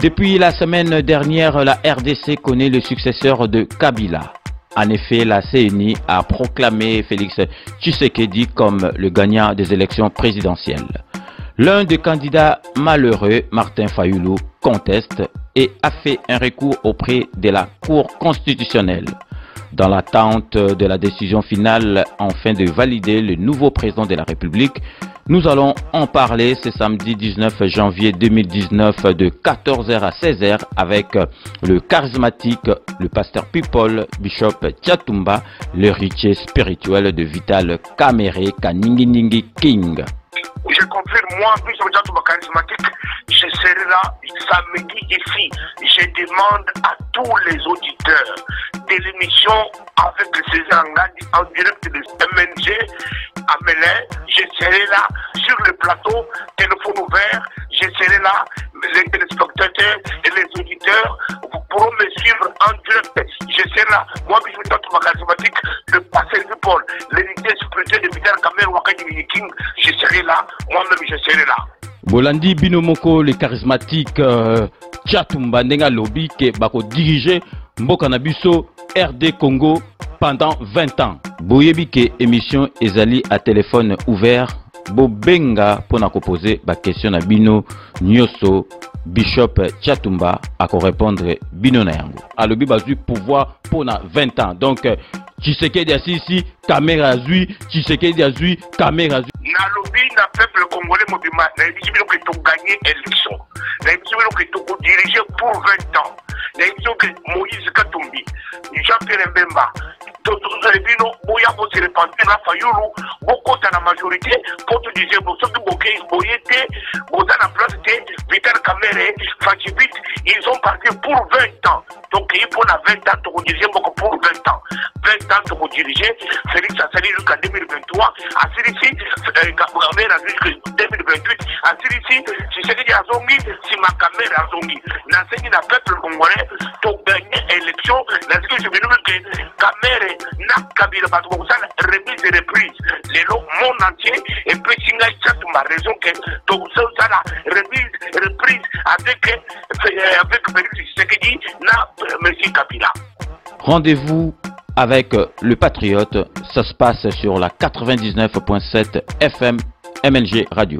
Depuis la semaine dernière, la RDC connaît le successeur de Kabila. En effet, la CENI a proclamé Félix Tshisekedi comme le gagnant des élections présidentielles. L'un des candidats malheureux, Martin Fayulu, conteste et a fait un recours auprès de la Cour constitutionnelle. Dans l'attente de la décision finale afin de valider le nouveau président de la République, nous allons en parler ce samedi 19 janvier 2019 de 14h à 16h avec le charismatique, le pasteur People, Bishop Tchatumba, l'héritier spirituel de Vital Kamerhe Kaningi King. Je confirme, moi, Bishop Tchatumba charismatique, je serai là samedi ici. Je demande à tous les auditeurs de l'émission avec César Ngadi en direct de MNG à Melun. Je serai là sur le plateau, téléphone ouvert. Je serai là, les téléspectateurs et les auditeurs, vous pourront me suivre en direct. Je serai là, moi, Bishop Tchatumba charismatique, le pasteur du Paul, l'unité spirituelle de Vital Kamerhe Wakadimi King. Je serai là, moi-même je serai là. Bolandi Binomoko, le charismatique Tchatumba Ndenga Lobby, qui va diriger Mboka Nabiso RD Congo pendant 20 ans. Boyebi ke émission ezali à téléphone ouvert. Bobenga pona ko poser ba question na bino nyoso Bishop Tchatumba a ko répondre bino na yango. Alobi bazui pouvoir pona 20 ans. Donc Tshisekedi asisi caméra azui, Tshisekedi azui caméra azui. Na lobby na peuple congolais mobima na émission que tu gagner élection. Na émission que tu diriger pour 20 ans. Na émission que Moïse Katumbi, Jean-Pierre Mbemba, d'autres albino, Boya pour se répandre na Fayulu, beaucoup dans la majorité, pour te dire, pour ceux qui boyété, dans la place de Vital Kamerhe, Fajibit, ils ont parti pour 20 ans. Donc, il faut 20 ans pour diriger, beaucoup pour 20 ans. 20 ans pour diriger, Félix Assali jusqu'à 2023, à Sirici, Kamerhe jusqu'à 2028, à Sirici, si c'est qu'il y a Zongi, si ma Kamerhe a Zongi, n'enseigne la peuple congolais, pour gagner l'élection, là, ce que je veux dire que Kamerhe n'a Kabila Batouza, remise et reprise, les lots monde entier, et puis Singa Tchatumba, raison que tout ça, la remise et reprise avec Félix Tshisekedi, n'a M. Kabila. Rendez-vous avec le Patriote, ça se passe sur la 99.7 FM MNG Radio.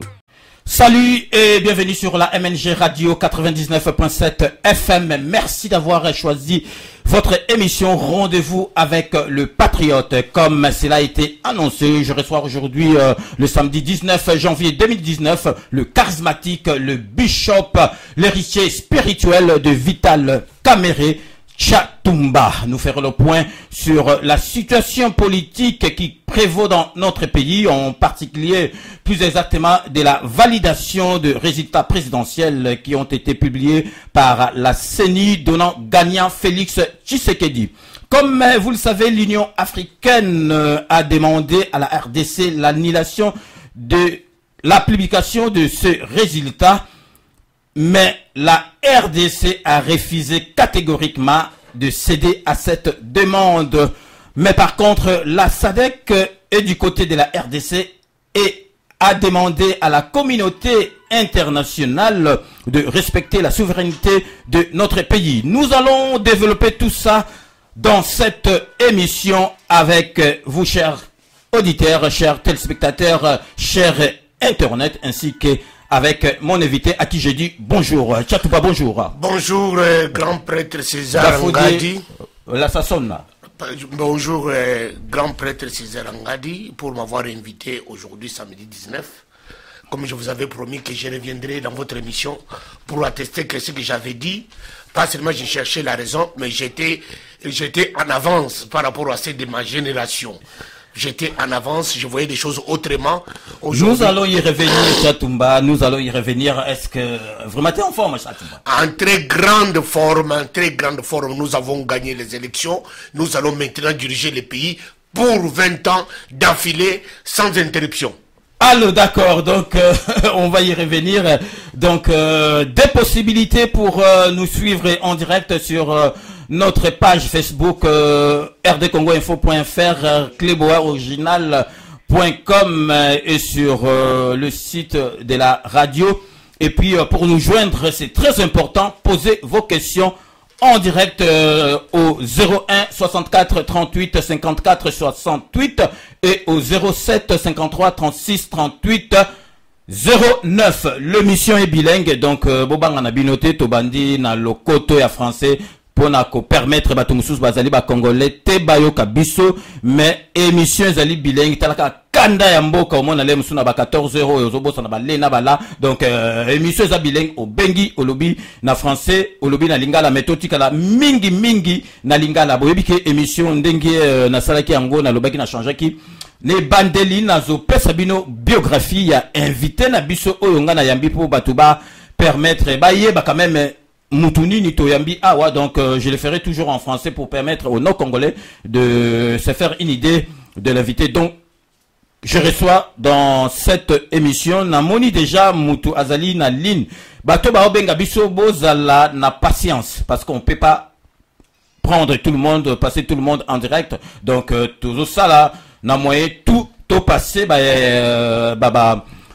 Salut et bienvenue sur la MNG Radio 99.7 FM. Merci d'avoir choisi votre émission Rendez-vous avec le Patriote. Comme cela a été annoncé, je reçois aujourd'hui le samedi 19 janvier 2019 le charismatique, le bishop, l'héritier spirituel de Vital Kamerhe Tchatumba. Nous ferons le point sur la situation politique qui prévaut dans notre pays, en particulier plus exactement de la validation de résultats présidentiels qui ont été publiés par la CENI donnant gagnant Félix Tshisekedi. Comme vous le savez, l'Union africaine a demandé à la RDC l'annulation de la publication de ce résultat, mais la RDC a refusé catégoriquement de céder à cette demande. Mais par contre, la SADC est du côté de la RDC et a demandé à la communauté internationale de respecter la souveraineté de notre pays. Nous allons développer tout ça dans cette émission avec vous, chers auditeurs, chers téléspectateurs, chers Internet, ainsi que avec mon invité à qui j'ai dit bonjour. Tchatumba, bonjour. Bonjour, grand prêtre César Ngadi. L'assassin. Bonjour, grand prêtre César Ngadi, pour m'avoir invité aujourd'hui, samedi 19. Comme je vous avais promis que je reviendrai dans votre émission pour attester que ce que j'avais dit, pas seulement j'ai cherché la raison, mais j'étais en avance par rapport à ceux de ma génération. J'étais en avance, je voyais des choses autrement. Nous allons y revenir, Tchatumba, nous allons y revenir. Est-ce que vraiment tu es en forme, Tchatumba? En très grande forme, nous avons gagné les élections. Nous allons maintenant diriger le pays pour 20 ans d'affilée sans interruption. Alors d'accord, donc on va y revenir. Donc des possibilités pour nous suivre en direct sur notre page Facebook rdcongoinfo.fr, cléboaoriginal.com et sur le site de la radio Et puis, pour nous joindre, c'est très important, posez vos questions en direct au 01 64 38 54 68 et au 07 53 36 38 09. L'émission est bilingue, donc Bobanga na binoté, Tobandi na lokoto ya français pour permettre Batumusus Bazali ba Congolais te bayoka biso, mais émission zali bilingue talaka kanda ya mboka au mona lem suna ba 14 € yozobo sana ba lena bala, donc émission za bilingue au bengi au lobby na français au lobby na lingala méthodique la mingi na lingala boyebi ke émission ndenge na salaki yango na lobaki na changer ki ne bandeli nazo pesa bino biographie ya invité na biso oyonga na yambi pour batuba permettre ba yeba quand même Moutouni ni Toyambi Awa, donc je le ferai toujours en français pour permettre aux non-congolais de se faire une idée de l'invité. Donc, je reçois dans cette émission, Namoni déjà Moutou Azali na ligne. Bato ba obenga biso bozala na patience, parce qu'on peut pas prendre tout le monde, passer tout le monde en direct. Donc, tout ça là, na moyen tout passé,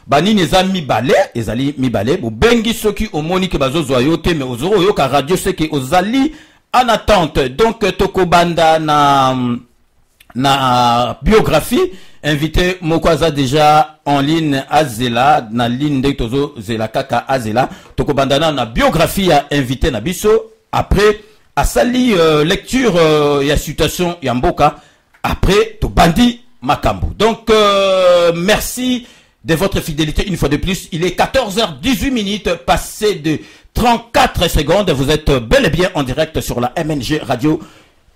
Bani neza mibale, ezali mibale, bo bengi soki omoni ke bazo zoyote, mais ozoro yoka radio c'est que ozali en attente. Donc toko banda na biographie, invité Mokwaza déjà en ligne Azela, na ligne de tozo Zela Kaka Azela, toko banda na biographie a invité na biso, après a sali lecture ya situation ya mboka, après to bandi makambo. Donc merci de votre fidélité une fois de plus. Il est 14h18 passé de 34 secondes. Vous êtes bel et bien en direct sur la MNG Radio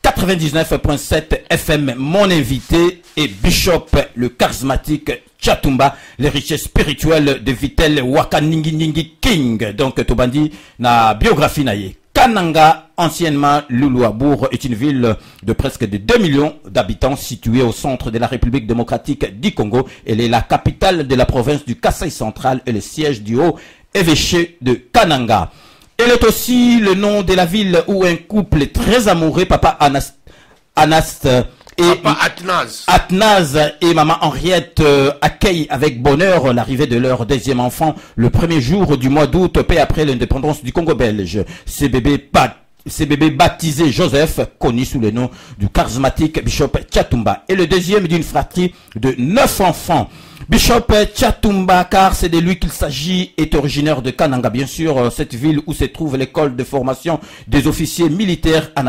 99.7 FM. Mon invité est Bishop, le charismatique Tchatumba, les richesses spirituelles de Vitel Wakaningi King. Donc, Tobandi, na biographie naïe. Kananga, anciennement Loulouabourg, est une ville de presque 2 millions d'habitants située au centre de la République démocratique du Congo. Elle est la capitale de la province du Kasaï central et le siège du haut évêché de Kananga. Elle est aussi le nom de la ville où un couple très amoureux, papa Anas et Atnaz et maman Henriette accueillent avec bonheur l'arrivée de leur deuxième enfant le 1er jour du mois d'août, peu après l'indépendance du Congo belge. Ces bébés baptisé Joseph, connu sous le nom du charismatique Bishop Tchatumba, et le deuxième d'une fratrie de 9 enfants. Bishop Tchatumba, car c'est de lui qu'il s'agit, est originaire de Kananga, bien sûr, cette ville où se trouve l'école de formation des officiers militaires en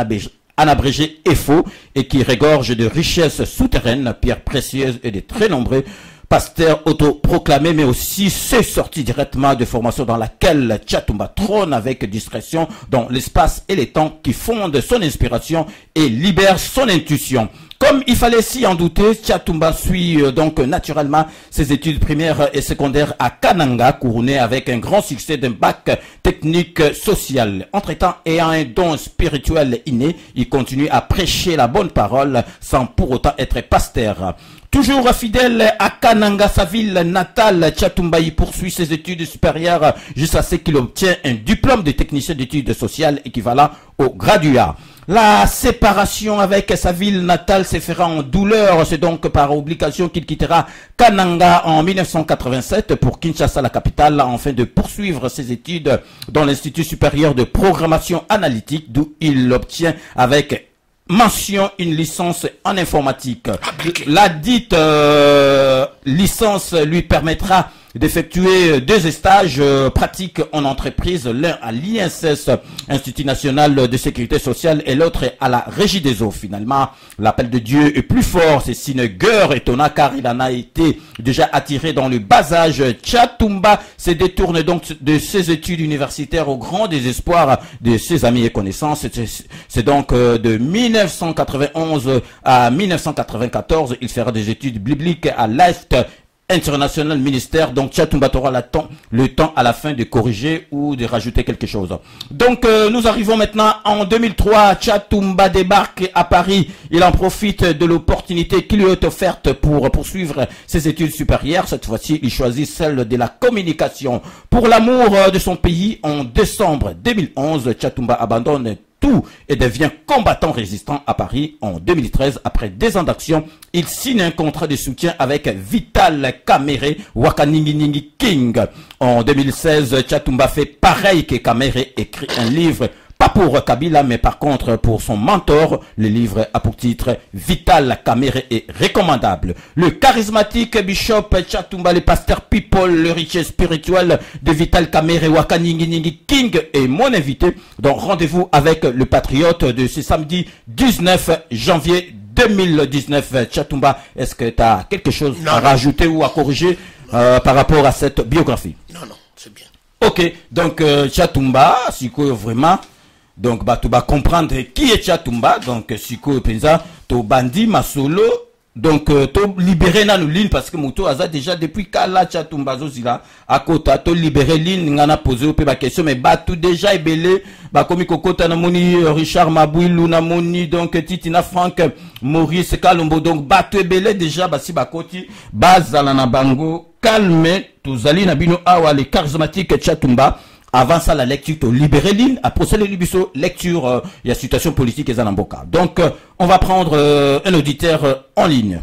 abrégé EFO, et qui regorge de richesses souterraines, pierres précieuses et de très nombreux pasteurs autoproclamés, mais aussi ceux sortis directement de formation dans laquelle Tchatumba trône avec discrétion dans l'espace et les temps qui fondent son inspiration et libèrent son intuition. Comme il fallait s'y en douter, Tchatumba suit donc naturellement ses études primaires et secondaires à Kananga, couronné avec un grand succès d'un bac technique social. Entre-temps, ayant un don spirituel inné, il continue à prêcher la bonne parole sans pour autant être pasteur. Toujours fidèle à Kananga, sa ville natale, Tchatumba y poursuit ses études supérieures jusqu'à ce qu'il obtient un diplôme de technicien d'études sociales équivalent au graduat. La séparation avec sa ville natale se fera en douleur. C'est donc par obligation qu'il quittera Kananga en 1987 pour Kinshasa, la capitale, afin de poursuivre ses études dans l'Institut supérieur de programmation analytique, d'où il obtient avec mention une licence en informatique. La dite licence lui permettra d'effectuer 2 stages pratiques en entreprise, l'un à l'INSS, Institut National de Sécurité Sociale, et l'autre à la Régie des Eaux. Finalement, l'appel de Dieu est plus fort. C'est Sinegueur étonnant car il en a été déjà attiré dans le bas âge. Tchatumba se détourne donc de ses études universitaires au grand désespoir de ses amis et connaissances. C'est donc de 1991 à 1994, il fera des études bibliques à l'Est international ministère. Donc Tchatumba aura le temps à la fin de corriger ou de rajouter quelque chose. Donc nous arrivons maintenant en 2003. Tchatumba débarque à Paris. Il en profite de l'opportunité qui lui est offerte pour poursuivre ses études supérieures. Cette fois-ci, il choisit celle de la communication. Pour l'amour de son pays, en décembre 2011, Tchatumba abandonne tout tout et devient combattant résistant à Paris en 2013. Après 2 ans d'action, il signe un contrat de soutien avec Vital Kamerhe Wakaningi King. En 2016, Tchatumba fait pareil que Kamerhe, écrit un livre, pas pour Kabila, mais par contre pour son mentor. Le livre a pour titre Vital Kamerhe est recommandable. Le charismatique Bishop Tchatumba, le pasteur People, le richesse spirituel de Vital Kamerhe Wakaningi King est mon invité. Donc rendez-vous avec le patriote de ce samedi 19 janvier 2019. Tchatumba, est-ce que tu as quelque chose à rajouter ou à corriger par rapport à cette biographie? Non, c'est bien. Ok, donc Tchatumba, si vraiment... Donc, tu vas comprendre qui est Tchatumba. Donc, Siko Penza, to bandi masolo. Donc, to libérer na ligne parce que Mouto Aza déjà depuis Kala Tchatumba Zozila. À côté, to libérer ligne, n'en a posé au la question, mais tout déjà ébélé. Comme Kokota Namoni, Richard Mabouilou Namoni, donc Titina Franck, Maurice Kalombo. Donc, tout ébélé déjà, si Bakoti, Bazalana Bango, calme, Tozali Nabino Awa, les charismatiques Tchatumba. Avant ça, la lecture, tu libérer l'île. Après ça, lecture, il y a situation politique et Zanamboka. Donc, on va prendre un auditeur en ligne.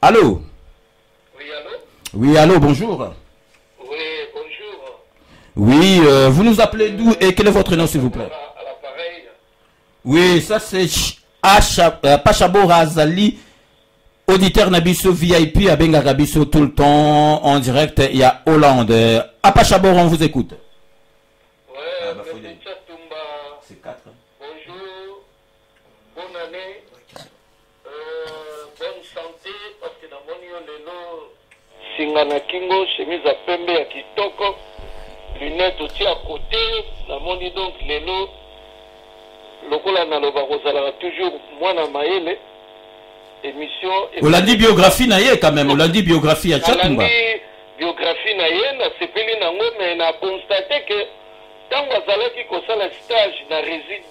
Allô? Oui, allô? Oui, allô, bonjour. Oui, bonjour. Oui, vous nous appelez d'où et quel est votre nom, s'il vous plaît? À l'appareil. Oui, ça c'est Pachabo Razali, auditeur Nabiso VIP à Bengarabiso tout le temps en direct. Il y a Hollande. À Pachabo, on vous écoute. Monsieur Tchatumba, c'est 4. bonjour, bonne année, bonne santé, parce que dans mon lelo, Singana Kingo, chemise à pembe à Kitoko, lunettes aussi à côté, dans mon donc lelo, lokola na loba kozala toujours moi na maele, émission. On l'a dit biographie naïe quand même, on l'a dit biographie à Tchatumba. Biographie naïe, na sepeli nango, mais na constaté que tant que kosala stage na réside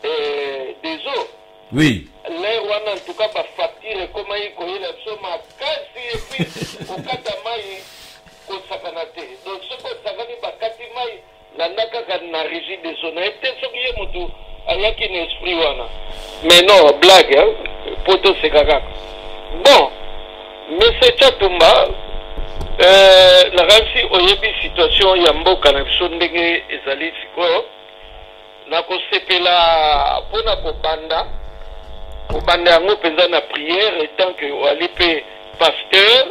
des eaux. Oui. L'air en tout cas ba facture comment il koyela so makasi et puis au kata mai ko sakanate. Donc ce ko sakani ba kati mai la naka na réside des eaux. Na été so qui mutu ayaki na esprit wana. Mais non, blague hein. Poto c'est kaka. Bon, monsieur Tchatumba la ransi oyebi situation ya mboka na biso ndenge ezali sikoyo na kosepela mpona kobanda yango mpenza na prière etant que oali mpe pasteur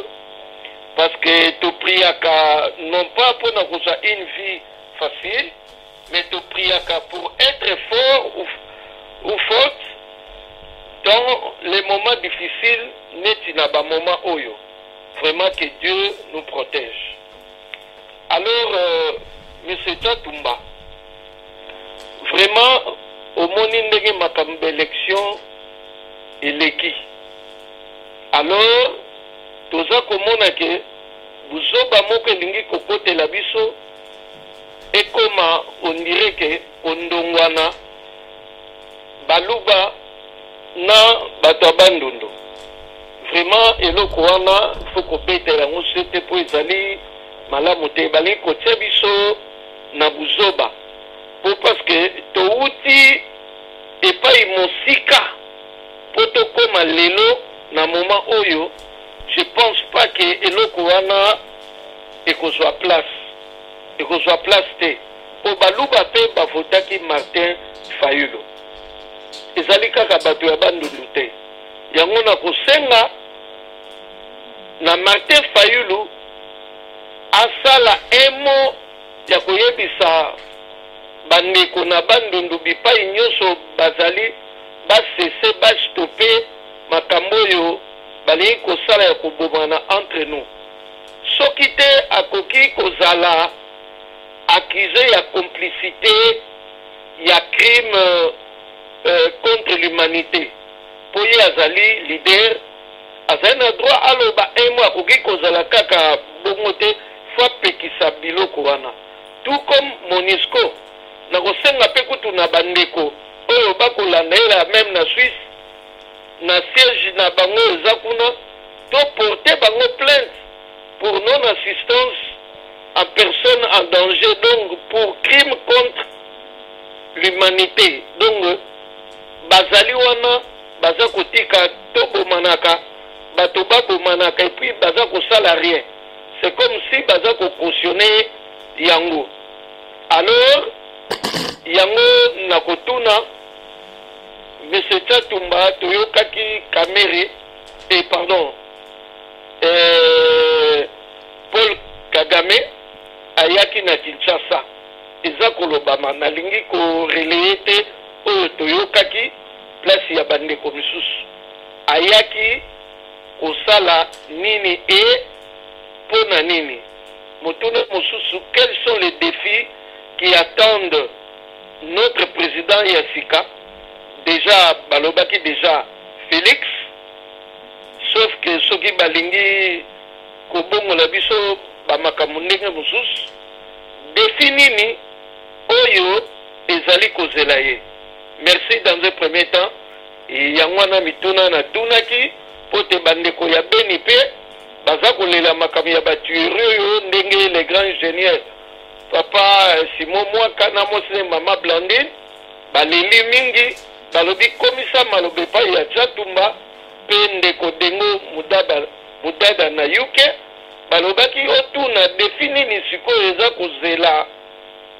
parce que topriaka non pas mpona kozwa une vie facile mais topriaka pour être fort ou forte dans les moments difficiles neti na bamoment oyo. Vraiment que Dieu nous protège. Alors, M. Tchatumba, vraiment, au monde ndenge makambe élection eleki. Alors, toza komona ke buzoba moko elingi kokotela biso ekoma on dirait que ondongwana baluba na bato ya bandundu. Vraiment, eloko wana faut kobetela yango sete po ezali malamu te balingi kotia biso na buzoba po parce que touti epai mosika po tokoma lelo na moment oyo je pense pas que eloko wana ekozwa place te po baluba mpe bavotaki Martin Fayulu ezali kaka bato ya bandundu te yango na kosenga na Martin Fayulu asala emo ya koyebisa bandeko na bandundu bipai nyonso bazali basese bastope makambo oyo balingi kosala ya kobomana entre nous soki te akoki kozala accusé ya complicité ya crime contre l'humanité po ye azali leader azali na droit aloba emo akoki kozala kaka bongo te fo apekisa biloko wana tout comme Monisco na kosenga mpe kutu na bandeko oyo bakolanda ye même na Suisse na siège na bango eza kuna to porter bango plainte pour non assistance en personne en danger donc pour crime contre l'humanité. Donc, bazali wana, baza kotika tobo manaka, batoba manaka, et puis baza ko rien. C'est comme si baza ko cautionner yango. Alors, yango nakotuna, M. Tchatumba, Toyokaki Kamere, et pardon, Paul Kagame, ayaki na Kinshasa. Eza kolobama nalingi ko relate oyo toyokaki place ya bandeko misusu. Ayaki kosala nini et pona nini. Motuna mosusu, quels sont les défis qui attendent notre président Yassika? Déjà, balobaki déjà Félix, sauf que soki balingi kobongo la biso bamakambo ndenge mosusu. Défi nini oyo ezali kozela ye. Merci dans un premier temps. Yangwana mituna na tunaki pote bandeko ya beni pe baza kolela makambo ya batuerie oyo ndenge les grands ingénieurs papa Simon Mwaka na mosene mama Blandine baleli mingi balobi komisa malobe pa ya Tchatumba pe ndeko dengo mudada na yuke balobaki otuna defini ni sikoyo eza kozela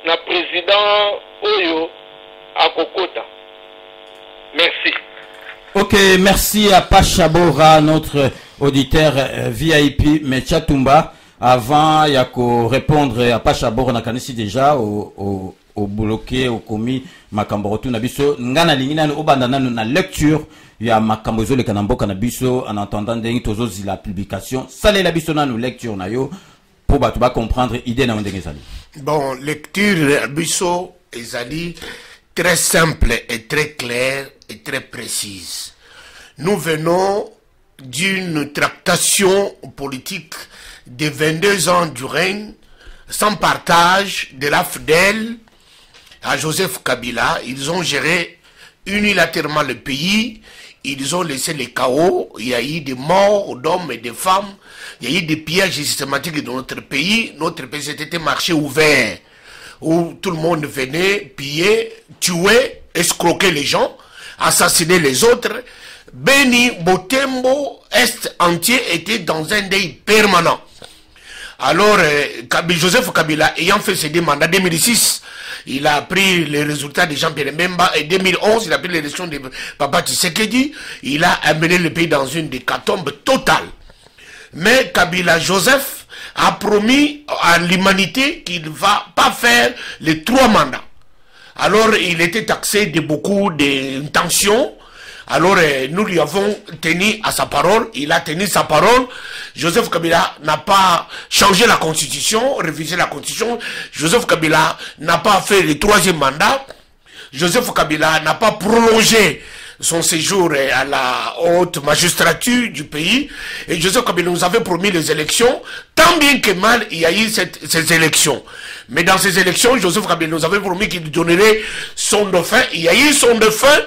na président oyo akokota. Merci. Ok, merci à Pachabora, notre auditeur VIP, mais Tchatumba, avant il y a qu'à répondre à Pachabora, on a connaissé déjà au bloqué, au commis, Makamborotu Nabiso, Ngana Lingina, au bandana, na lecture, il y a Makambozo, le Kanambo Kanabiso, en entendant des tozo la publication, salé la biso na nous lecture na yo, pour batuba comprendre idée na ondenge zali. Bon, lecture biso ezali très simple et très claire et très précise. Nous venons d'une tractation politique de 22 ans du règne, sans partage de la FDL à Joseph Kabila. Ils ont géré unilatéralement le pays, ils ont laissé les chaos, il y a eu des morts d'hommes et de femmes, il y a eu des pillages systématiques dans notre pays c'était un marché ouvert, où tout le monde venait piller, tuer, escroquer les gens, assassiner les autres. Beni, Botembo, Est entier était dans un deuil permanent. Alors, Joseph Kabila, ayant fait ses mandats en 2006, il a pris les résultats de Jean-Pierre Mbemba, et en 2011, il a pris l'élection de Papa Tshisekedi, il a amené le pays dans une hécatombe totale. Mais Kabila Joseph a promis à l'humanité qu'il ne va pas faire les 3 mandats. Alors, il était taxé de beaucoup d'intentions. Alors, nous lui avons tenu à sa parole. Il a tenu sa parole. Joseph Kabila n'a pas changé la constitution, révisé la constitution. Joseph Kabila n'a pas fait le 3e mandat. Joseph Kabila n'a pas prolongé son séjour à la haute magistrature du pays. Et Joseph Kabila nous avait promis les élections. Tant bien que mal, il y a eu ces élections. Mais dans ces élections, Joseph Kabila nous avait promis qu'il donnerait son dauphin. Il y a eu son dauphin,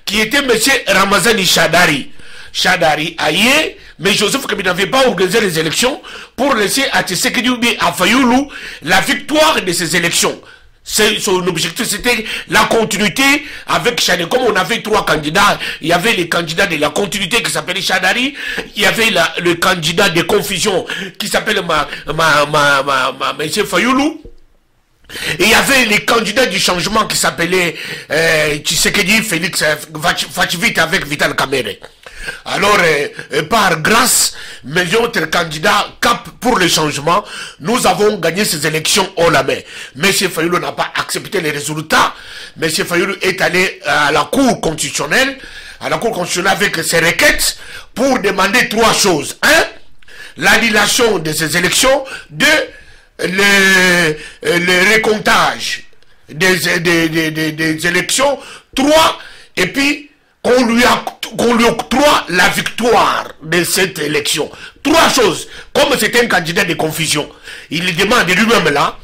qui était M. Ramazani Shadari. Shadari aïe, mais Joseph Kabila n'avait pas organisé les élections pour laisser à Tshisekedi ou à Fayoulou la victoire de ces élections. Son objectif, c'était la continuité avec Shadari. Comme on avait 3 candidats, il y avait les candidats de la continuité qui s'appelait Shadari, il y avait le candidat de confusion qui s'appelle M. Fayoulou, et il y avait les candidats du changement qui s'appelaient Tshisekedi, Félix Fachivit avec Vital Kamerhe. Alors, par grâce, mes autres candidats cap pour le changement, nous avons gagné ces élections haut la main. M. Fayoulou n'a pas accepté les résultats. M. Fayoulou est allé à la Cour constitutionnelle, avec ses requêtes pour demander 3 choses. 1. L'annulation de ces élections. 2. Le recomptage des élections. 3. Et puis qu'on lui octroie la victoire de cette élection. 3 choses. Comme c'est un candidat de confusion, il demande lui-même là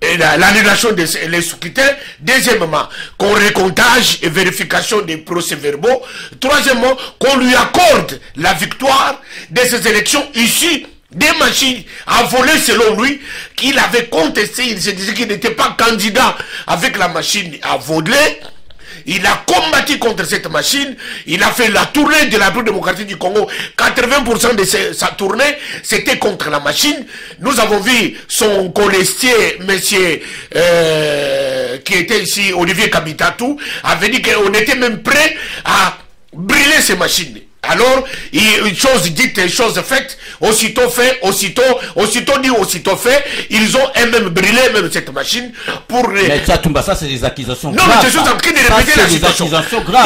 l'annulation des scrutins. Deuxièmement, qu'on recomptage et vérification des procès-verbaux. Troisièmement, qu'on lui accorde la victoire de ces élections issues des machines à voler selon lui, qu'il avait contesté, il se disait qu'il n'était pas candidat avec la machine à voler. Il a combattu contre cette machine, il a fait la tournée de la République démocratique du Congo, 80% de sa tournée, c'était contre la machine. Nous avons vu son colistier, monsieur, qui était ici, Olivier Kabitatou, avait dit qu'on était même prêt à brûler ces machines. Alors, une chose dite, une chose faite, aussitôt fait, aussitôt dit, aussitôt fait, ils ont eux-mêmes brûlé même cette machine pour... Mais Tchatumba, ça c'est des accusations graves. Non, mais je suis en train de répéter la situation.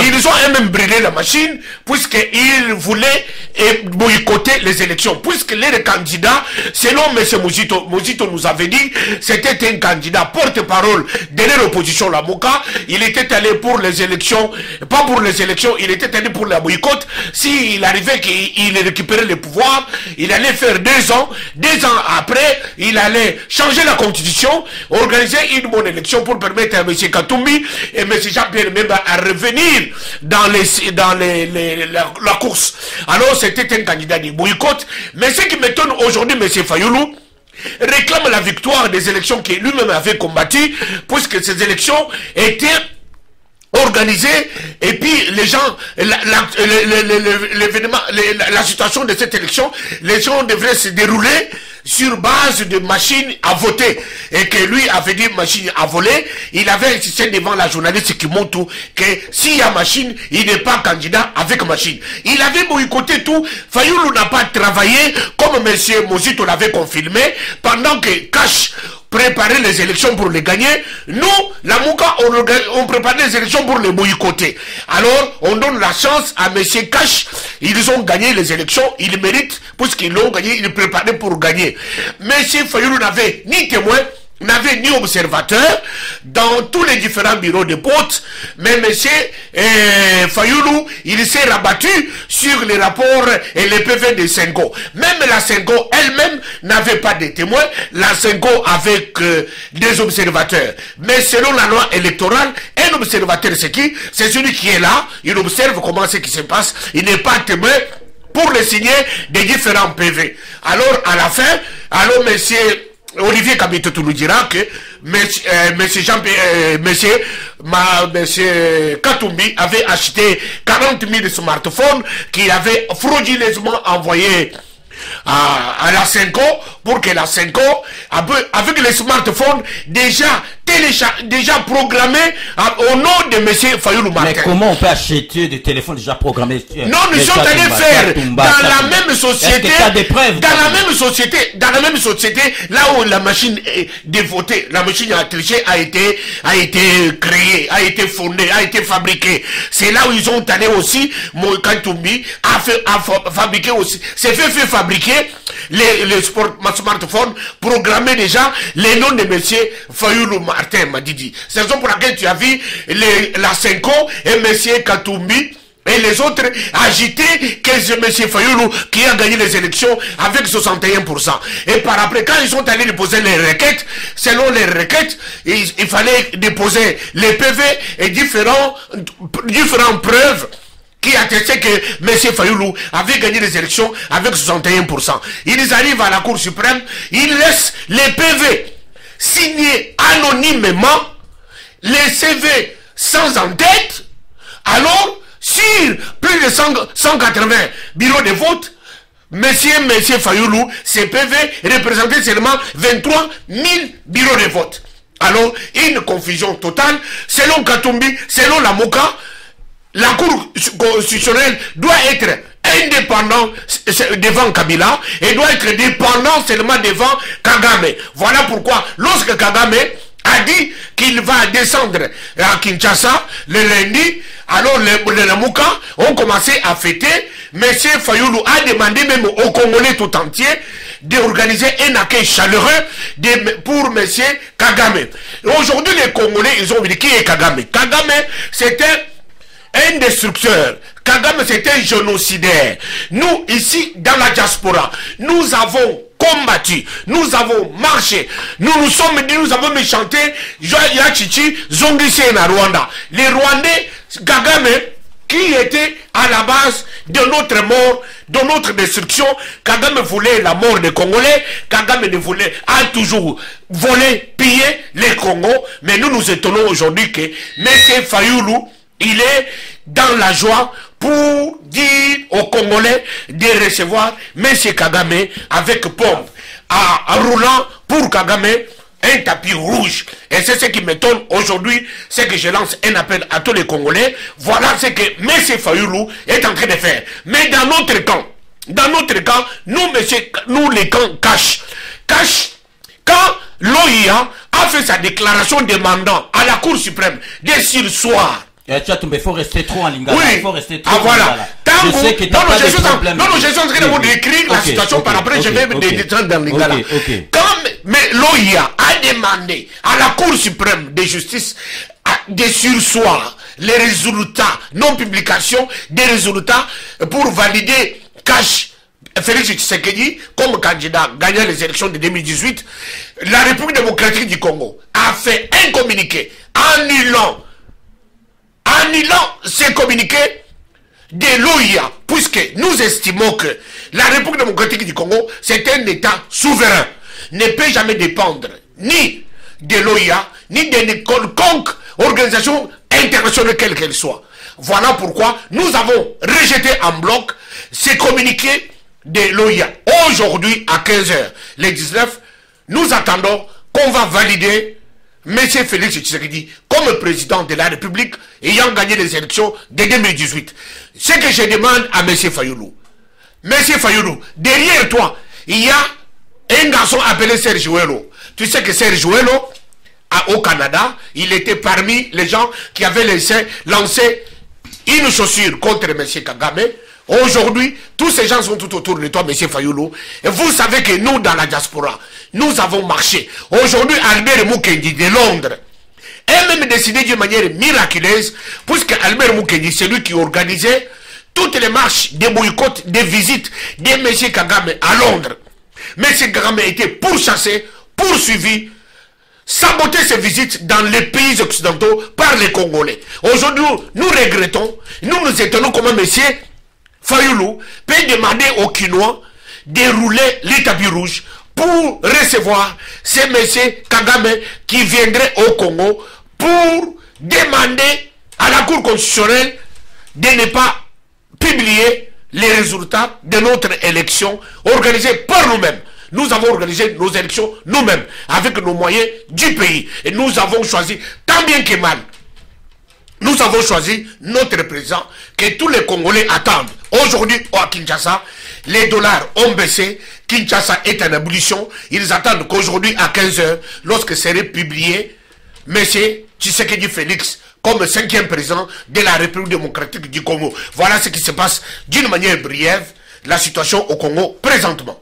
Ils ont eux-mêmes brûlé la machine puisqu'ils voulaient boycotter les élections. Puisque les candidats, selon M. Mozito nous avait dit, c'était un candidat porte-parole de l'opposition, la Moka. Il était allé pour les élections, pas pour les élections, il était allé pour la boycott. S'il arrivait qu'il récupérait le pouvoir, il allait faire 2 ans. 2 ans après, il allait changer la constitution, organiser une bonne élection pour permettre à M. Katumbi et M. Jean-Pierre Mbemba à revenir dans la course. Alors c'était un candidat de boycott. Mais ce qui m'étonne aujourd'hui, M. Fayoulou réclame la victoire des élections qu'il lui-même avait combattues, puisque ces élections étaient organisé, et puis les gens, l'événement, la situation de cette élection, les gens devraient se dérouler sur base de machines à voter, et que lui avait dit machine à voler. Il avait insisté devant la journaliste qui montre tout, que s'il y a machine, il n'est pas candidat avec machine. Il avait boycotté tout. Fayoulou n'a pas travaillé comme M. Mozito l'avait confirmé, pendant que Cash préparer les élections pour les gagner. Nous, la Mouka, on prépare les élections pour les boycotter. Alors, on donne la chance à M. Cash. Ils ont gagné les élections, ils méritent, puisqu'ils l'ont gagné, ils préparaient pour gagner. M. Fayoulou n'avait ni témoin, n'avait ni observateur dans tous les différents bureaux de vote, mais M. Fayoulou, il s'est rabattu sur les rapports et les PV de Senghor. Même la Senghor elle-même n'avait pas de témoins, la Senghor avec des observateurs. Mais selon la loi électorale, un observateur c'est qui? C'est celui qui est là, il observe comment ce qui se passe, il n'est pas témoin pour le signer des différents PV. Alors à la fin, alors monsieur Olivier Kabitatou nous dira que monsieur Katumbi avait acheté 40 000 smartphones qu'il avait frauduleusement envoyés à la Senko, pour que la Senko, avec les smartphones déjà programmés au nom de M. Fayoulou Martin. Mais comment on peut acheter des téléphones déjà programmés? Non, nous sommes allés faire dans la même société, dans la même société, là où la machine de voter, la machine à tricher a été créée, a été fondée, a été fabriquée. C'est là où ils ont allé aussi, Kantumbi a fabriqué aussi, c'est fait fabriquer les smartphones programmés déjà les noms de M. Fayoulou Martin Madidi. C'est la raison pour laquelle tu as vu la Senko et M. Katumbi et les autres agités que c'est M. Fayoulou qui a gagné les élections avec 61%. Et par après, quand ils sont allés déposer les requêtes, selon les requêtes, il fallait déposer les PV et différentes preuves qui attestait que M. Fayoulou avait gagné les élections avec 61%. Ils arrivent à la Cour suprême, ils laissent les PV signés anonymement, les CV sans en-tête. Alors, sur plus de 180 bureaux de vote, M. Fayoulou, ces PV représentaient seulement 23 000 bureaux de vote. Alors, une confusion totale. Selon Katumbi, selon la Moka, la Cour constitutionnelle doit être indépendant devant Kabila et doit être dépendant seulement devant Kagame. Voilà pourquoi, lorsque Kagame a dit qu'il va descendre à Kinshasa le lundi, alors les Namouka ont commencé à fêter. M. Fayoulou a demandé même aux Congolais tout entier d'organiser un accueil chaleureux pour M. Kagame. Aujourd'hui, les Congolais, ils ont dit qui est Kagame. Kagame, c'était un destructeur. Kagame, c'était un génocidaire. Nous, ici, dans la diaspora, nous avons combattu, nous avons marché, nous avons chanté Yachichi, Zongise na Rwanda. Les Rwandais, Kagame, qui était à la base de notre mort, de notre destruction. Kagame voulait la mort des Congolais. Kagame a toujours volé, pillé les Congos. Mais nous nous étonnons aujourd'hui que M. Fayoulou, il est dans la joie pour dire aux Congolais de recevoir M. Kagame avec pompe, en roulant pour Kagame un tapis rouge. Et c'est ce qui m'étonne aujourd'hui, c'est que je lance un appel à tous les Congolais. Voilà ce que M. Fayoulou est en train de faire. Mais dans notre camp, nous les camps cachent. Quand l'OIA a fait sa déclaration demandant à la Cour suprême de surseoir. Il faut rester trop en Lingala. Oui. Il faut rester trop voilà. Je sais que tu n'as pas de problème. Non, je suis en train de vous décrire la situation par après, je vais me descendre dans Lingala. Mais l'OIA a demandé à la Cour suprême de justice de surseoir les résultats, non-publication des résultats pour valider cash Félix Tshisekedi comme candidat gagnant les élections de 2018. La République démocratique du Congo a fait un communiqué annulant ces communiqués de l'OIA, puisque nous estimons que la République démocratique du Congo, c'est un État souverain, ne peut jamais dépendre ni de l'OIA, ni de quelconque organisation internationale quelle qu'elle soit. Voilà pourquoi nous avons rejeté en bloc ces communiqués de l'OIA. Aujourd'hui, à 15 h, les 19, nous attendons qu'on va valider M. Félix Tshisekedi comme président de la République ayant gagné les élections de 2018. Ce que je demande à M. Fayoulou. M. Fayoulou, derrière toi, il y a un garçon appelé Serge Ouello. Tu sais que Serge Ouello, au Canada, il était parmi les gens qui avaient lancé une chaussure contre M. Kagame. Aujourd'hui, tous ces gens sont tout autour de toi, M. Fayoulou. Et vous savez que nous, dans la diaspora, nous avons marché. Aujourd'hui, Albert Mukendi de Londres a même décidé d'une manière miraculeuse, puisque Albert Mukendi, c'est lui qui organisait toutes les marches, des boycotts, des visites de M. Kagame à Londres. M. Kagame a été pourchassé, poursuivi, saboter ses visites dans les pays occidentaux par les Congolais. Aujourd'hui, nous regrettons, nous étonnons comment M. Fayoulou peut demander aux Kinois de rouler les tapis rouges pour recevoir ces messieurs Kagame qui viendraient au Congo pour demander à la Cour constitutionnelle de ne pas publier les résultats de notre élection organisée par nous-mêmes. Nous avons organisé nos élections nous-mêmes avec nos moyens du pays. Et nous avons choisi, tant bien que mal, nous avons choisi notre président que tous les Congolais attendent. Aujourd'hui, à Kinshasa, les dollars ont baissé. Kinshasa est en ébullition. Ils attendent qu'aujourd'hui, à 15 h, lorsque serait publié, M. Tshisekedi Félix comme 5e président de la République démocratique du Congo. Voilà ce qui se passe d'une manière brève, la situation au Congo présentement.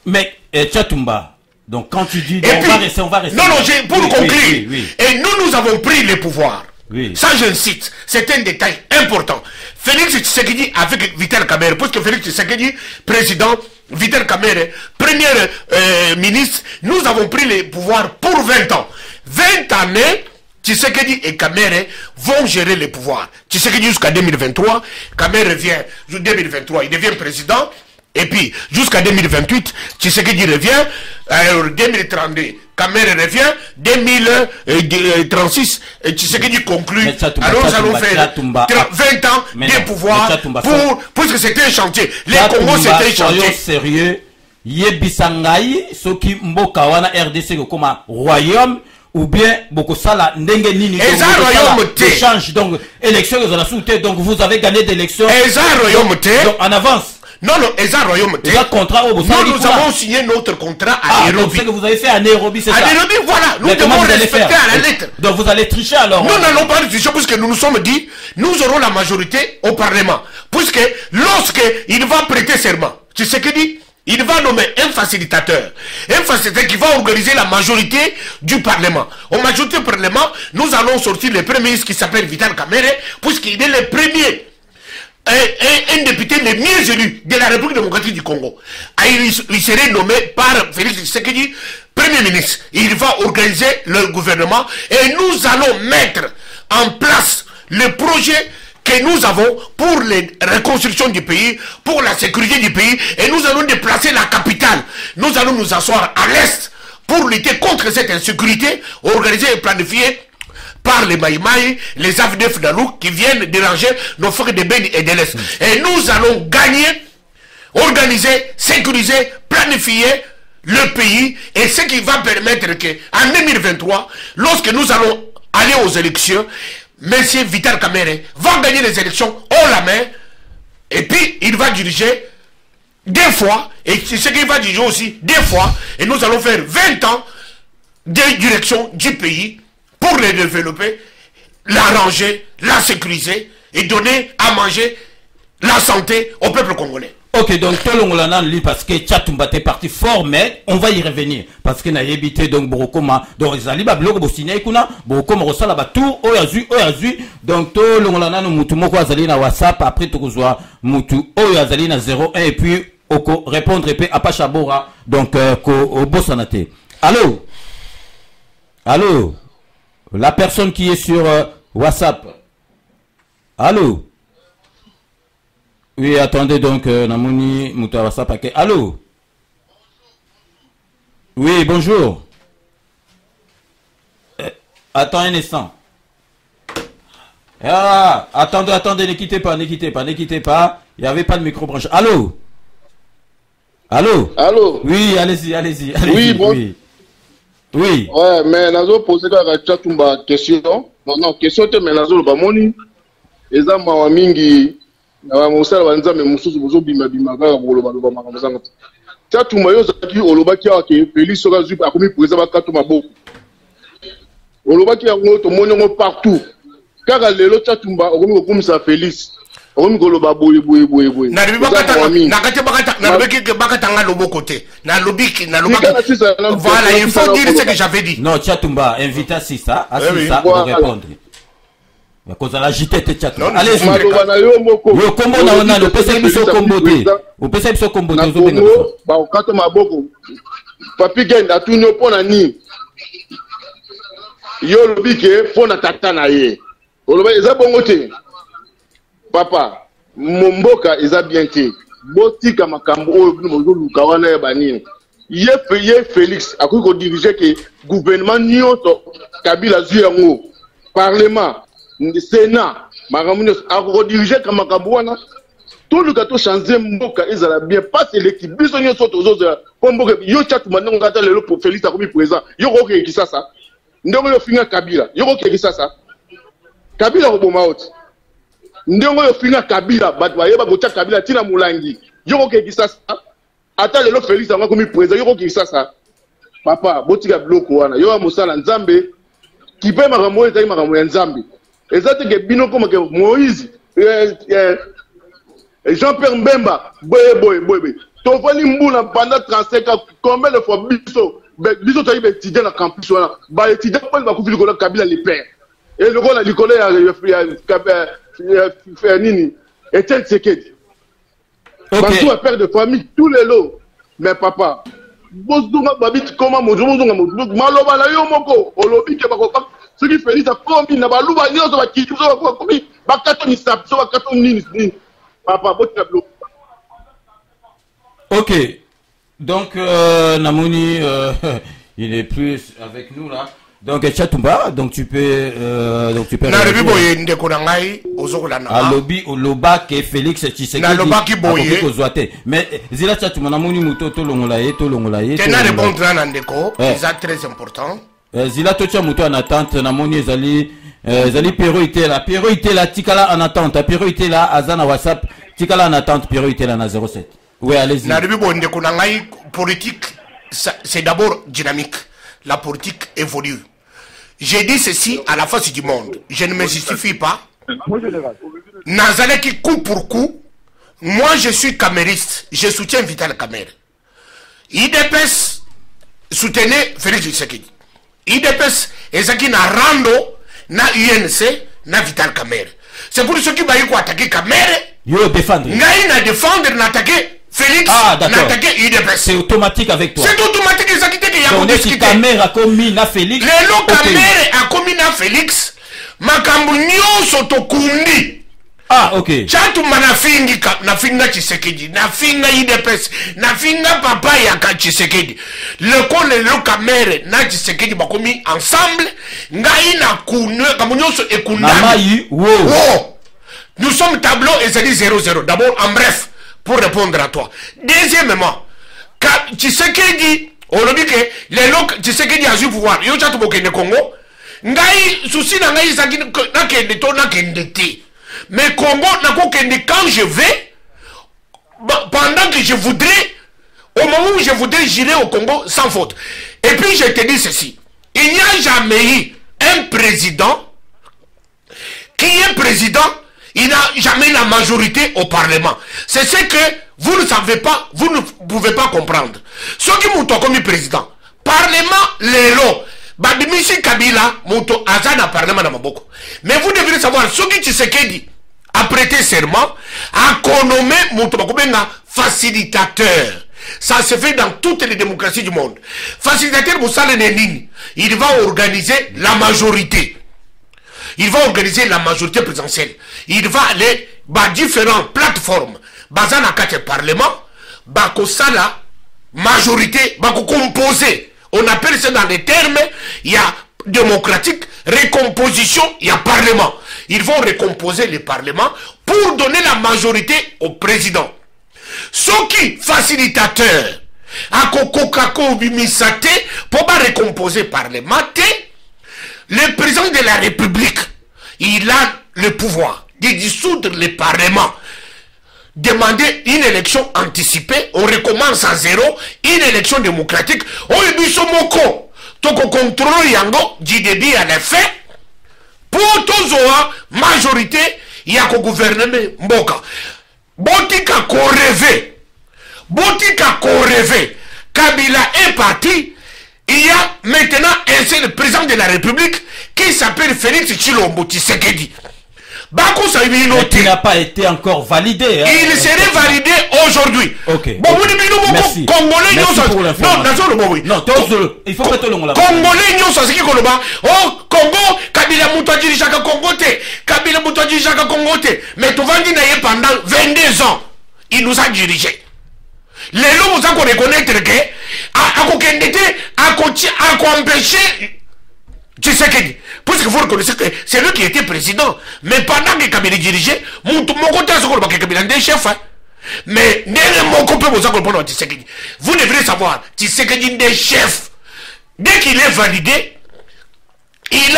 Mais, Tchatumba, donc quand tu dis, on va rester. Non, pour conclure. Et nous avons pris le pouvoir. Oui. Ça, j'incite. C'est un détail important. Félix Tshisekedi avec Vital Kamerhe, puisque Félix Tshisekedi, président, Vital Kamerhe, premier ministre, nous avons pris le pouvoir pour 20 ans. 20 années, Tshisekedi et Kamerhe vont gérer le pouvoir. Tshisekedi jusqu'à 2023, Kamerhe vient, 2023, il devient président. Et puis, jusqu'à 2028, Tshisekedi revient. Alors, 2032, Kamerhe revient. 2036, Tshisekedi conclut. Alors, nous allons faire 20 ans de pouvoir puisque c'était un chantier. Les Congos, c'était un chantier. Sérieux, Yebisangai, Soki Mbokawana RDC comme un royaume, ou bien beaucoup ça là, ndenge nini. Échange, donc, élection, donc vous avez gagné d'élection. Donc, en avance. Non, Eza Royaume-Té. Nous avons signé notre contrat à Nairobi. C'est que vous avez fait à Nairobi, c'est ça? À Nairobi, voilà. Nous devons respecter à la lettre. Donc vous allez tricher alors? Nous n'allons pas tricher puisque nous nous sommes dit, nous aurons la majorité au Parlement. Puisque lorsqu'il va prêter serment, tu sais que dit, il va nommer un facilitateur. Un facilitateur qui va organiser la majorité du Parlement. Au majorité du Parlement, nous allons sortir le premier ministre qui s'appelle Vital Kamerhe, puisqu'il est le premier. Un député le mieux élu de la République démocratique du Congo. Il serait nommé par Félix Tshisekedi Premier ministre. Il va organiser le gouvernement et nous allons mettre en place le projet que nous avons pour la reconstruction du pays, pour la sécurité du pays, et nous allons déplacer la capitale. Nous allons nous asseoir à l'est pour lutter contre cette insécurité organisée et planifiée par les Maïmaï, les AFDF d'Alou qui viennent déranger nos frères de Beni et de l'Est. Et nous allons gagner, organiser, sécuriser, planifier le pays, et ce qui va permettre qu'en 2023, lorsque nous allons aller aux élections, M. Vital Kamerhe va gagner les élections haut la main, et puis il va diriger deux fois, et c'est ce qu'il va diriger aussi deux fois, et nous allons faire 20 ans de direction du pays pour le développer, l'arranger, la sécuriser et donner à manger la santé au peuple congolais. Ok, donc tout le monde lui parce que Tchatumba est parti fort, mais on va y revenir parce que n'a évité donc Borokoma, donc les alibas bloc Bosnia Ikuna, Borokoma Rosala Batou, Oyazui, donc tout le monde nous mutumoko azali na WhatsApp après tout que mutu Oyazali na 01 et puis oko répondre et puis Apachabora donc au Bossanate. Allô, allô, la personne qui est sur WhatsApp. Allô. Oui, attendez donc, Namoni Moutawasa Paquet. Allô? Oui, bonjour. Attends un instant. Ah, attendez, ne quittez pas. Il n'y avait pas de micro branché. Allô? Allô? Allô? Oui, allez-y. Oui, bon. Oui. Ouais, mais nazo poser la question. Non, question, mais nazo ba moni. Eza mawa mingi. Na mosala banzambe mususu bozo bima kaka boloba makambo zanga Tchatumba yo zaki olobaki ke Félix soka zui akomi président bakato maboko olobaki yango to monongo partout kaka lelo Tchatumba okomi kokumisa Félix okomi koloba boye na ribi bakata nakate bakata na lobiki ke bakata nga loboko te na lobiki voilà il faut dire ce que j'avais dit. Non, Tchatumba invite Assisa pour répondre. Cause à la JT Tchatumba. Allez-y. Yo kombo na ona le pesa biso kombote. O pesa biso kombote zo benga. Ba okato maboko. Papi gen atunyo pona ni. Yo lobike pona tata na ye. Oloba eza bongo te. Papa, momboka eza bien te. Botika makambo oyo bozo luka wana ya banini. Ye Félix akoki ko diriger ke gouvernement nyonso Kabila zuyango. Parlement Sénat, Maramounios, a redirigé comme Makabouana. Tout le gâteau changé, Mboka, ils allaient bien passer l'équipe. Bisogno sont aux autres. Comme Mboka, yo chat, maintenant, on gâte le pour Félix a commis présent. Yo roké qui ça. Ndongo yo finga Kabila. Yo roké qui ça. Kabila roboma out. Ndongo yo finga Kabila. Batwa, yeba gocha Kabila, tina moulangi. Yo roké qui ça. Attends le Félix a commis présent. Yo roké qui ça. Papa, botika bloko wana. Yo amosala Nzambe. Qui peut Maramoue, taï Maramoue Nzambe. Et ça, c'est que Bino comme Moïse, Jean-Pierre Mbemba, boy. Tovani Mboula pendant 35 ans, combien de fois Biso t'as étudié dans le campus, bah étudiant pas va couvrir le Kabila les pères. Et le rôle à l'école a Nini, Etienne Tshisekedi. Basou père de famille, tous les lots. Mais papa, Bosdunga Babit, comment Maloba la Yomoko, Olobi Kebako. Ce qui fait ça commis na baluba nyozo ba kitu so ba commis ba kato ni sap so ba kato ni papa botika blo. OK. Donc Namoni il est plus avec nous là. Donc Tchatumba, donc tu peux na rebi boye ndeko na ngai ozokola na. Alobi oloba ke Félix Tshisekedi. Na loba ki boye. Mais zila Tchatumba Namoni muto to longola ye. Tena répondre na ndeko, c'est très important. Zila tocha muto en attente Namoni ezali priorité la tikala en attente priorité là azana WhatsApp tikala en attente priorité là na 07. Oui, allez-y. Na rebi bonde kuna ngai politique c'est d'abord dynamique. La politique évolue. J'ai dit ceci à la face du monde. Je ne me justifie pas. Nazaleki coup pour coup. Moi je suis camériste. Je soutiens Vital Kamerhe. IDPS soutenait Félix Tshisekedi. IDPS ezaki na rando na UNC na Vital Kamerhe. C'est pour ceux qui baillent quoi attaquer Kamerhe. Yo défendre. Ngai na défendre na attaquer Félix. Ah d'accord. Na attaquer IDPS. C'est automatique avec toi. C'est automatique ezaki te que ya discuter. Kamerhe a commis na Félix. Lelo Kamerhe a commis na Félix. Makambu nyonso tokundi Ah, ok. Chatumba nafinga Tshisekedi, nafinga IDPS, nafinga papa yaka Tshisekedi. Le kole le kamere na Tshisekedi bakomi ensemble, ngai na kunwe kamunyoso ekundami. Wow. Nous sommes tableau et c'est dit 0-0. D'abord, en bref, pour répondre à toi. Deuxièmement, Tshisekedi, on a dit que les locaux, Tshisekedi a eu pouvoir. Yo chatu bokende Congo. Ngai, souci na ngai saki na kende to na kende te. Mais Congo na ko kende quand je vais, pendant que je voudrais, au moment où je voudrais, j'irai au Congo sans faute. Et puis je te dis ceci. Il n'y a jamais eu un président qui est président. Il n'a jamais la majorité au Parlement. C'est ce que vous ne savez pas, vous ne pouvez pas comprendre. Ceux qui m'ont comme président, Parlement, les lots, Babimisi Kabila, Mouto Azana Parlement dans Maboko. Mais vous devez savoir, ceux qui Tshisekedi a prêté serment, a connommé Mouto Bakobenga facilitateur. Ça se fait dans toutes les démocraties du monde. Facilitateur, vous savez, il va organiser la majorité. Il va organiser la majorité présidentielle. Il va aller dans différentes plateformes. Bazan a quatre parlements. Bako sala majorité. Bako composé. On appelle ça dans les termes. Il y a démocratique, récomposition, il y a parlement. Ils vont récomposer le parlement pour donner la majorité au président. Ce qui facilitateur a kokokako bimisate pour pas récomposer le parlement. Le président de la République, il a le pouvoir de dissoudre le Parlement, demander une élection anticipée, on recommence à zéro, une élection démocratique, on est bisomoko, toko contrôle yango, djidebi à l'effet, pour tozoa majorité, il y a qu'au gouvernement mboka. Botika ko rêvé, Kabila est parti. Il y a maintenant un seul président de la République qui s'appelle Félix Tshilombo Tshisekedi. Bako ça qui n'a pas été encore validé. Hein, il serait validé aujourd'hui. Ok. Bon, merci. Congolais, merci pour l'information. Non, il faut que le Congolais, oh, Congo, Kabila Moutouadji Jaka Congote. Kabila Moutouadji Jaka Congote. Mais tout va dire pendant 22 ans, il nous a dirigé. Les lots, vous avez reconnaître que à empêcher Tshisekedi. Parce que vous reconnaissez que c'est lui qui était président. Mais pendant que Kabila dirigeait, mon côté a ce que Kabila est chef. Mais vous devrez savoir, Tshisekedi est chef. Dès qu'il est validé, il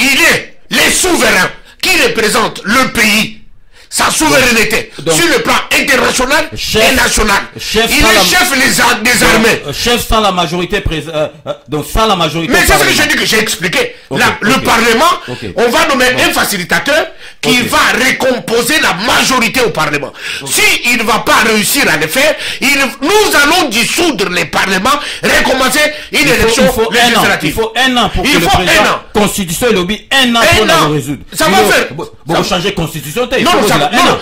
est le souverain qui représente le pays. Sa souveraineté donc, sur le plan international et national. Il est chef des armées. Chef sans la majorité donc sans la majorité. Mais c'est ce que j'ai dit, que j'ai expliqué. Le Parlement, on va nommer un facilitateur qui va récomposer la majorité au Parlement. S'il ne va pas réussir à le faire, nous allons dissoudre les parlements, recommencer une élection législative. Il faut un an pour que le président constitution et lobby un an pour la résoudre. Ça va faire. Vous changez constitution. Non,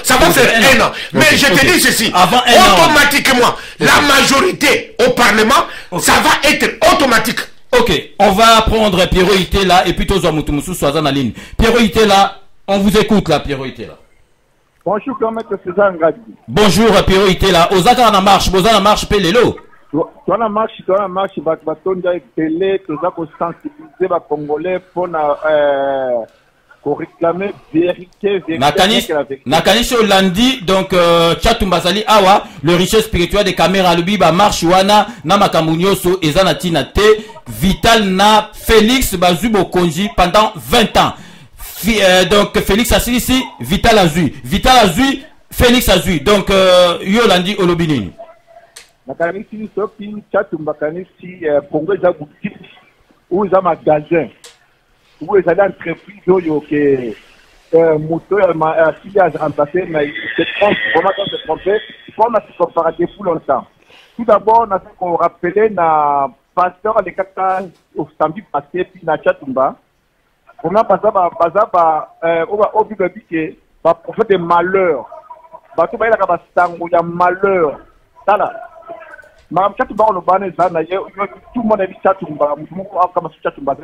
ça va faire un an. Mais je te dis ceci. Automatiquement, la majorité au Parlement, ça va être automatique. Ok, on va prendre Pierrot Itela et puis Tozo Moutoumoussou soit en ligne. Pierrot Itela, on vous écoute là, Pierrot Itela. Bonjour, comment César Ngadi. Bonjour, Pierrot Itela. Ozaka na marche, Bozana marche, Pelelo. Toi la marche, Batonda et Pelé, Toza ko sensibiliser les Congolais pour réclamer vérité. Nakanishi Olandi, donc Chatumbazali Awa, le richesse spirituel des caméras, le biba marche wana, Namakamunyoso, Ezanatina Te, Vital na Félix Bazubo Konji pendant 20 ans. Donc Félix Assilisi, Vital Azui. Vital Azui, Félix Azui. Donc Yolandi Olobinini. Nakanishi Sopi, Chatumbakanishi, Congo Zabouti, ou za magasin. Où ils allaient entreprise que moteur s'il a remplacé, mais il se trompe, vraiment quand se tromper, il faut se comparer pour longtemps. Tout d'abord, on a fait qu'on rappelait na pasteur les 4 ans au samedi passé, puis na Chatumba. On a passé au Bible que le prophète de malheur. Tout le malheur. Mais Chatumba, on a tout le monde a dit Chatumba, comme Chatumba,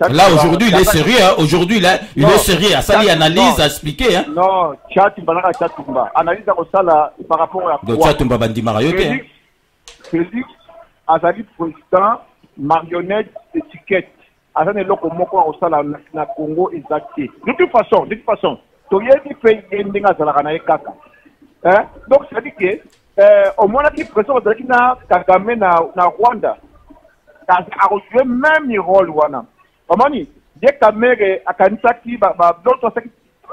Là, aujourd'hui, il est sérieux. Hein. Aujourd'hui, il est sérieux. Ça, il analyse, à expliquer. Hein. Non, Tchatumba. Analyse par rapport à quoi? Donc, Tchatumba Bandi Marayote. Félix, Azali président, marionnette, étiquette. Azali loko moko au sala na Congo exacté. De toute façon, tu y a des pays qui ont donc, ça dit que, au moins, la président de Kagame na Rwanda, a joué même rôle. Omani, dès que mère a kanisaki, d'autres,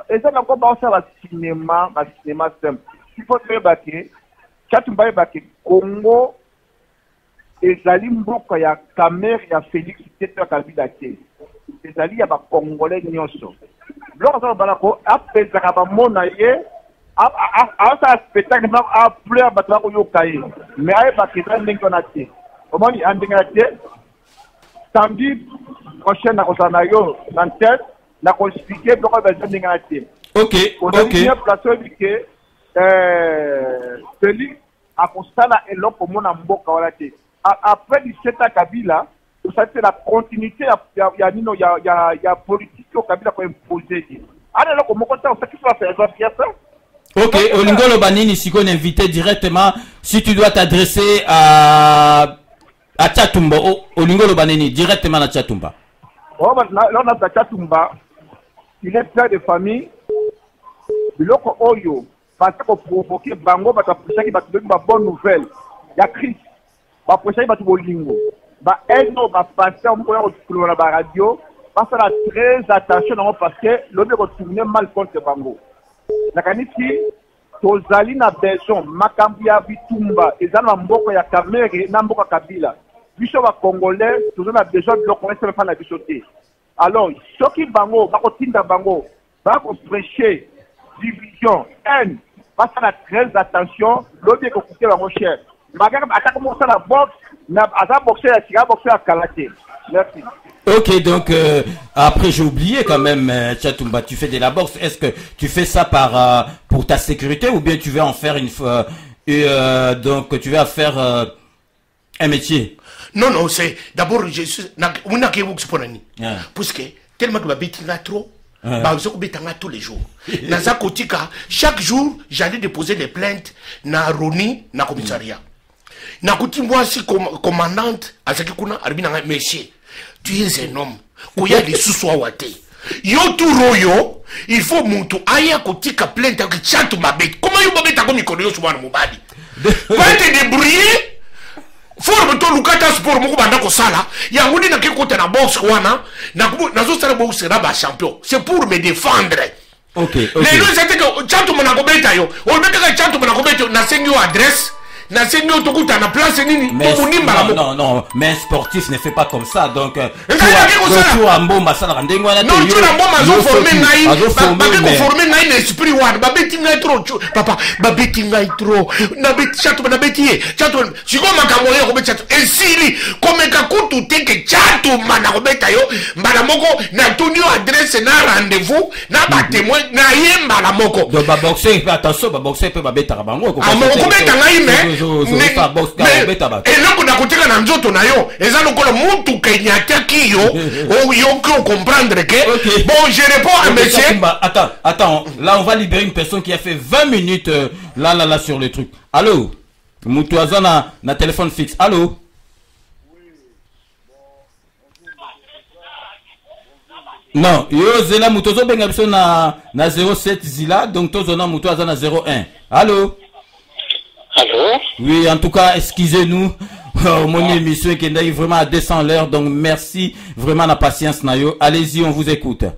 et ça n'a pas passé à cinéma simple. Il faut savoir que, Tchatumba Bake, Congo, et Zali Mboka, ya Kamer, ya Félix, c'était Kabila Ké. Et Zali, ya Congolais Nyoso. Lorsqu'on va là, après, ça va monayer, à ça, spectacle, à pleurer, à battre au yokaye. Mais à Bake, ça n'est qu'on a été. Omani, en dégaté, samedi prochain, na yo dans tête na ko expliquer pourquoi besoin d'ingati. OK. Bien placé que Félix a constat et l'autre mona mboka wala te. Après 17 ans Kabila, ça c'est la continuité ya politique au Kabila ko imposer. Allez là comme ça on fait qu'il faut faire ça. OK, Olingolo Banini si qu'on invité directement si tu dois t'adresser à Tchatumba, Olingolo Banini directement à Tchatumba. Là, on a Tchatumba, il est père de famille. Biloko Oyo, parce qu'on provoque Bango, parce qu'il va te bonne nouvelle. Il y a crise. Parce qu'il va te bolingo. Eno va passer on peut la radio. Parce qu'on a très attention parce que l'homme va tourner mal contre Bango. La canisi, Tozali na besoin, Makambia Bitumba, et Zana Mboko ya Kamere, Namboka Kabila. Biso va Congolais, toujours a besoin de l'occurrence de la bichoté. Alors, ceux qui bango, bakotinda bango, bako prêcher division, haine, parce qu'on a très attention, l'autre est écouté bango cher. Magam attaque comment ça la boxe, n'a pas boxer la tigre, boxer à karaté. Merci. OK, donc après j'ai oublié quand même, Tchatumba, tu fais de la boxe. Est-ce que tu fais ça pour ta sécurité ou bien tu veux en faire donc tu vas faire un métier? Non, c'est d'abord je suis on a pour parce que tellement que ma bête trop. Tous les jours. Chaque jour, j'allais déposer des plaintes na Roni na commissariat. Na kuti moi si commandante à ce que kuna arbina monsieur. Tu es un homme. Koya de sous-soi wate. Yo tout royo, il faut monter aya kotika plainte que chatu ma bête. Comment yo babeta comme ikoyo souvent mobadi. Va te débrouiller. Forme to lukata sport moko banda ko sala. Ya ngudi na kekota na box wana. Na zo sala box na ba champion. C'est pour me défendre. OK. Les deux c'était que chatu mona ko beta yo. O beta ka chatu mona ko beta na senyo adresse. Na senyo to kuta na place nini. Non, mais un sportif ne fait pas comme ça. Donc tu as un bon masala ndengo na non, tu as un bon maso formé naï. Formé naï l'esprit wan. Ba beti ngai trop. Papa, ba beti ngai trop. Na beti chatu na beti. Chatu siko makamoyo ko beti chatu. Esili comme ka kutu teke chatu mana ko beta yo. Mbala moko na tuni adresse na rendez-vous na ba témoin na yemba la moko. Donc ba boxer attention, ba boxer peut ba beta bango ko. Ah mo ko beta ngai mais et là qu'on a côté na nzoto na yo eza lokola mutu kenyata kiyo yo ko comprendre que bon je réponds à monsieur. Attends, là on va libérer une personne qui a fait 20 minutes là sur le truc. Allô, mutu azana na téléphone fixe. Allô. Non, yo zela mutu zo benga biso na 07 zila donc tozona mutu azana 01. Allô. Allô? Oui, en tout cas, excusez-nous. Mon émission est vraiment à 200 l'heure, donc merci vraiment la patience, Nayo. Allez-y, on vous écoute. Ouais,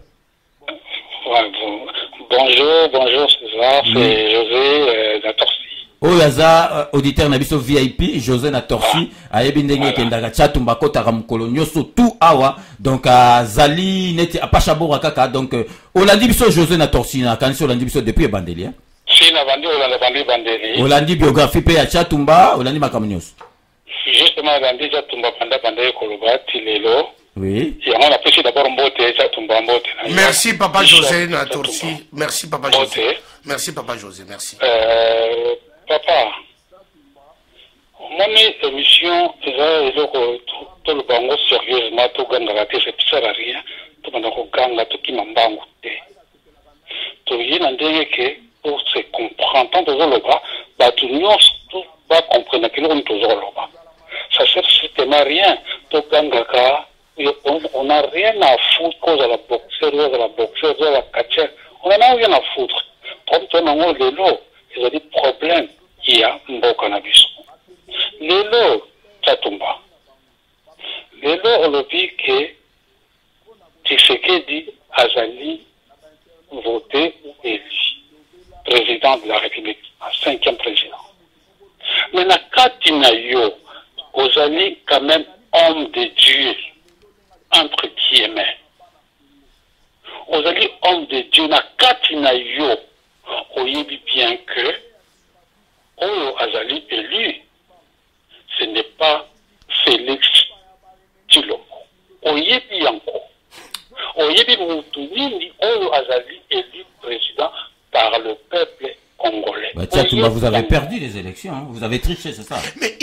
bonjour, César, c'est José Natorsi. Oh, yaza, auditeur Nabiso VIP, José Natorsi, Ayebindenge Kendaga, Tchatumba Kota Ramukolo, Nyoso, tout awa, donc Zali, Neti, Apachabora Kaka, donc, Olandi Biso, José Natorsi, Nakansi Olandi Biso depuis Bandelia. Si na bandi Bandeli. Olandi biographie pe ya Tchatumba, Olandi Makamnyos. Justement, Olandi Tchatumba Bandeli Koloba, Tilelo. Oui. Et on a pris d'abord Mbote, Tchatumba Mbote. Merci Papa José Natorsi. Merci Papa José. Merci Papa José, merci. Papa, Mon émission, tout le bango sérieusement, tout le monde ça sert à rien, tout le monde ganga, tout qui m'embangue. Tout le monde que pour se comprendre, tant que le bas, tout le monde va comprendre que l'on est toujours là-bas. Ça sert strictement à rien. Tout ganga, on n'a rien à foutre cause à la boxeur, à la catchère. On n'en a rien à foutre. Comme tout le monde est là, il y a des problèmes. Il y a un bon cannabis. Lelo, Tchatumba. Lelo, on le dit que Tshisekedi Azali voté ou élu président de la République, un 5e président. Mais na katina yo, Ozali quand même homme de Dieu, entre guillemets. Ozali homme de Dieu, na katina yo, oyebi bien que Oyo Azali élu, ce n'est pas Félix Tshilombo. Oyebi yanko. Oyebi Moutounini, Oyo Azali élu président par le peuple congolais. Bah, Tchatumba, vous avez perdu les élections, hein. Vous avez triché, c'est ça. Mais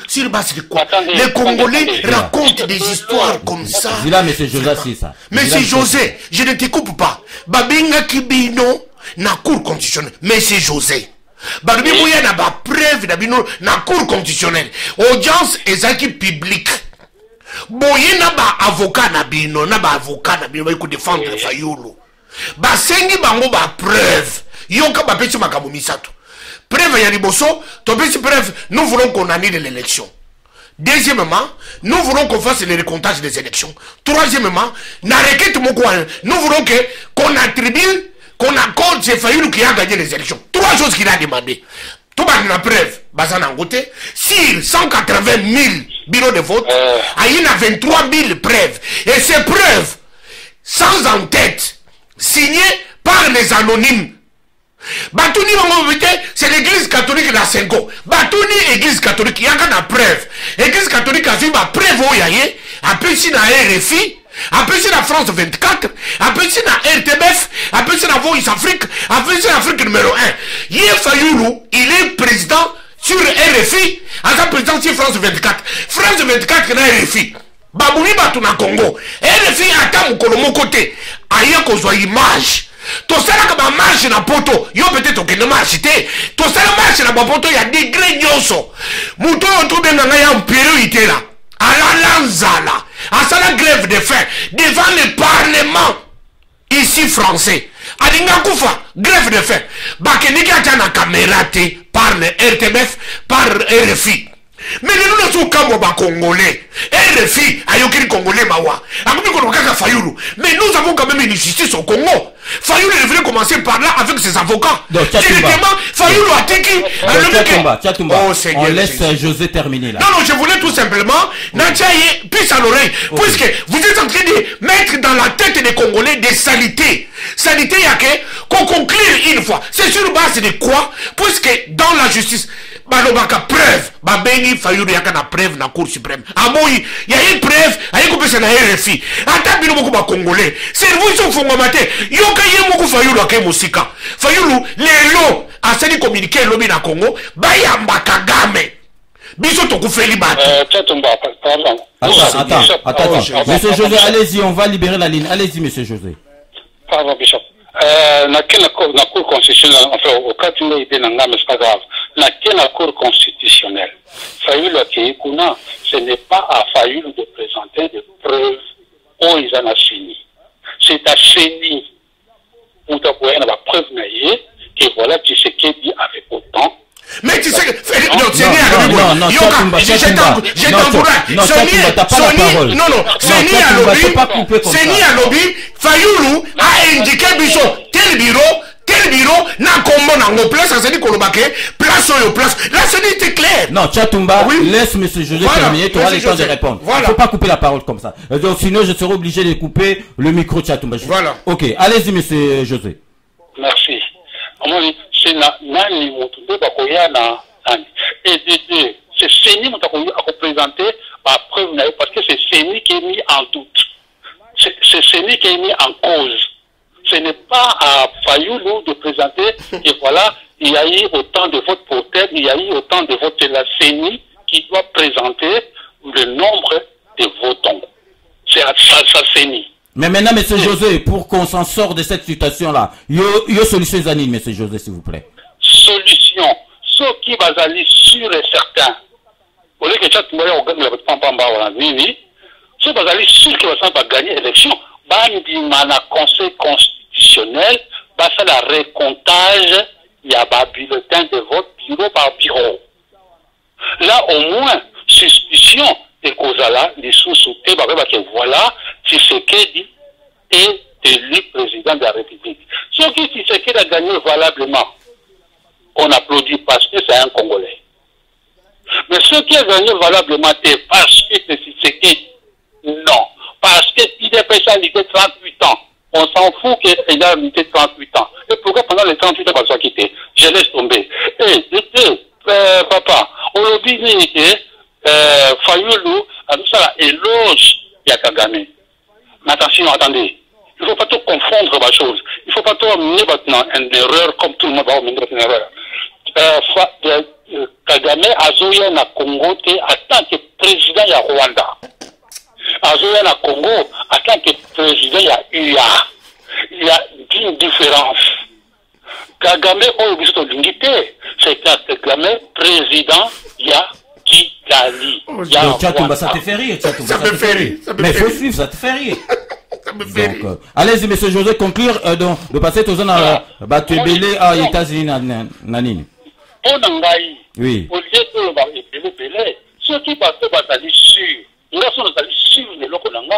sur base de quoi? Attendez, les Congolais racontent des histoires comme ça. Dis là, monsieur José, c'est ça. Monsieur José, je ne te coupe pas. Babinga Kibino, na cour constitutionnelle. Monsieur José. Barubi Mouya n'a pas preuve d'abino na cour constitutionnelle. Audience ezaki publique. Boye n'a pas avocat n'abino, n'a pas avocat n'abino, il faut défendre Fayulu. Basengi bango ba preuve. Yoka ba peti makamu misato. Preuve ya liboso, to peti preuve, nous voulons qu'on annule l'élection. Deuxièmement, nous voulons qu'on fasse le recomptage des élections. Troisièmement, na requête moko, nous voulons qu'on attribue, qu'on accorde c'est Fayulu qui a gagné les élections. Trois choses qu'il a demandé. Tout le monde a preuve. Bazan Angote, sur 180 000 bureaux de vote, il y a 23 000 preuves. Et ces preuves, sans en-tête, signées par les anonymes. Batouni, c'est l'église catholique de la Senko. Batouni, église catholique, il y a une preuve. L'église catholique a vu ma preuve, après si na RFI, après si na France 24, après si na RTBF, après si na Voice Afrique, après si na Afrique numéro 1. Yé Fayulu, il est président sur RFI, à sa président sur France 24. France 24 na RFI. Babouni Batuna Congo. RFI attend mon colomo côté. Aïe qu'on soit image. To sala ka ba marche na poto yo peut-être que ne marche té to sala marche na ba poto ya degré nyonso muto to benga nga ya mpériode là ala lanzala à sala grève de faim devant le parlement ici français alinga kufa grève de faim ba keniki acha na caméra té par le RTBF par RFI. Mais nous ne sommes pas congolais. RFI, ayokiri congolais mawa. Mais nous avons quand même une justice au Congo. Fayulu devrait commencer par là avec ses avocats. Directement, Fayulu a dit Tchatumba, on laisse José terminer là. Non, je voulais tout simplement Natchaye puisse à l'oreille. Puisque vous êtes en train de mettre dans la tête des Congolais des saletés. Saletés, il y a qu'on conclure une fois. C'est sur base de quoi? Puisque dans la justice, balobaka preuve, babeni Fayulu yaka na preuve na Cour suprême. Amoyi, il y a une preuve, ayi kopesa na RFI. Ata bino moko ba congolais. Service au fongomate. Yoka ye moko Fayulu ake musika. Fayulu lelo asali communiquer lobi na Congo, bayamba Kagame. Biso tokufeli bato. Attends. Monsieur José, allez-y, on va libérer la ligne. Allez-y, monsieur José. Pardon, Bishop. Na cour constitutionnelle, enfin, au cas où il est dans mais c'est pas grave. La cour constitutionnelle, Fayulu Akeikuna, ce n'est pas à Fayulu de présenter des preuves où ils en ont fini. C'est à Chéni, où tu as la preuve naïe, que voilà, tu sais qu'il dit avec autant. Mais tu sais que non, Seni à lobby, Fayulu a indiqué tel bureau n'a comment en place, ça dit qu'on place sur place. Là, ce n'était clair. Non, Tchatumba, laisse monsieur José terminer, tu auras le temps de répondre. Il ne faut pas couper la parole comme ça. Donc, sinon, je serai obligé de couper le micro de Tchatumba. Voilà. Ok, allez-y, monsieur José. Merci. C'est Nani Moutoundé Bakoyana. Et de deux, c'est Seni Moutakoui à représenter par preuve, parce que c'est Seni qui est mis en doute. C'est Seni qui est mis en cause. Ce n'est pas à Fayulu de présenter, et voilà, il y a eu autant de votes pour tel, il y a eu autant de votes de la CENI qui doit présenter le nombre de votants. C'est sa CENI. Mais maintenant, M. José, pour qu'on s'en sorte de cette situation-là, il y a solution, M. José, s'il vous plaît. Solution. Ceux qui vont aller sûr et certain. Au lieu que tu aies ceux qui vont aller sûr qu'ils vont gagner l'élection, il y a un conseil constitutionnel, il y a un recomptage, il y a un bulletin de vote bureau par bureau. Là, au moins, suspicion de Kozala, les sous-soutés, voilà, Tshisekedi est élu président de la République. Ce qui Tshisekedi a gagné valablement, on applaudit parce que c'est un Congolais. Mais ce qui a gagné valablement, c'est parce que c'est Tshisekedi. Non. Parce qu'il est spécialisé 38 ans. On s'en fout qu'il a limité 38 ans. Et pourquoi pendant les 38 ans, il va se quitter? Je laisse tomber. Papa, on a dit que Fayoulou a tout ça éloge Yakagame. Mais attention, attendez. Il ne faut pas tout confondre les choses. Il ne faut pas tout amener maintenant une erreur comme tout le monde va amener une erreur. Kagame a joué na Congo en tant que président de Rwanda. A joué na Congo en tant que président de UA. Il y a une différence. Kagame a eu une dignité. C'est Kagame président de Kigali. Ça te fait rire. Ça me fait rire. Mais il faut suivre, ça te fait rire. Donc, allez-y, M. José, conclure de passer aux zones à Batubélé à États-Unis. Oui. Au lieu de Belé, ceux qui passent aller sur, nous sommes allés sur les locaux d'Anga.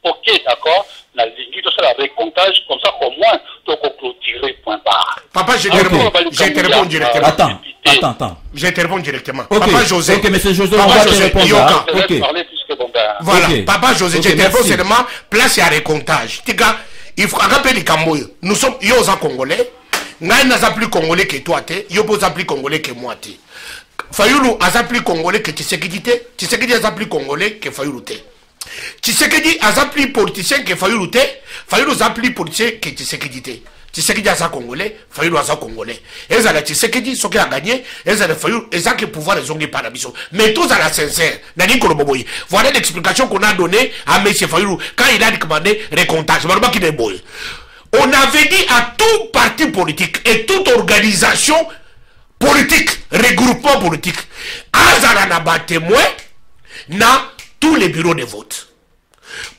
Ok, d'accord, la ligne, tout ça, la récomptage, comme ça, au moins, donc on clôturer, point barre. Papa, j'interromps directement. Attends. J'interromps directement. Okay. Papa José. Ok, M. José, Papa on va te José, répondre. Voilà, okay. Papa José, j'interromps seulement, place à récomptage. Tika, il faut rappeler les Camboyes. Nous sommes, yosa Congolais. N'a n'a plus Congolais que toi, yo pas plus Congolais que moi. Fayoulou a plus Congolais que Tshisekedi. Tshisekedi a plus Congolais que Fayoulou. Tshisekedi a plus politicien que Fayoulou. Fayoulou a plus politicien que Tshisekedi. Tshisekedi a Congolais, Fayoulou a Congolais. Et ça la Tshisekedi, ce qui a gagné, et ça le Fayoulou, et ça qui pouvoir les ongles par la mission. Mais tous à la sincère, Nani Koloboboy. Voilà l'explication qu'on a donnée à M. Fayoulou quand il a demandé récomptage. On avait dit à tout parti politique et toute organisation politique, regroupement politique, Azara n'a pas témoin dans tous les bureaux de vote.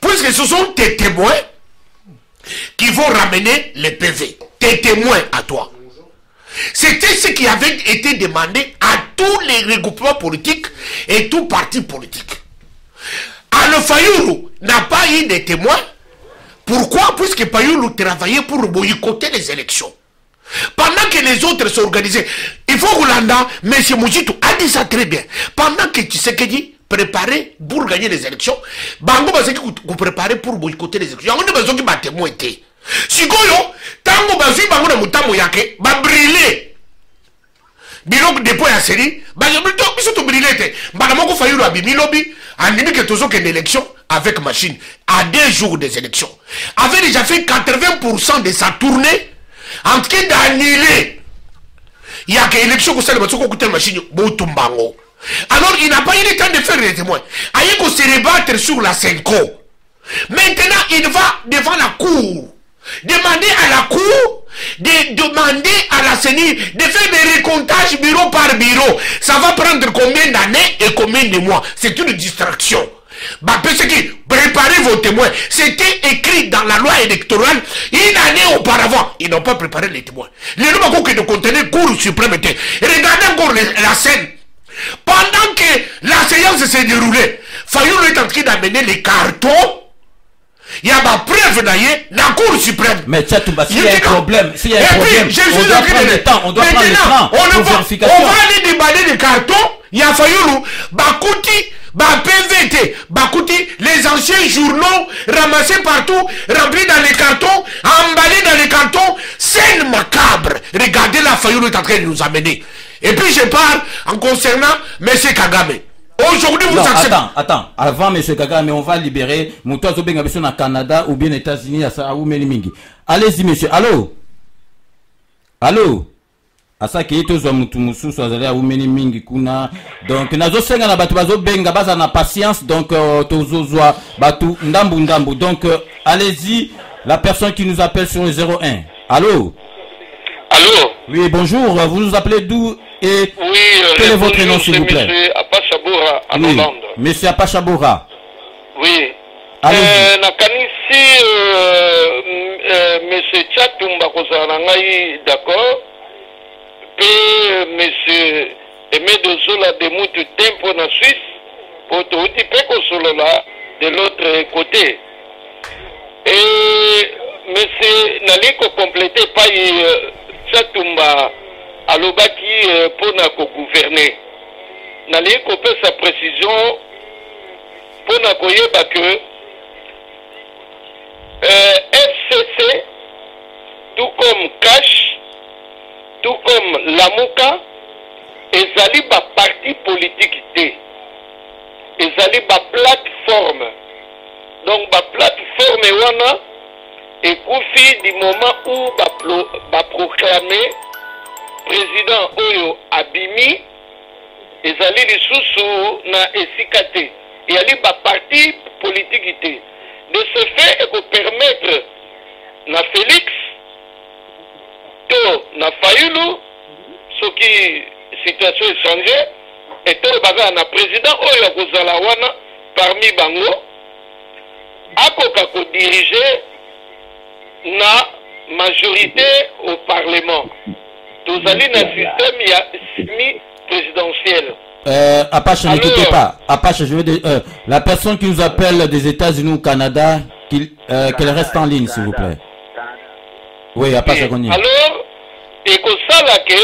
Puisque ce sont tes témoins qui vont ramener les PV. Tes témoins à toi. C'était ce qui avait été demandé à tous les regroupements politiques et tout parti politique. Alors Fayoulou n'a pas eu de témoins. Pourquoi? Puisque Fayoulou travaillait pour boycotter les élections. Pendant que les autres s'organisaient, il faut Roulanda, M. Moujito a dit ça très bien. Pendant que Tshisekedi préparait pour gagner les élections, Bango Bazeki vous préparez pour boycotter les élections. On a besoin de témoin. Si vous Tango Bazui Bango na Mutamo Yake, va brûler. Bilok dépôt à série, Bisoto brûler. Banamoko Fayoulou a bimilobi, en limite que toujours qu'il y a une élection avec machine, à 2 jours des élections, avait déjà fait 80% de sa tournée en train d'annuler. Il y a qu'une élection qui s'est fait machine, Boutumbango. Alors il n'a pas eu le temps de faire les témoins. Il faut se rebattre sur la Senko. Maintenant, il va devant la cour. Demander à la cour, de demander à la CENI de faire des recomptages bureau par bureau. Ça va prendre combien d'années et combien de mois? C'est une distraction. Parce que préparez vos témoins. C'était écrit dans la loi électorale une année auparavant. Ils n'ont pas préparé les témoins. Les noms qui ne contenaient Cour suprême étaient. Regardez encore la scène. Pendant que la séance s'est déroulée, Fayoulou est en train d'amener les cartons. Il y a ma preuve d'ailleurs, la Cour suprême. Mais Tchatouba, s'il y a un problème, on doit prendre le temps. On va aller déballer les cartons. Il y a Fayoulou, Bakouti, PVT, Bakouti, les anciens journaux ramassés partout, remplis dans les cartons, emballés dans les cartons. Scène macabre. Regardez la Fayoulou est en train de nous amener. Et puis je parle en concernant M. Kagame. Aujourd'hui, vous acceptez. Attends. Avant M. Kagame, on va libérer Moutazo Bengabeson au Canada ou bien États-Unis à Sahaou Melimingi. Allez-y, monsieur. Allô? asa ke ito mutu mususu azali aumeni mingi kuna donc nazo senga na batu bazo benga baza na patience donc tozozwa batu ndambu donc allez-y la personne qui nous appelle sur le 01. Allô? Allô? Oui, bonjour, vous nous appelez d'où et quel est votre nom s'il vous plaît? Monsieur Apachaboura en Hollande. Monsieur Apachaboura. Oui. Nakanisi monsieur Tchatumba kozala ngai d'accord. Monsieur Aimé Dozola de Moutou Tempo na Suisse pour tout Peko Solola de l'autre côté. Et monsieur Naliko complété par Tchatumba Alobaki pour na gouverner. Naliko peut sa précision pour na koyeba que FCC tout comme Cash tout comme Lamuka, ezali ba parti politique té. Ezali ba plateforme. Donc ba plateforme wana ekoufi du moment où ba proclamer président oyo abimi ezali lisusu na esikate. Ezali ba parti politique té. De ce fait, il permettre na Félix na Fayulu ce qui situation étrangère et tout le président oyo kozala wana parmi bango akoka ko diriger na majorité au parlement tozali na système ya semi présidentiel. Apache, n'écoutez pas. Apache, je veux dire, la personne qui nous appelle des États-Unis ou Canada, qu'elle reste en ligne, s'il vous plaît. Oui, Apache, alors, et que ça là que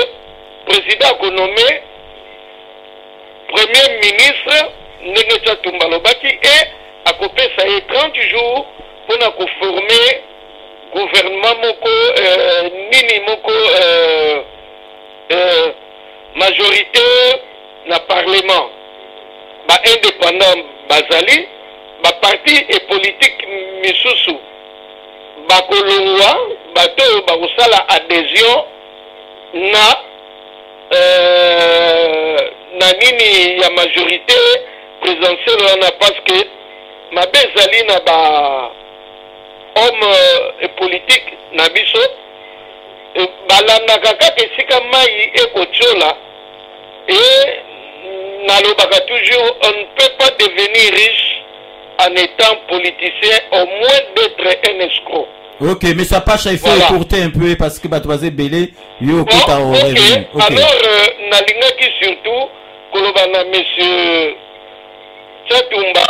président a nommé premier ministre Nengecha Tumbalobaki et a coupé ça 30 jours pour former gouvernement moko nini moko majorité na parlement ba indépendant bazali ba parti et politique misusu ba kolongwa bato ba kusala adhésion na nini ya majorité présidentielle na parce que ma bezali na ba homme et politique na biso balanda kaka esika mai ekochola et nalobaka toujours on ne peut pas devenir riche en étant politicien au moins d'être un escroc. Ok, mais ça passe, il faut écourter un peu parce que Batouazé Belé, yo kota au revenu. Ok, alors, Nalingaki surtout, Kolobana, monsieur Tchatumba,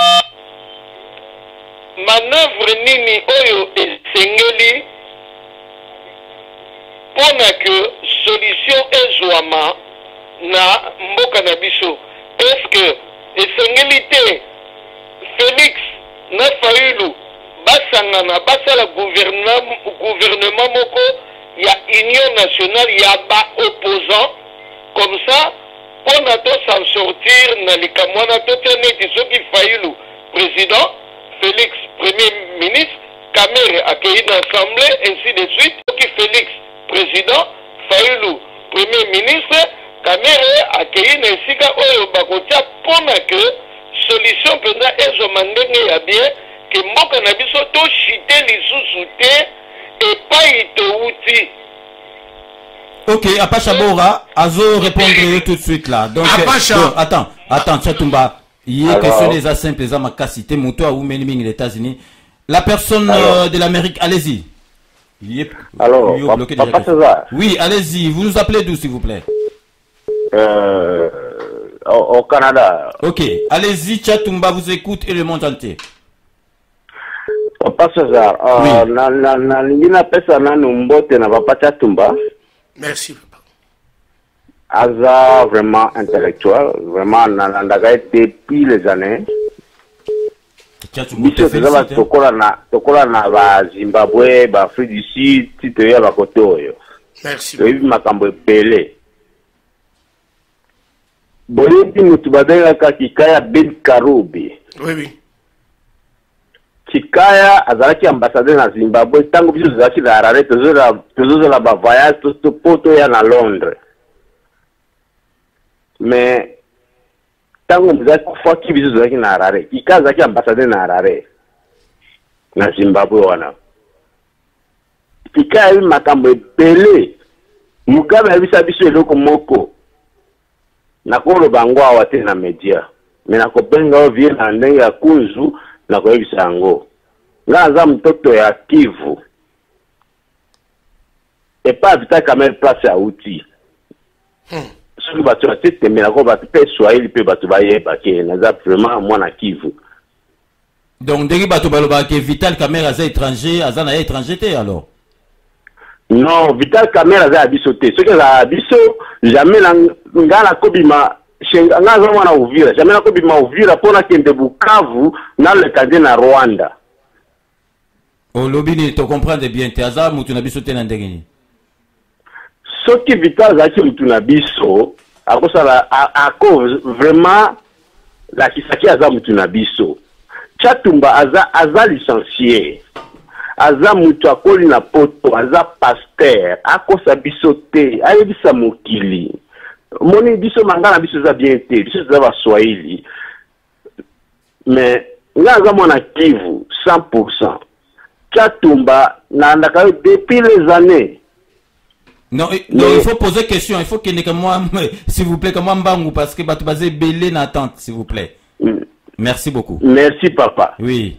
manœuvre nini oyo et sengeli, pour que solution ezouama na mboka na biso. Est-ce que esengeli Félix na Fayulu basangana basala gouvernement moko ya union nationale ya ba opposant comme ça on a to s'en sortir na likamwana to teneti soki Fayulu président Félix premier ministre Kamere accueilli dans l'assemblée ainsi de suite soki Félix président Fayulu premier ministre Kamere accueilli na sika oyo bakotia pona que solution pendant ezo mandenge ya bien que mboka na biso to chite lisusu te et pas itouti. Ok, Apache Bora, Azo répondre tout de suite là. Donc, attends, Tchatumba, il y a question des simples, les amakasité, moto à Oumeniming, les États-Unis. La personne de l'Amérique, allez-y. Alors, Papa César. Oui, allez-y. Vous nous appelez d'où, s'il vous plaît? Au Canada. Ok, allez-y, Tchatumba vous écoute et le monde entier. Papa César, na pesa na numbote na Papa Tchatumba. Merci, papa. Aza vraiment intellectuel, vraiment nandaga depuis les années. Biso tezala tokola na ba Zimbabwe, ba Afrique du Sud, tito ya ba kote oyo. Merci. Toyebi makambo epele. Boyebi mutu babengaka Kikaya Ben Karubi. Oui, oui. Kikaya azalaki ambassadeur na Zimbabwe tango biso tozalaki na Harare tozozala ba voyage to poto ya na Londres. mais tango mza fois ki biso zaki na Harare ikaza ki ambassadeur na Harare na Zimbabwe wana ikayi makambo ebele Mugabe abisa biso eloko moko nakolo bango awate na media me nakobenga ovie na ndenge ya kunzu nakoyebisa yango nga za mtoto ya Kivu epa Vital Kamerhe place ya uti soki bato batetemela ko bato pe Swahili pe bato bayeba ke naza vraiment mwana Kivu. Donc ndenge bato baloba ke Vital Kamerhe aza étranger aza na étranger te alors? Non, Vital Kamerhe aza biso te. Soki aza biso jamais nga na kobima nga za mwana Uvira jamais na kobima Uvira pona kende Bukavu na le kande na Rwanda. Olobini to comprendre bien te aza mutu na biso te na ndenge ni. Soki Vital zaki mutu na biso akosala ako vraiment la kisaki aza mutu na biso. Chatumba aza licencié. Aza mutu akoli na poto aza pasteur akosa biso te ayebisa mokili moni biso mangana biso za bien te biso za ba Swahili mais nga aza mwana Kivu 100%. Chatumba na ndaka depuis les années. Non, non, il faut poser question, il faut qu'il n'y ait que moi, s'il vous plaît, que moi Mbangou, parce que tu vas belé na attente, s'il vous plaît. Merci beaucoup. Merci papa. Oui.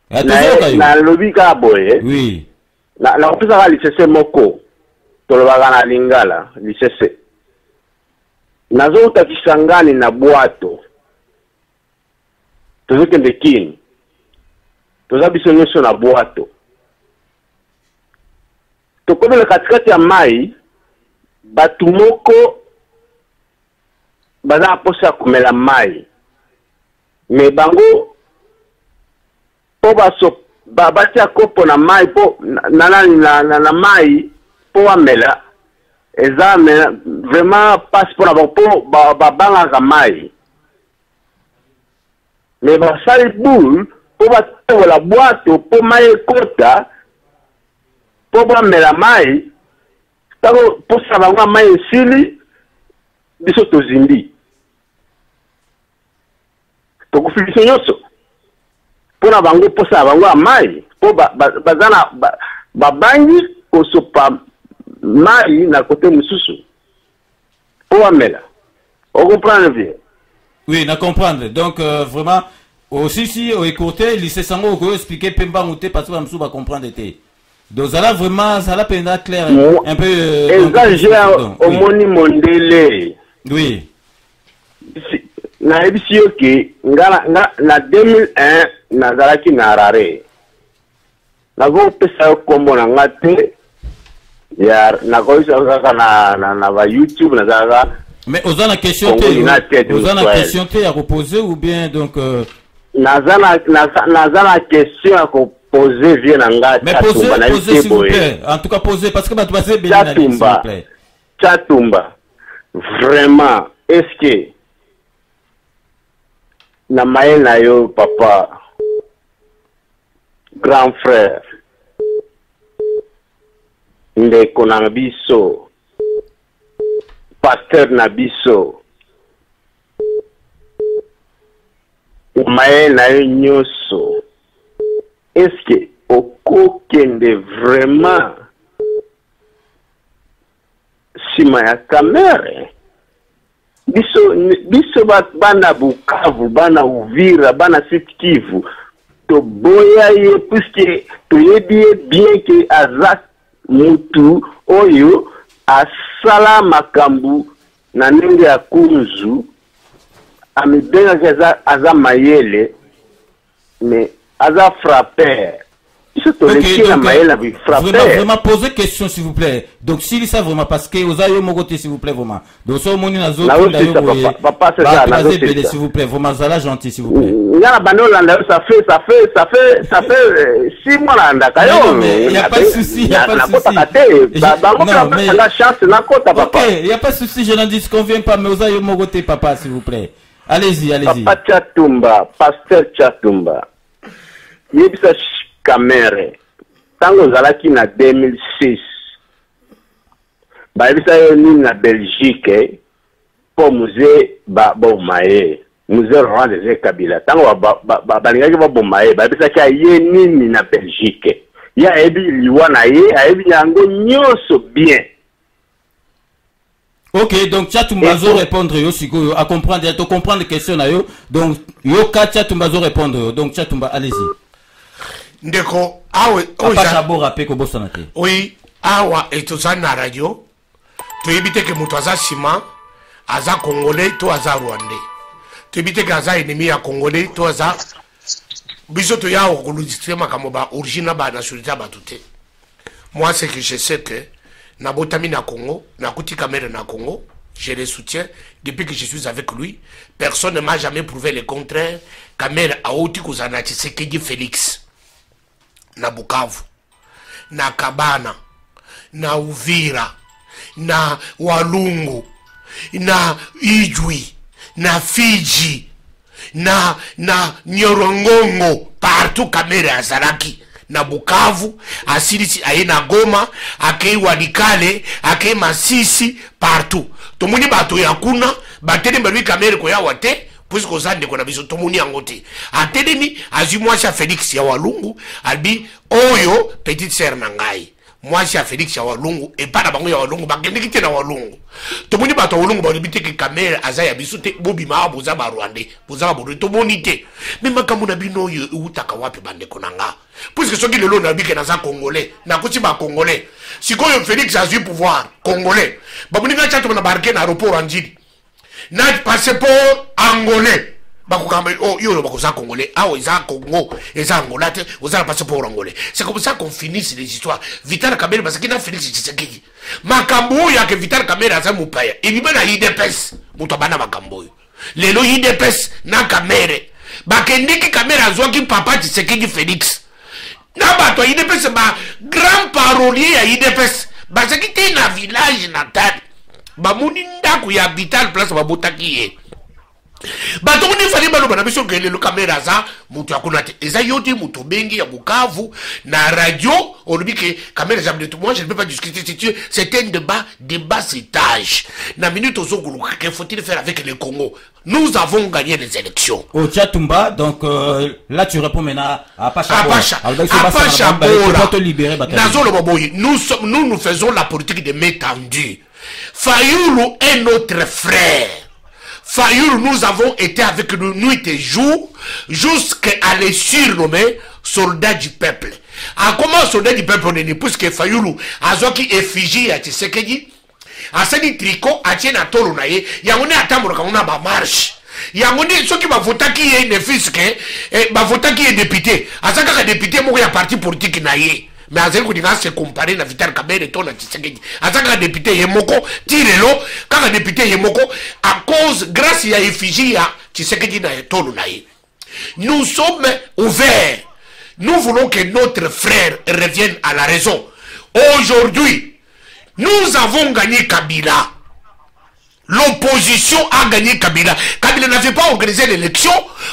Na lobi ka boye. Oui. Na opesa ka lisese moko. Tolobaka na Lingala, lisese. Nazo utakisangani na bwato. Tozokende kini. Toza biso nyonso na bwato. Tokomela katikati ya mai batu moko baza posa kumela mai me bango po baso batia kopo na mai po na mai po amela eza vraiment passe pour avoir po babanga ka mai me basali boule po batola bwato po mai ekota po bamela mai tango posa bango mai esili biso tozindi tokufilisa nyonso mpona bango posa bango ya mai po bazana babangi kosopa mai na kote mosusu po bamela on comprendre bien. Oui, na comprendre. Donc vraiment aussi si au écouter lycée sango ko expliquer pemba muté parce que bamsu ba comprendre té. Donc ça là vraiment ça là pendant clair un peu exagère au moni mondele. Oui. Na ebisio ke na 2001 na zalaki na Harare. Na go pesa kombo na ngate ya na ko isa na ba YouTube na zalaka. Mais aux la question à reposer ou bien donc nazana question à poser vient en mais posez s'il vous plaît. En tout cas posez parce que tu vas s'il vous plaît. Chatumba vraiment est-ce que na maye na yo papa grand frère ndeko na biso pasteur Nabiso umaye na nyoso est-ce que okokende vraiment sima ya Kamerhe biso bana Bukavu bana Uvira bana Sud Kivu to boya ye puisque to yebi bien que azak mutu oyo asala makambu na ndenge ya kunzu amibenga aza mayele mais aza frapper vraiment poser question s'il vous plaît. Donc s'il ça vraiment parce que vous avez mon côté s'il vous plaît vraiment. Donc ça mon na zo papa c'est ça s'il vous plaît vraiment ça là gentil s'il vous plaît. Ngana banolanda ça fait 6 mois là ndaka yo. Il y a pas de souci, il y a pas de souci. La chance na kota papa. OK, il y a pas de souci, je n'en disconviens pas mais vous avez mon côté papa s'il vous plaît. Allez-y. Papa Chatumba, pasteur Chatumba. Yebisa Kamerhe tango zalaki na 2006 bayebisa yo nini na Belgique po musée baboma ye musée Laurent Désiré Kabila tango balingaki baboma ye bayebisaki ye nini na Belgique ya ayebi liwa na ye ayebi yango nyonso bien. Ok, donc Tchatumba zo répondre yo sikoyo à comprendre to comprendre question na yo donc yo ka Tchatumba zo répondre yo donc Tchatumba allez-y. Ndeko awe oja chabo rapé ko bosana te. Oui, awa etozana na radio to yebite ke mutu aza sima aza congolais to aza rwandais. To yebite ke aza ennemi ya congolais to aza biso to ya okulujistre makambo ba origine ba nationalité ba tuté. Moi c'est que je sais que na botami na Congo, na kuti kamera na Congo, je le soutiens depuis que je suis avec lui. Personne ne m'a jamais prouvé le contraire. Kamera a oti kozana Tshisekedi Félix. Na Bukavu, na Kabana, na Uvira, na Walungu, na Ijwi, na Fiji, na Nyorongongo, partout kamera azalaki. Na Bukavu, asilisi aye na Goma, akei Walikale, akei Masisi, partout. Tomuni bato ya kuna, batene mbalui kamere ko ya wate, puisque zande ko na biso tomuni angote. Ateneni azimwasha Félix ya Walungu, albi oyo petite sœur nangai. Mwasha Félix ya Walungu et pas na bango ya Walungu, bakende kite na Walungu. Tomuni bato Walungu ba libite ke kamere azaya biso te bobi ma boza ba Rwandais, boza ba bodo tomuni te. Mais makamuna bino yo utaka wapi bande konanga. Puisque ce qui le lot n'a que dans un Congolais, n'a pas de Congolais. Si quand Félix a eu pouvoir Congolais, bah vous n'avez pas embarqué dans l'aéroport en Djibouti, n'a passeport angolais. Bah vous avez oh yo bah vous êtes Congolais, ah ils ont Congo, ils ont Angola, vous avez passeport angolais. C'est comme ça qu'on finit les histoires. Vital Kamere parce qu'il a Félix Tshisekedi. Makambo ya que Vital Kamere a ça mupaya. Il va na IDPS, mutabana makambo. Les lois IDPS na Kamere. Bah kendiki Kamere a zoaki papa Tshisekedi Félix. Nabato IDPS ba grand parolier ya IDPS parce que t'es na village natal ba muni ndaku ya habital place ba botaki ye ba to ni fali balo bana biso ngele lo kamera za mutu akuna te eza yoti mutu bengi ya Bukavu na radio on dit que kamera za de tout moi je ne peux pas discuter c'est un débat étage na minute ozongulu que faut-il faire avec le Congo. Nous avons gagné les élections. Au Tchatumba, donc là tu réponds maintenant à Pacha. Nous faisons la politique de main tendue. Fayoulou est notre frère. Fayoulou, nous avons été avec nous nuit et jour jusqu'à les surnommer soldats du peuple. À comment soldats du peuple on est puisque Fayoulou a zoki effigie à Tshisekedi. Asani tricot atien na tolo na ye yango ne atambola kana ba marche yango ne soki ba votaki ye ne fiske ba votaki ye député asaka ka député moko ya parti politique na ye mais azali ko dinga se comparer na Vital Kamerhe to na Tshisekedi asaka ka député ye moko tirelo kaka député ye moko à cause grâce ya effigie ya Tshisekedi na tolo na ye. Nous sommes ouverts, nous voulons que notre frère revienne à la raison. Aujourd'hui nous avons gagné Kabila. L'opposition a gagné Kabila. Kabila n'avait pas organisé l'élection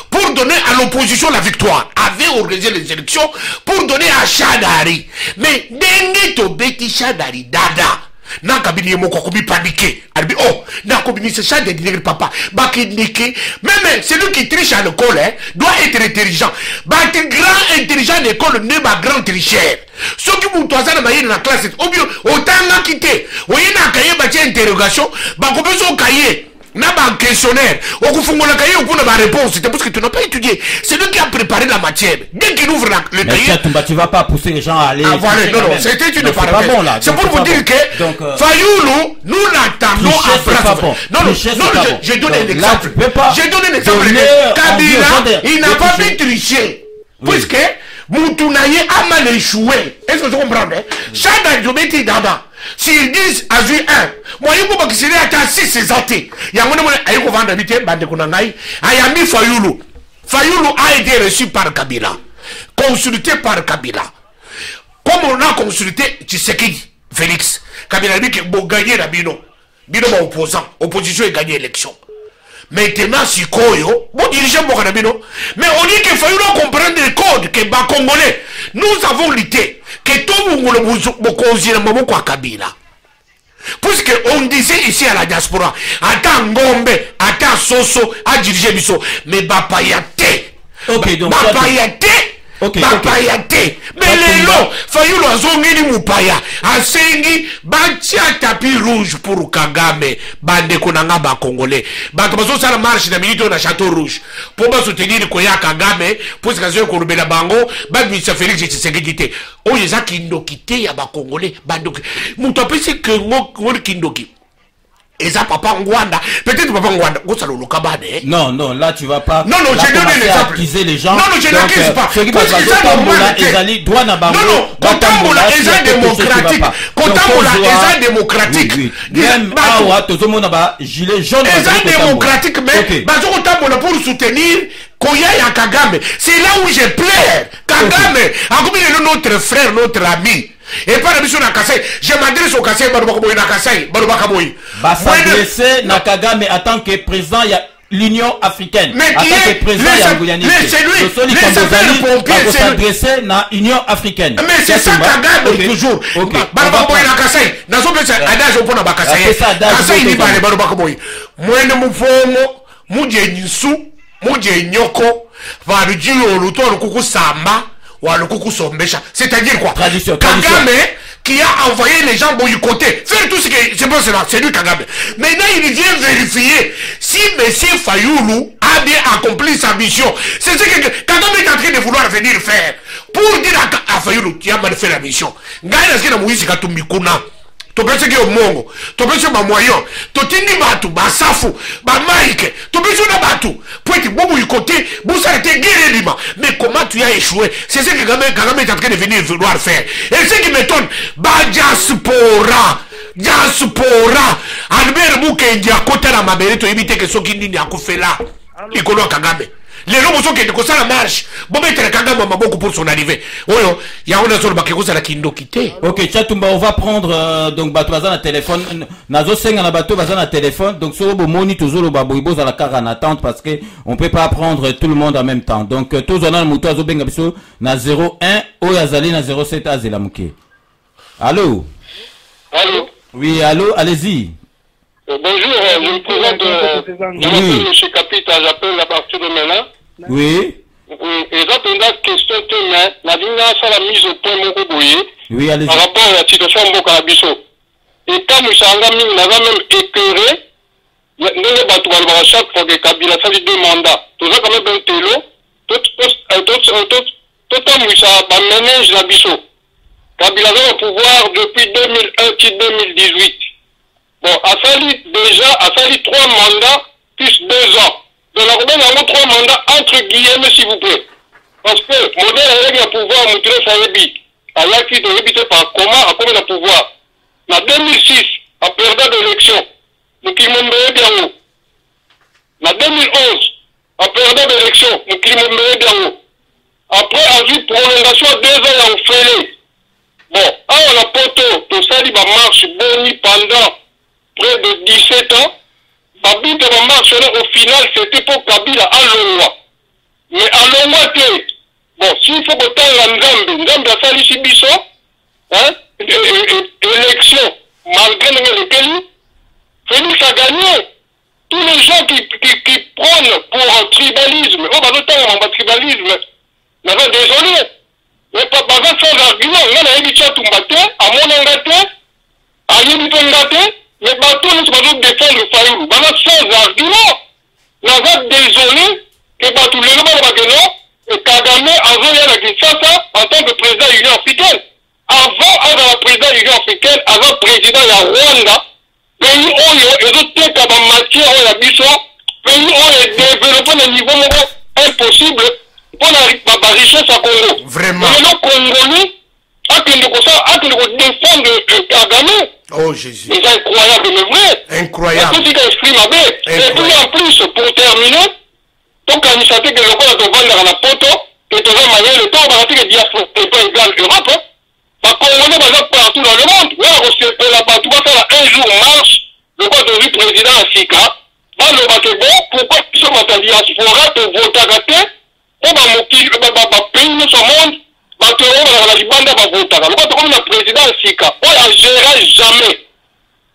pour donner à l'opposition la victoire. Avait organisé les élections pour donner à Chadari. Mais dengue to beti Chadari dada. Na Kabila moko kobi paniqué. Elle dit oh, na kobi c'est Chadari dire papa. Bakindike. Même celui qui triche à l'école doit être intelligent. Bati grand intelligent à l'école n'est pas grand tricheur. Ceux qui vous toisent dans la classe, au mieux, autant n'a quitté. Vous avez un cahier bâti interrogation, bah, vous avez un cahier, n'a pas un questionnaire. Au coup, vous avez un cahier, vous avez ma réponse. C'est parce que tu n'as pas étudié. C'est lui qui a préparé la matière. Dès qu'il ouvre le cahier. Mais tu vas pas pousser les gens à aller. Ah, voilà, non, non, c'était une parenthèse. Bon, c'est pour vous dire que Fayoulou, nous l'attendons à bras. Non, non, j'ai donné un exemple. J'ai donné un exemple. Kabila, il n'a pas pu tricher. Puisque. Moutunaye a mal échoué. Est-ce que vous comprenez? Chada Djobeti Dada. S'ils disent à J1, moi, il faut que c'est à 6 c'est anté. Il y a un moment où il faut vendre habiter, bande Konangaï. Ayami Fayoulou. Fayoulou a été reçu par Kabila. Consulté par Kabila. Comme on a consulté Tshisekedi, Félix. Kabila dit que bon gagner la Bino. Bino va opposant. Opposition et gagner l'élection. Maintenant, si Koyo, bon dirigeant Bokanabino, mais on dit qu'il faut comprendre les codes que les Congolais, nous avons lutté, que tout le monde a Kabila. Puisqu'on disait ici à la diaspora, attends Ngombe, attends Soso, à diriger Bisso, mais Bapayate. Ok, donc Bapayate. Bapayate. Mais les lots, Fayulu Azongini Mupaya, Asengi, Batia tapis rouge pour Kagame, Bande Konanga ba Congolais. Batomaso ça la marche na milito na Château Rouge. Pour pas soutenir Koya Kagame, pour ce que Korube la Bango, Badmisa Félix Tshisekedi. Oh, les a Kindokité ya ba Congolais, Bandok. Moutapesi que Ngol Kindoki. Et ça, papa Ngwanda, peut-être papa Ngwanda, non, non, là tu vas pas. Non, non, j'ai donné l'exemple. Les gens. Non, non, je n'accuse pas. Parce que non, Kotambola est démocratique. Kotambola est démocratique. Même Awa, tout le monde a gilet jaune. Est démocratique, mais Bazo Kotambola pour soutenir Koya ya Kagame. C'est là où je pleure. Kagame, a combien de notre frère, notre ami. Et par la mission de Kassai, je m'adresse au Kassai, Barubakoboy, Nakassai, Barubakaboy. S'adresser à Kagame en tant que président, il y a l'Union africaine. Mais qui est président c'est lui, les sapeurs-pompiers, s'adresser à l'Union africaine. Mais c'est ça Kagame, toujours. Barubakoboy, Nakassai, Nazo Bessa, Adage au Pona Bakassai, Kassai, Nibale, Barubakoboy. Moi, ne m'informe, Moudje Nisu, Moudje Nyoko, Varujilo, Luton, Kuku Samba. C'est-à-dire quoi? Kagame qui a envoyé les gens boycotter, faire tout ce que c'est bon, c'est lui Kagame. Maintenant il vient vérifier si M. Fayoulou a bien accompli sa mission. C'est ce que Kagame est en train de vouloir venir faire pour dire à Fayoulou tu as mal fait la mission. To pense que au mongo, to pense ba moyen, to tindi batu, ba safu, ba maïke, to pense na batu. Pour que bobo y côté, vous s'arrêtez guérir lima. Mais comment tu as échoué? C'est ce que Kagame est en train de venir vouloir faire. Et ce qui m'étonne, ba diaspora, Albert Mukendi à côté la mabere to éviter que ceux qui n'y a fait là. Il connaît Kagame. Les gens sont qui ne connaissent la marche. Bon, mais Kagame m'a beaucoup pour son arrivée. Oh, il y a un autre qui a Kindo quitté. Ok, Chatumba, on va prendre donc bateau à téléphone. Nazo Senga na bateau à téléphone. Donc, sur le moni toujours le baboibo à la car en attente parce que on peut pas prendre tout le monde en même temps. Donc, tous on a le mouton à benga biso na 01 Oyazali na 07 Azelamuke. Allô? Allô? Oui, allô, allez-y. Bonjour, je me présente. Je m'appelle M. Capita, j'appelle à partir de maintenant. Oui. Oui, et j'attends la question que la mise au point oui, allez-y. Par rapport à la situation de Mokarabiso. Et quand nous sommes même écœuré, nous avons chaque fois que Kabila a 2 mandats. Tout ça, quand même, un télo, tout le ménage la Bisso. Kabila a au pouvoir depuis 2001-2018. Bon, a fallu 3 mandats plus 2 ans. Donc, la Romaine a 3 mandats entre guillemets, s'il vous plaît. Parce que, modèle avec le pouvoir, Moutouré Sarebi, a l'acquis de rébiter par comment, à combien de pouvoir. En 2006, à période d'élection, nous qui m'ont bien haut. En 2011, à période d'élection, nous qui m'ont bien haut. Après, à vue prolongation, 2 ans, on fait. Bon, on a poteau, tout ça, il va marcher boni pendant près de 17 ans. Babita va marcher au final, c'était pour Kabila à l'Onwa. Mais à l'Onwa, bon, s'il faut que Nzambe a fallu si biso, élection, malgré lesquelles, Félix a gagné. Tous les gens qui prônent pour un tribalisme, on va le temps, tribalisme, désolé. Mais pas sans argument, on a évité à Tumbate, à Monangate, à Yébitongate, mais bateau nous devons défendre Fayoulou. Sans argument, nous avons désolé que bateau le nom et Kagame a joué à Kinshasa en tant que président de l'Union africaine. Avant la président de l'Union africaine, avant président de la Rwanda, pays où les autres têtes en matière où la biso, pays où les développement de niveau impossible pour la richesse à Congo. Vraiment. Et le Congolais a que défendre Kagame. Oh Jésus. C'est incroyable, mais vrai. Incroyable. Tout ce qu'il exprime à B. Et puis en plus, pour terminer, donc on a dit que le roi de vendre dans la poto, que tu vas manier le temps, on va dire que diaspora n'est pas égal Europe. Parce qu'on est basé partout dans le monde. Là, on se fait là-bas, tu vas faire un jour marche, le roi de président à Sika, dans le Batebo, pourquoi ils sont dans la diaspora, te voter à gâter, pour ma pays, nous sommes monde, la Libanda va voter. Le roi de président à Sika, on ne gérera jamais.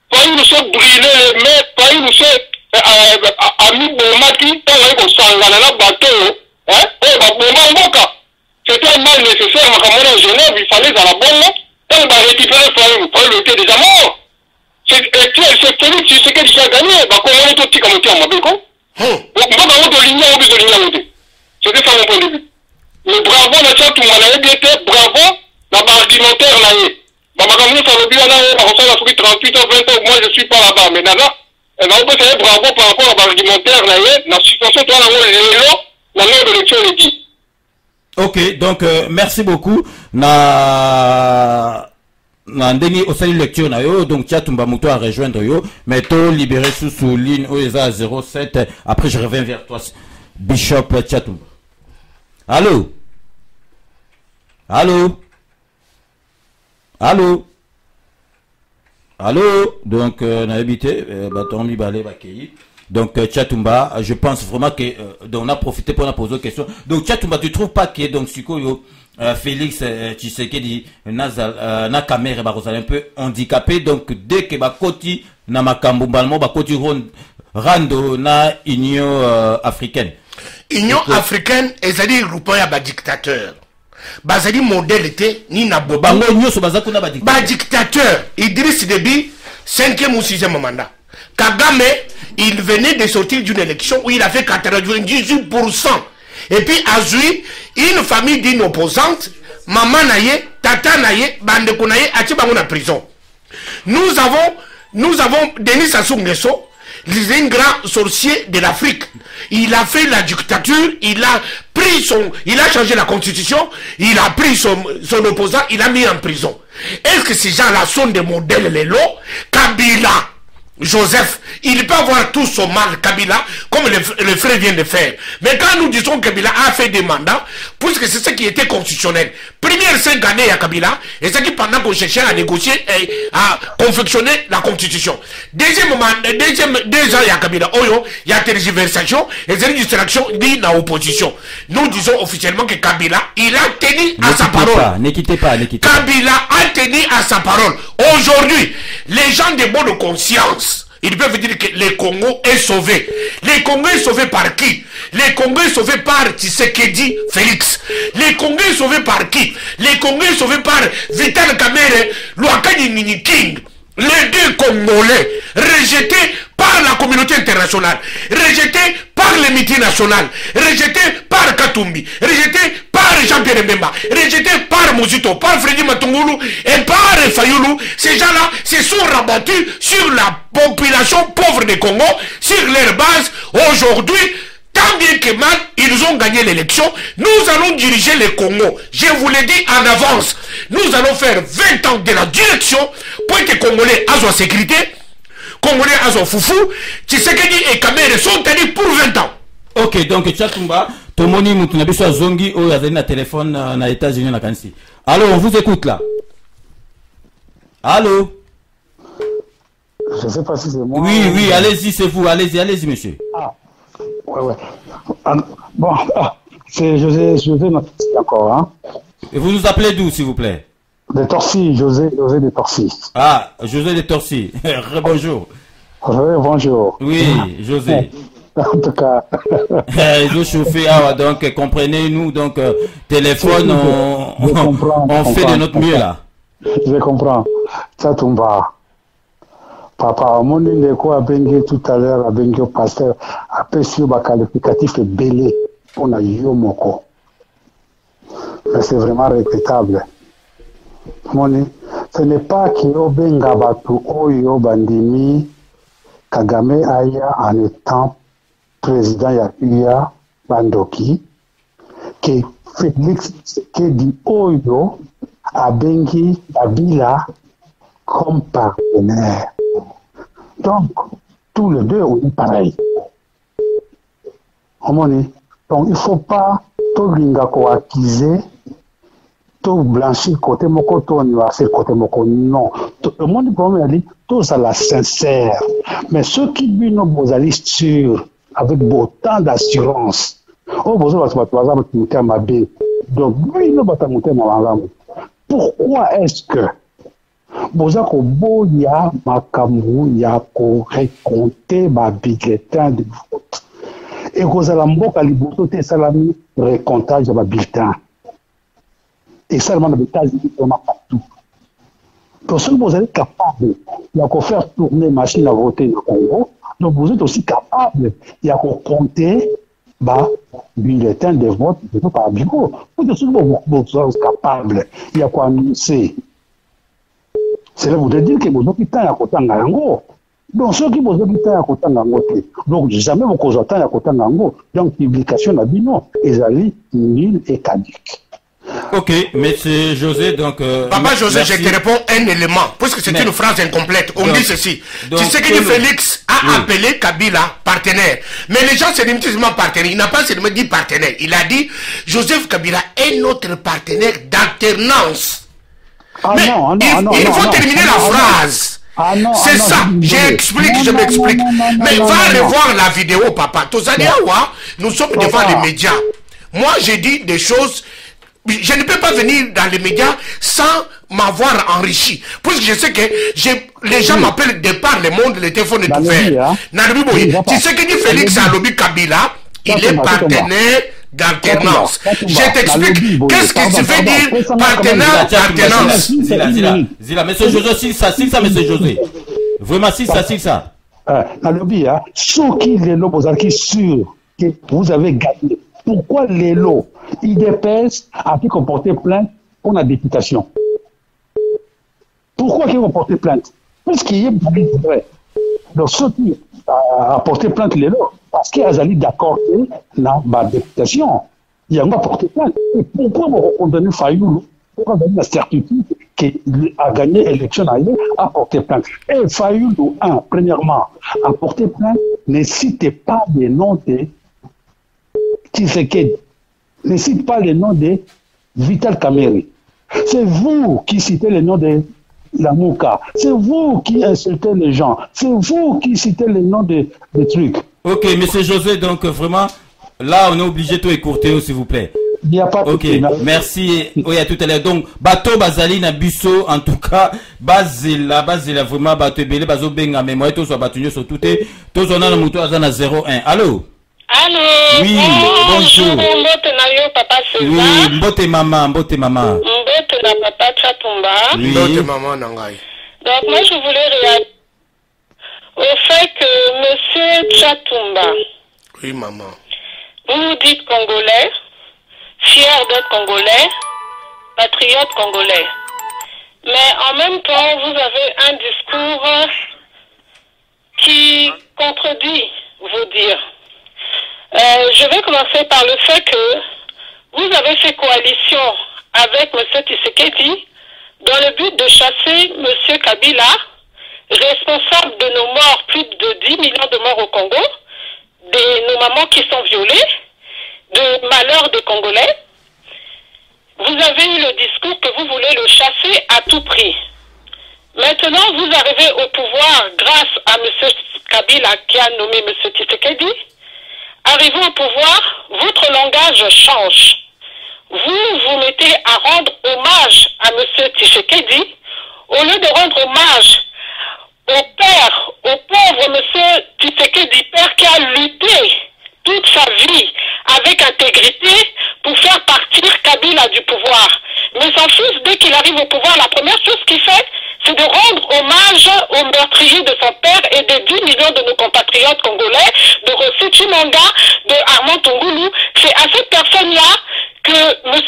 pas nous sommes brûlés, mais pas nous sommes amis Bomaki, tant qu'on s'en va dans la bateau, hein, et Bomaka. C'était un mal nécessaire, mais à Genève, il fallait à la bonne, tant qu'on va récupérer le était déjà mort. C'est Félix, c'est ce qu'il a gagné, comment on est tout petit comme on tient, Mabiko. C'était ça mon point de vue. Mais bravo, la chat, tout le monde a été bravo, dans l'argumentaire là. Moi je suis pas là-bas, mais nana, elle va vous bravo par rapport à l'argumentaire là. La situation, toi, la même élection est dit. Ok, donc merci beaucoup. Ndeni au salut lecture na yo, donc Tchatumba Mouto à rejoindre yo, mais to libéré sous ligne OESA 07. Après je reviens vers toi, Bishop Tchatumba. Allô? Allô? Allô? Allô? Donc on a habité, bâton mi balé bakei. Donc Tchatumba, je pense vraiment que on a profité pour poser des questions. Donc Tchatumba, tu trouves pas que donc Sikoyo Félix Tshisekedi na caméra un peu handicapé, donc dès que bakoti na makambo balmo bakoti rando na Union africaine. Union africaine ezali groupe ya ba dictateur. Bazali modèle était ni na boba. Bango nyoso bazako na ba dictateur. Idriss Déby 5e ou 6e mandat. Kagame, il venait de sortir d'une élection où il a fait 98%. Et puis, Azui, une famille d'une opposante, maman naye, tata naye, bande konaye, a prison. Nous avons Denis Sassou Nguesso, un grand sorcier de l'Afrique. Il a fait la dictature, il a changé la constitution, il a pris son opposant, il a mis en prison. Est-ce que ces gens-là sont des modèles, les lots? Kabila, Joseph, il peut avoir tout son mal, Kabila, comme le frère vient de faire. Mais quand nous disons que Kabila a fait des mandats, puisque c'est ce qui était constitutionnel. Première 5 années à Kabila, et c'est qui pendant qu'on cherchait à négocier et à confectionner la constitution. Deuxième ans, il y a Kabila, il y a tergiversation et c'est une distraction dit dans l'opposition. Nous disons officiellement que Kabila, il a tenu à sa parole. Ne quittez pas. Kabila a tenu à sa parole. Aujourd'hui, les gens de bonne conscience, ils peuvent dire que le Congo est sauvé. Le Congo est sauvé par qui? Le Congo est sauvé par Tshisekedi Félix. Le Congo est sauvé par qui? Le Congo est sauvé par Vital Kamerhe, Lwakani Nini King. Les deux Congolais rejetés par la communauté internationale, rejetés par les multinationales, rejetés par Katumbi, rejetés par Jean-Pierre Mbemba, rejetés par Mozito, par Freddy Matungulu et par Fayoulou. Ces gens-là se sont rabattus sur la population pauvre du Congo, sur leur base. Aujourd'hui, tant bien que mal, ils ont gagné l'élection. Nous allons diriger le Congo. Je vous l'ai dit en avance. Nous allons faire 20 ans de la direction pour que les Congolais aient la sécurité, Congolais aient foufou. Tshisekedi et Kamerhe sont allés pour 20 ans. Ok, donc Tchatumba, Tomoni Moutunabiso Zongi, il y a un téléphone dans les États-Unis. Allô, on vous écoute là. Allô? Je ne sais pas si c'est moi. Oui, allez-y, c'est vous. Allez-y, monsieur. Ah. Ouais. Bon, c'est José d'accord, hein. Et vous nous appelez d'où, s'il vous plaît? De Torcy, José de Torcy. Ah, José de Torcy. Bonjour. Oui, bonjour. Oui, José. En tout cas. Ils ont chauffé, donc comprenez-nous, donc téléphone, on fait de notre mieux là. Je comprends. Tchatumba. Papa, mon indéco a bengi tout à l'heure, a bengi au pasteur, a perçu le qualificatif belé pour la Yomoko. Mais c'est vraiment regrettable. Ce n'est pas que Obenga Batu Oyo Bandimi Kagame Aya en étant président Yakuya Bandoki, que Félix Tshisekedi Oyo a bengi Kabila comme partenaire. Donc, tous les deux, on est pareil. Donc, il ne faut pas tout accuser, tout blanchir côté moko, tout noircir côté moko. Non. Le monde dit tout ça la sincère. Mais ceux qui disent vous allez sûr, avec autant d'assurance. Donc, pourquoi est-ce que boza koboya makambo ya korekonte babulletin de vote ekozala mboka liboso te esalami recomptage ya babulletin esalama na baétats-unis vraiment partout. Donc si vous êtes capable de faire tourner machine à voter au Congo, donc vous êtes aussi capable de compter bulletin de vote par bureau. Vous êtes capable de annoncer. Cela voudrait dire que vous êtes à côté de Nango. Donc ceux qui vous êtes à côté de Nango, donc jamais vous êtes à côté de Nango. Donc publication la bino, ils allaient nul et caduque. Ok, monsieur José, donc... Papa José, merci. Je te réponds un élément, parce que c'est une phrase incomplète. On dit ceci. Donc, tu sais que Félix a appelé Kabila partenaire. Mais les gens se disent seulement partenaire. Il n'a pas seulement dit partenaire. Il a dit Joseph Kabila est notre partenaire d'alternance. Mais il faut terminer la phrase. C'est ça, je m'explique. Mais va revoir la vidéo, papa. Nous sommes devant les médias. Moi, j'ai dit des choses... Je ne peux pas venir dans les médias sans m'avoir enrichi. Parce que je sais que les gens m'appellent de par le monde, le téléphone est ouvert. Tu sais que dit Félix Alobi Kabila, il est partenaire d'alternance. Je t'explique. Qu'est-ce que tu veux dire partenaire d'alternance? Zila, monsieur José, monsieur José. Vraiment, ça. Alobi, ceux qui les lots, vous êtes sûr que vous avez gagné. Pourquoi les lots IDPS a-t-il porté plainte pour la députation? Pourquoi ils vont porter plainte? Parce qu'il y a vrai. Donc ceux qui ont porté plainte les lots, parce qu'ils ont d'accord dans la députation, ils ont porté plainte. Et pourquoi vous condamnez Fayoulou? Pourquoi vous avez la certitude qu'il a gagné l'élection à porter plainte? Et Fayoulou, premièrement, a porté plainte, ne citez pas les noms de Tshisekedi, ne cite pas le nom de Vital Kamerhe. C'est vous qui citez le nom de Lamouka. C'est vous qui insultez les gens. C'est vous qui citez le nom de trucs. Ok, monsieur José, donc vraiment, là, on est obligé de écourter, s'il vous plaît. Il n'y a pas de ok, merci. Oui, à tout à l'heure. Donc, bateau Bazali na Bisso, en tout cas, Bazela, vraiment, bateau Belé, Bazo Benga, mais moi, tout soit battu sur tout et tout on a le mouton à 0,1. Allô? Allô? Oui, bonjour. Papa César. Oui, mbote maman. Mbote na papa Chatumba. Oui. Mbote maman Nangai. Donc moi je voulais réagir au fait que monsieur Chatumba. Oui, maman. Vous vous dites congolais, fier d'être congolais, patriote congolais. Mais en même temps, vous avez un discours qui contredit vos dires. Je vais commencer par le fait que vous avez fait coalition avec M. Tshisekedi dans le but de chasser M. Kabila, responsable de nos morts, plus de 10 millions de morts au Congo, de nos mamans qui sont violées, de malheurs des Congolais. Vous avez eu le discours que vous voulez le chasser à tout prix. Maintenant, vous arrivez au pouvoir grâce à M. Kabila qui a nommé M. Tshisekedi. Arrivez au pouvoir, votre langage change. Vous vous mettez à rendre hommage à M. Tshisekedi au lieu de rendre hommage au père, au pauvre M. Tshisekedi, père qui a lutté toute sa vie avec intégrité pour faire partir Kabila du pouvoir. Mais son fils, dès qu'il arrive au pouvoir, la première chose qu'il fait, c'est de rendre hommage aux meurtriers de son père et des 10 millions de nos compatriotes congolais, de Rossi Chimanga, de Armand Tungulu. C'est à cette personne-là que M.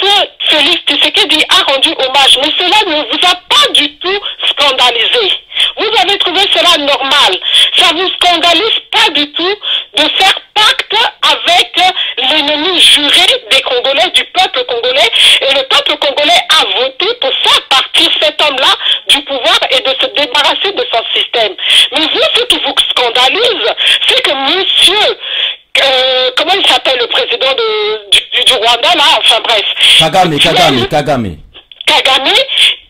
Félix Tshisekedi a rendu hommage. Mais cela ne vous a pas du tout scandalisé. Vous avez trouvé cela normal. Ça ne vous scandalise pas du tout de faire pacte avec l'ennemi juré des Congolais, du peuple congolais. Et le peuple congolais a voté pour faire partir cet homme-là du pouvoir et de se débarrasser de son système. Mais vous, ce qui vous scandalise, c'est que monsieur... comment il s'appelle le président du Rwanda là, enfin bref. Kagame.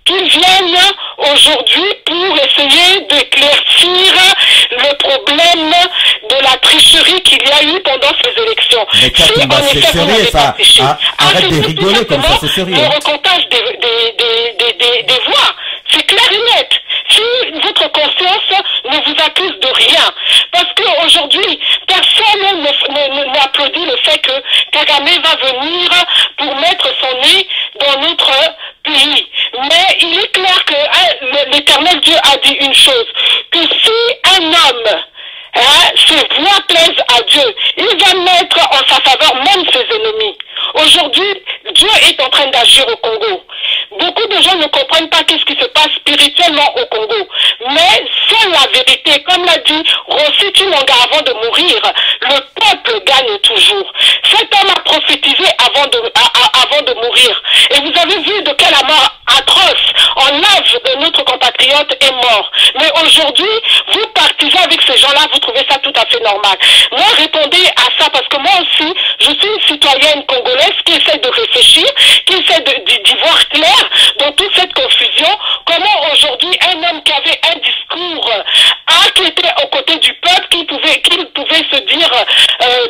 Qu'ils viennent aujourd'hui pour essayer d'éclaircir le problème de la tricherie qu'il y a eu pendant ces élections. Mais c'est sérieux ça. Arrête de rigoler comme ça, c'est sérieux. Le recomptage des voix, c'est clair et net. si votre conscience ne vous accuse de rien. Parce qu'aujourd'hui, personne n'applaudit le fait que Kagame va venir pour mettre son nez dans notre pays. Mais il est clair que l'Éternel Dieu a dit une chose, que si un homme ses voix plaisent à Dieu, il va mettre en sa faveur même ses ennemis. Aujourd'hui, Dieu est en train d'agir au Congo. Beaucoup de gens ne comprennent pas qu'est-ce qui se passe spirituellement au Congo. Mais c'est la vérité. Comme l'a dit Rossi Chilonga avant de mourir, le peuple gagne toujours. Cet homme a prophétisé avant de mourir. Et vous avez vu de quelle mort atroce en live de notre compatriote est mort. Mais aujourd'hui, vous partisez avec ces gens-là, vous trouvez ça tout à fait normal. Moi, répondez à ça parce que moi aussi, je suis une citoyenne congolaise qui essaie de réfléchir, qui essaie d'y voir clair dans toute cette confusion. Comment aujourd'hui un homme qui avait un discours, qui était aux côtés du peuple, qui pouvait se dire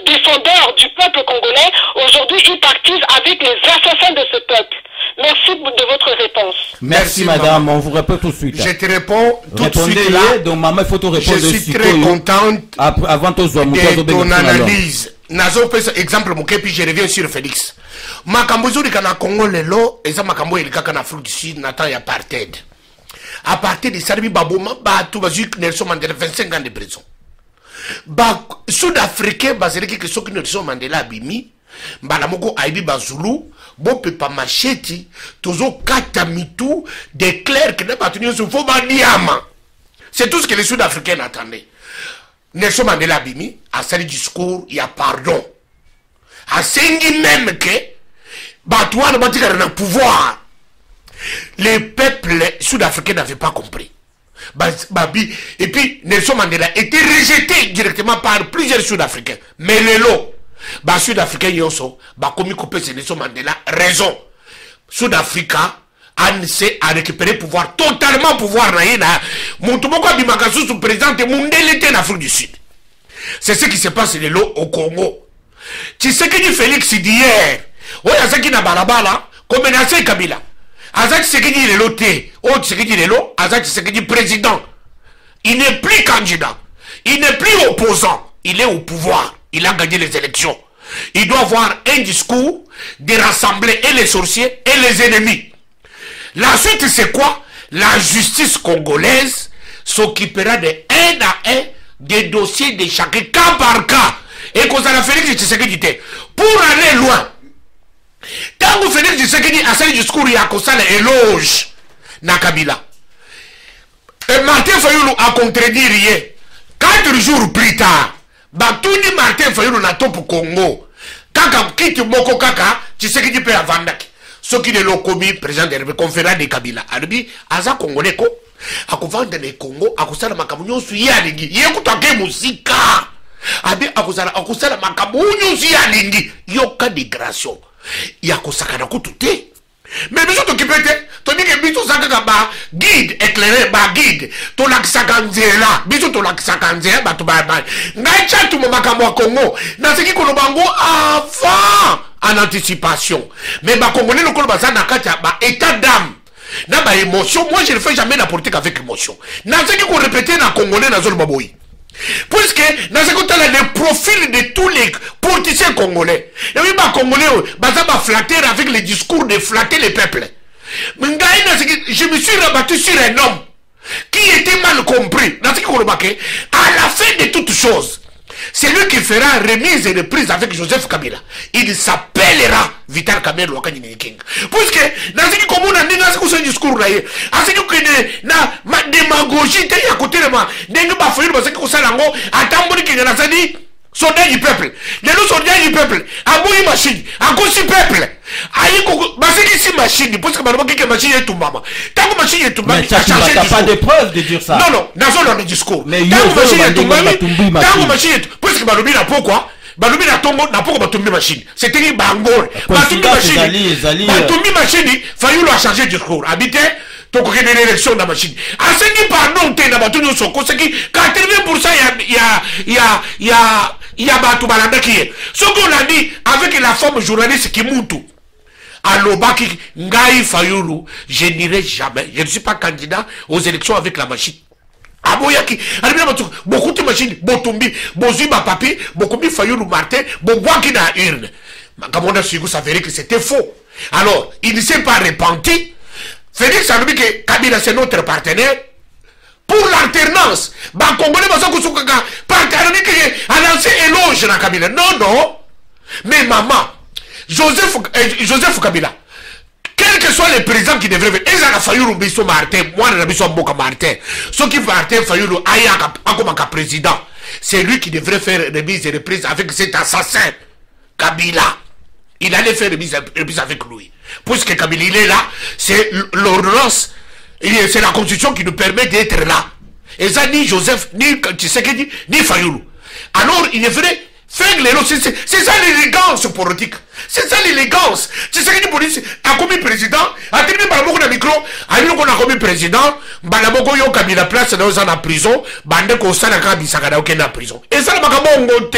défendeur du peuple congolais, aujourd'hui il partise avec les assassins de ce peuple. Merci de votre réponse. Merci madame, on vous répond tout de suite. Je te réponds tout de suite là. Donc maman, il faut te répondre. Je suis très contente avant de ton analyse. Nazo exemple mon puis je reviens sur Félix. Makambo zuri kana Congo lelo eza makambo elika kana Afrique du Sud na temps ya apartheid. Apartheid de Sarbi Baboma ba tout bazu Nelson Mandela 25 ans de prison. Ba Sud-Africain bazereki que soki Nelson Mandela bimi mbala moko aibi bazulu bo pepa macheti tozo kata mitu des clercs que n'a pas tenu ce faux bandiama. C'est tout ce que les Sud-Africains attendaient. Nelson Mandela bimi a sali discours, il y a pardon. A sengi même que Batouane Batikara na pouvoir. Les peuples sud-africains n'avaient pas compris. Et puis Nelson Mandela était rejeté directement par plusieurs Sud-Africains. Mais les lots, Sud-Africains yoso, comme coupé c'est Nelson Mandela, raison. Sud-Africa a récupéré pouvoir, totalement pouvoir. C'est ce qui se passe au Congo. Tu sais que du Félix d'hier, oh Azaki na balabala, comme menacé Kabila. Azaki Sekedi le loté, oh Sekedi le lot, Azaki Sekedi président. Il n'est plus candidat, il n'est plus opposant, il est au pouvoir, il a gagné les élections. Il doit avoir un discours de rassembler et les sorciers et les ennemis. La suite c'est quoi? La justice congolaise s'occupera de un à un des dossiers de chacun, cas par cas. Et qu'on s'en a Félix Tshisekedi pour aller loin. Tant que Félix Tshisekedi a fait le discours, il y a qu'on s'en éloge na Kabila. Et Martin Fayulu a contredit 4 jours plus tard. Tout dit Martin Fayulu na top Congo. Kaka quitte Moko Kaka, Tshisekedi peut avandaki. Ce qui est le commis président de la conférence de Kabila. Albi, Aza Congolais ko. Akovanda le Congo, akusala makamunyo suyalingi. Yekutake musika. Abi akusala makamunyo suyalingi. Yoka dégradation. Yakusakana kutute. Mais nous sommes occupés. Tandis que nous sommes guide éclairé, guide. To lakisakanzela. Biso to lakisakanzela, batu bye. Ngaïcha tout mon makamwa Congo. Dans ce qui kolobango avant. En anticipation. Mais ma Congolais le Colbasa n'a qu'à état d'âme. N'a pas émotion. Moi je ne fais jamais la politique avec émotion. N'a ce qu'on répétait dans Congolais dans zone baboui. Puisque dans ce qu'on a les profils de tous les politiciens congolais. Et oui, ma Congolais, ça va flatter avec les discours de flatter les peuples. Je me suis rabattu sur un homme qui était mal compris. Dans ce qu'on remarquait, à la fin de toutes choses, c'est lui qui fera remise et reprise avec Joseph Kabila. Il s'appellera Vital Kamerhe Wakani King. Puisque, dans ce qui commune, dans ce discours là, à ce qui na démagogie, à côté de moi, d'un pas faire parce que ça l'ango, à Tambori qui a dit, soldat du peuple. Les soldats du peuple, à Bouy machine, à cause du peuple. C'est ici machine, parce que ma machine est tout maman. Tant que machine est tout maman, tu n'as pas de preuve de dire ça. Non, non, dans le discours. Mais tant que machine est tout maman, tant que machine est tout parce que Balobi n'a pourquoi Balobi n'a pas Batumbi machine. C'était une bangole. Batumbi machine, Fayulu a changé de discours. Habité, tu as une élection dans la machine. À ce qui pardon, tu es dans Batumbi Soko, c'est qui 80% il y a Batou Balanda qui est. Ce qu'on a dit avec la forme journaliste qui moutou. à Lobaki, Ngaï Fayoulou, je n'irai jamais. Je ne suis pas candidat aux élections avec la machine. Aboyaki, beaucoup de machines, Botumbi, Bozuba Papi, Bokumbi Fayoulou Martin, Bobwaki na urne. Kamonda Sugo s'avérait que c'était faux. Alors, il ne s'est pas repenti. Félix a dit que Kabila c'est notre partenaire. Pour l'alternance, Congolais partenaire qui a lancé éloge dans Kabila. Non. Mais maman, Joseph Kabila, quel que soit le président qui devrait venir, ils ont failli Rubiso Martin, moi je suis Boka Martin. Ce qui Martin failli comme président, c'est lui qui devrait faire remise et reprise avec cet assassin, Kabila. Il allait faire remise avec lui. Puisque Kabila il est là, c'est l'ordonnance, c'est la constitution qui nous permet d'être là. Et ça, ni Joseph, ni Tshisekedi, ni Fayoulou. Alors, il devrait faire l'éloge. C'est ça l'élégance politique. C'est ça l'élégance. Tshisekedi police a commis président, a terminé par beaucoup de micro, a dit qu'on a commis président, Balaboko yo Kabila place dans la prison, bande ko sana ka bisaka aucun en prison. Et ça makabongo te.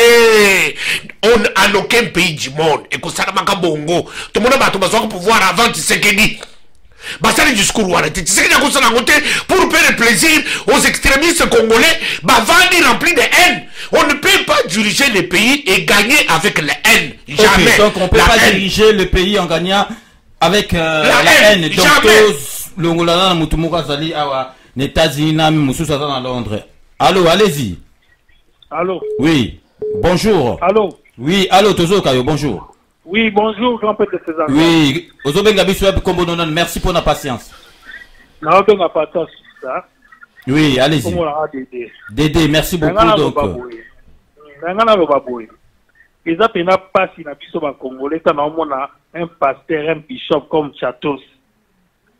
On a aucun pays du monde et ko sana makabongo. Tout le monde va tomber pouvoir avant Tshisekedi. C'est le discours pour faire plaisir aux extrémistes congolais, vendre rempli de haine. On ne peut pas diriger le pays et gagner avec la haine. Jamais. Donc on ne peut pas diriger le pays en gagnant avec la haine. Donc l'Ongolana Moutoumouka Zali Awa, États-Unis, Moussousa dans Londres. Allô, allez-y. Allô. Oui. Bonjour. Allô. Oui, allô, Tozo Kayo, bonjour. Oui, bonjour, grand-père de César. Oui, merci pour la patience. Oui, allez-y. Dédé, merci beaucoup. Donc. Ils ont pas si na Congolais, un pasteur, un bishop comme Chatos.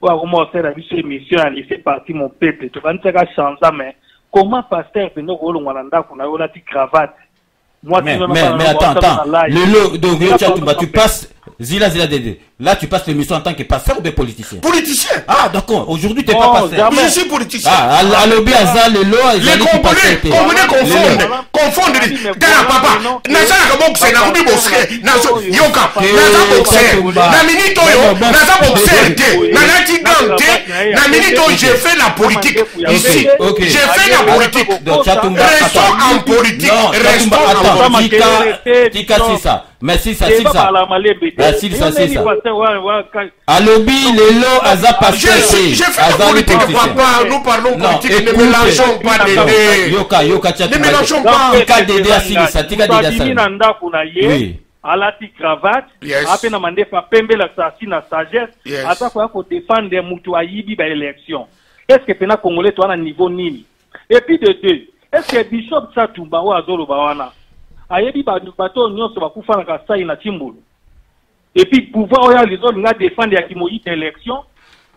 Comment faire la mission à laisser partir mon peuple. Tu vas nous changer, mais comment pasteur peut nous rouler on a la cravate? Mais attends, tu passes, Zila Dédé. Là, tu passes l'émission en tant que pasteur ou de politicien? Politicien. Ah, d'accord. Aujourd'hui, tu n'es pas pasteur. Je suis politicien. Ah, à l'obé, les Congolais confondent. Dara papa, Naza Boxer, Narubi Boxer, Yoka, Naza Boxer, Naminito, Naza Boxer, Nanati Gante, Naminito, j'ai fait la politique ici. J'ai fait la politique. Restons en politique. Restons en politique. Tika, c'est ça. Mais si ça. Alobi, Lelo, Aza pasteur. J'ai fait la politique, papa. Nous parlons politique. Ne mélangeons pas Dédé. Yoka, ne mélangeons pas. Tika Dédé Asilisa. Tika Dédé Asilisa. Oui. Alati cravate, apena mandefa pembe la sasi na sagesse, ata kwa défendre mutu ayibi ba élection. Est-ce que pena Congolais toi na niveau nini? Et puis de deux, est-ce que Bishop Satumba ou Azolo Bawana ayebi bato nyonso bakufa na kasai na Timbulu? Et puis pouvoir oya les autres nga défendre ya kimoyi élection,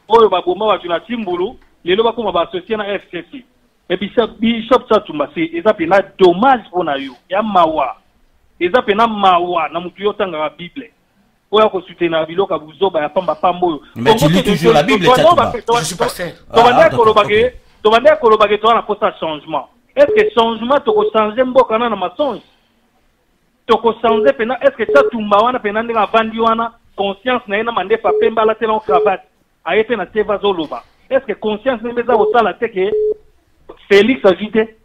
oyo baboma wa tuna Timbulu, lelo bakoma ba associé na FCC. Et puis Bishop Satumba c'est ezape na dommage pour na yo, ya mawa. Eza pena mawa na mutu yotanga la Bible. Oya ko soutenir biloka buzoba ya pamba pambo. Mais tu lis toujours la Bible, je suis pasteur. Tobande kolobage to na posa changement. Est-ce que changement to ko changer mboka na masonge? To ko changer pena est-ce que ça tumba wana pena ndinga vandi wana conscience na ina mandefa pemba la tena cravate. Ayepe na teva zoloba. Est-ce que conscience nemeza osala teke Félix ajite?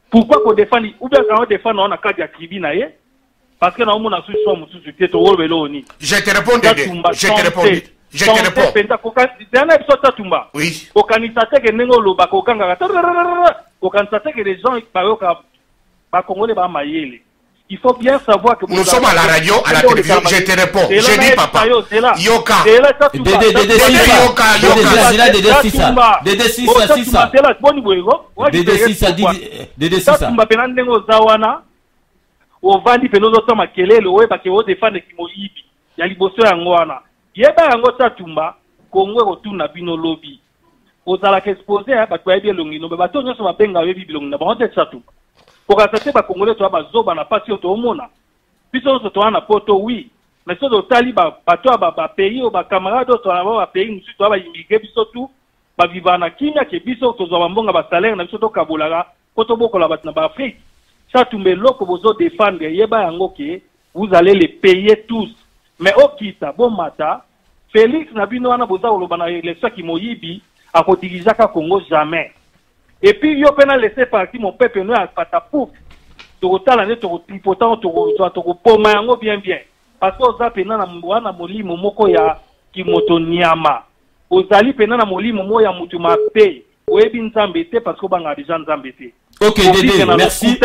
Pourquoi qu'on défend ou bien quand on défend on a cas de tribune parce que nous on a sous soit musu te to wolwe loni. Je te réponds Dédé. Je te réponds. Penda ko ka dana episode tumba. Oui. Ko kanisa teke nengo loba ko kanga ko kanisa teke les gens bayoka ba congolais ba mayele. Il faut bien savoir que nous sommes à la radio, à la télévision. Je te réponds. Je dis papa. Yoka. ovandi pe nozo toma kelele oyeba ke odefande kimoyibi ya liboso yango wana yeba yango Satumba Kongo kotuna bino lobi ozala ke exposé bato ya bilongi no bato nyonso babenga yebi bilongi na bango te Satumba pokasate ba Congolais to bazoba na pasi to omona biso to wana poto oui mais so tali bato ba pays o ba camarades to na ba pays musu to ba immigré biso tout ba vivana kimia ke biso to zo mbonga ba salaire na biso to kabolaka poto bokola bat na ba Afrique Satumba loko bozo défendre yeba yango ke vous allez les payer tous mais okita bon mata Félix na bino wana boza oloba na élection ki moyibi akodirigaka Congo jamais. Et puis yo pena laisser partir mon peuple no apata pouf. Tokotala ne tokotripotant tokopoma yango bien parce que oza pena na mwana molimo moko ya kimoto nyama. Ozali pena na molimo mo ya mutu mape. Oyebi nzambe te parce que banga déjà nzambe te. Ok Dédé, merci.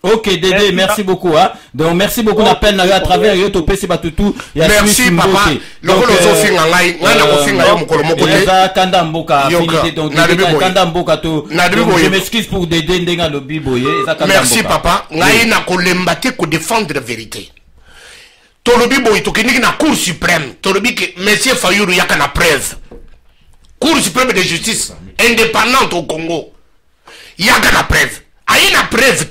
Ok Dédé, merci beaucoup. Hein. Donc merci beaucoup la peine à travers Yoto PC Batutu. Merci papa. Donc je m'excuse pour Dédé Ndenga Lobi Boye. Merci papa. Ngai na kolembate ko défendre la vérité. Tolobi Boye to kiniki na Cour suprême. Tolobi que monsieur Fayulu yaka na preuve. Cour suprême de justice indépendante au Congo. Il y a une preuve. Il y a une preuve.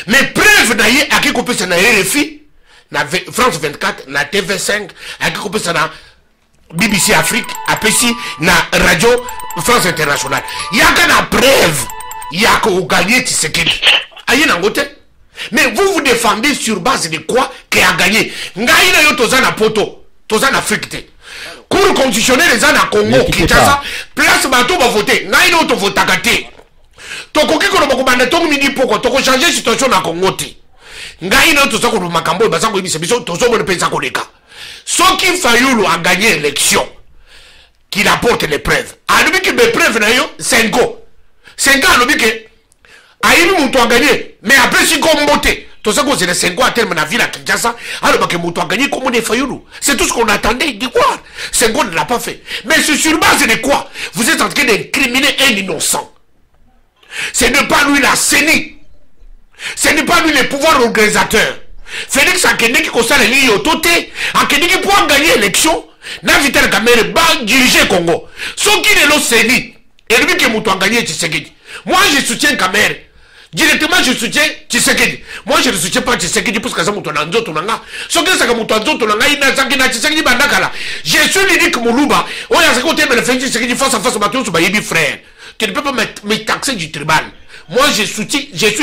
Mais preuve na ye aki kopé ça na RFI, na France 24, na TV5, aki kopé ça na BBC Afrique, apesi na radio France Internationale. Il y a une preuve. Il y a que vous gagnez Tshisekedi. Aïe na ngote. Mais vous défendez sur base de quoi qui a gagné. Ngai na yo tozana poto, tozana Afrique. Cour constitutionnelle les ana Congo Kinshasa, place bato va voter. Ngai na to votaka te. Tokoki ko bakubanda to mini poko to changer situation na Congo te. Ngai na to sako makambo ba sako ibisa biso to so mo pensa ko leka. Soki Fayulu a gagné l'élection, qu'il apporte les preuves. Alobi que les preuves na yo 5 ans. 5 ans alobi que aïmi muto a gagné, mais après si kombote, to sako c'est les 5 ans à terme na ville à Kinshasa, alors que muto a gagné comme des Fayulu. C'est tout ce qu'on attendait de voir. 5 ans ne l'a pas fait. Mais c'est sur base de quoi? Vous êtes en train d'incriminer un innocent. Ce n'est pas lui la CENI. Ce n'est pas lui le pouvoir organisateur. Félix Akende qui constate les autorités, Akende qui pour gagner l'élection, n'a Vital Kamerhe va diriger Congo. Ce qui est le CENI, et lui qui m'a gagné Tshisekedi. Moi je soutiens Kamerhe. Directement je soutiens Tshisekedi. Moi je ne soutiens pas Tshisekedi parce que ça m'a donné tonanga. Ce qui est ça m'a donné tonanga, il n'a pas Tshisekedi bandakala. Je suis l'unique Moulouba. On a ce côté mais le fait Tshisekedi face à face battu sur Bayebi frère. Tu ne peux pas me taxer du tribal. Moi, je suis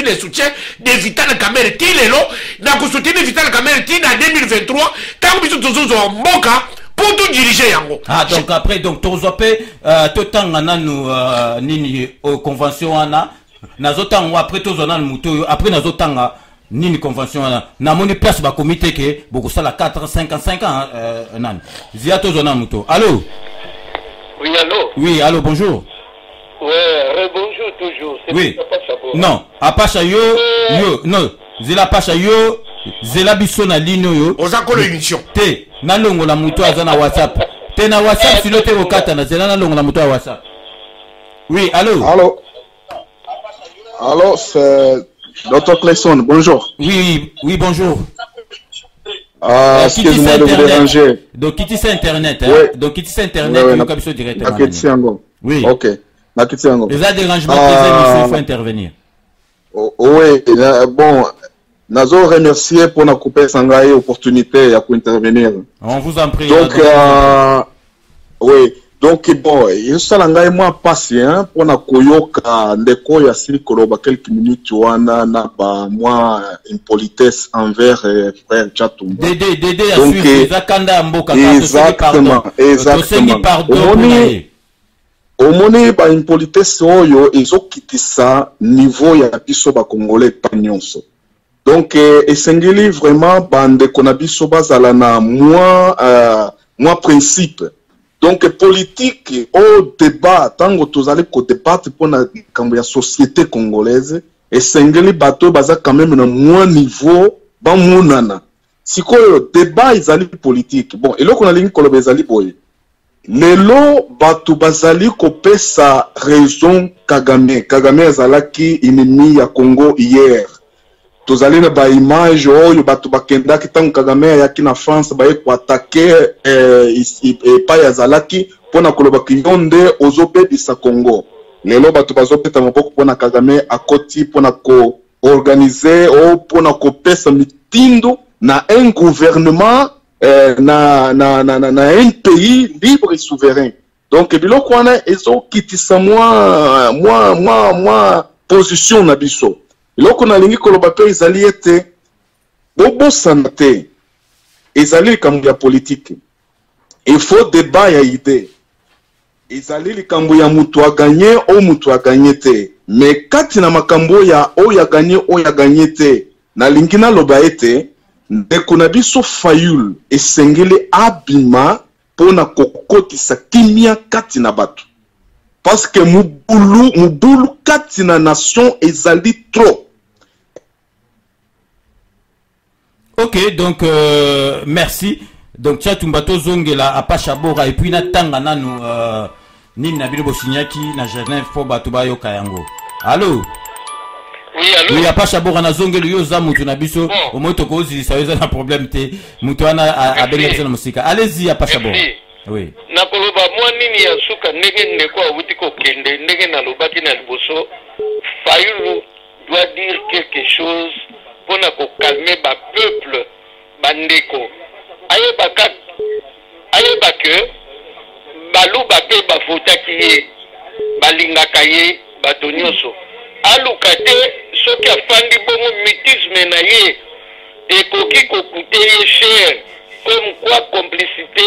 le soutien de Vital Kamerhe. Tilelo, n'a pas soutenu Vital Kamerhe en 2023. Tant que nous sommes en Moka pour tout diriger yango. Ah, donc après, donc, Tozopé, tout temps, on a nous, nini, convention, on a, nazotan, après, tout on a le après, nazotan, nini, convention, on a, na moni place, ba comité, que, beaucoup ça, la 4, 5 ans, nan. Zia, tout on a le Allô? Oui, allô? Oui, allô, bonjour. Ouais, bonjour toujours. Oui. Non, Apacha yo, non, Zela Pacha yo, Zela biso na lino yo. Ozako l'émission. Te, na longo la muto azana WhatsApp. Te na WhatsApp silo te okata na Zela na longo la muto à WhatsApp. Oui, allô. Allô. Allô, c'est Dr. Clayson, bonjour. Oui, bonjour. Excusez-moi de vous déranger. Donc, quittez ça Internet. Hein? Oui. Donc, quittez ça Internet, oui, comme ça directement. Oui. Ok. Les a dérangements, il faut intervenir. Oui, bon, Nazo remercier pour nous couper sangaye opportunité à intervenir. On vous en prie. Donc, oui, donc bon, il s'alanga moi patient pour na koyoka ndeko ya silikoloba quelques minutes wana na ba moi une politesse envers frère Chatumba. Dédé à suivre zakanda mboka exactement. Omoni ba une politesse oyo ezokitisa niveau ya biso ba congolais pa nyonso. Donc esengeli vraiment bande kona biso bazala na moi principe. Donc politique au débat tango tozali ko débattre pour na kambo ya société congolaise esengeli bato baza quand même na moins niveau ba munana. Sikoyo débat ezali politique. Bon eloko na lingi koloba ezali boye. Lelo batu bazali kopesa raison Kagame. Kagame azalaki ennemi ya Congo hier. Tozali na ba image oyo batu bakenda kitango Kagame yaki na France baye ko attaquer pa yazalaki pona koloba kiyonde ozobebisa Congo. Lelo batu bazopeta maboko pona Kagame akoti pona ko organiser o pona ko pesa mitindo na un gouvernement na un pays libre et souverain. Donc biloko wana ezo kitisa moi position na biso. Biloko na lingi koloba pe ezali ete bobo sanate ezali likambo ya politique. Il faut débat ya idée. Ezali likambo ya mutu a gagné ou mutu a gagné te. Mais kati na makambo ya o ya gagné te. Na lingina loba ete ndeko na biso Fayulu esengeli abima pona kokotisa kimia kati na bato. Parce que mubulu kati na nation ezali trop. Ok, donc merci. Donc Tchatumba Tozongela Apachabora et puis Natanga Nanu Nini Nabilo Bosignaki na Genève pour Batubayo Kayango. Allô? Oui, allô? Oui, Apachabora na Zongelo Yoza Mutu Nabiso au moins Tokozi, ça y a un problème. Mutuana a bénéficié de la musique. Allez-y, Apachabora. Oui. Nakoloba moi nini ya suka ndenge ndeko awuti ko kende ndenge na lobaki na liboso Fayulu doit dire quelque chose pour na ko calmer ba peuple bandeko ayeba que baluba pe bafotaki ye balingaka ye bato nyonso aluka te soki afandi bongo mutisme na ye ekoki kokute ye cher comme quoi complicité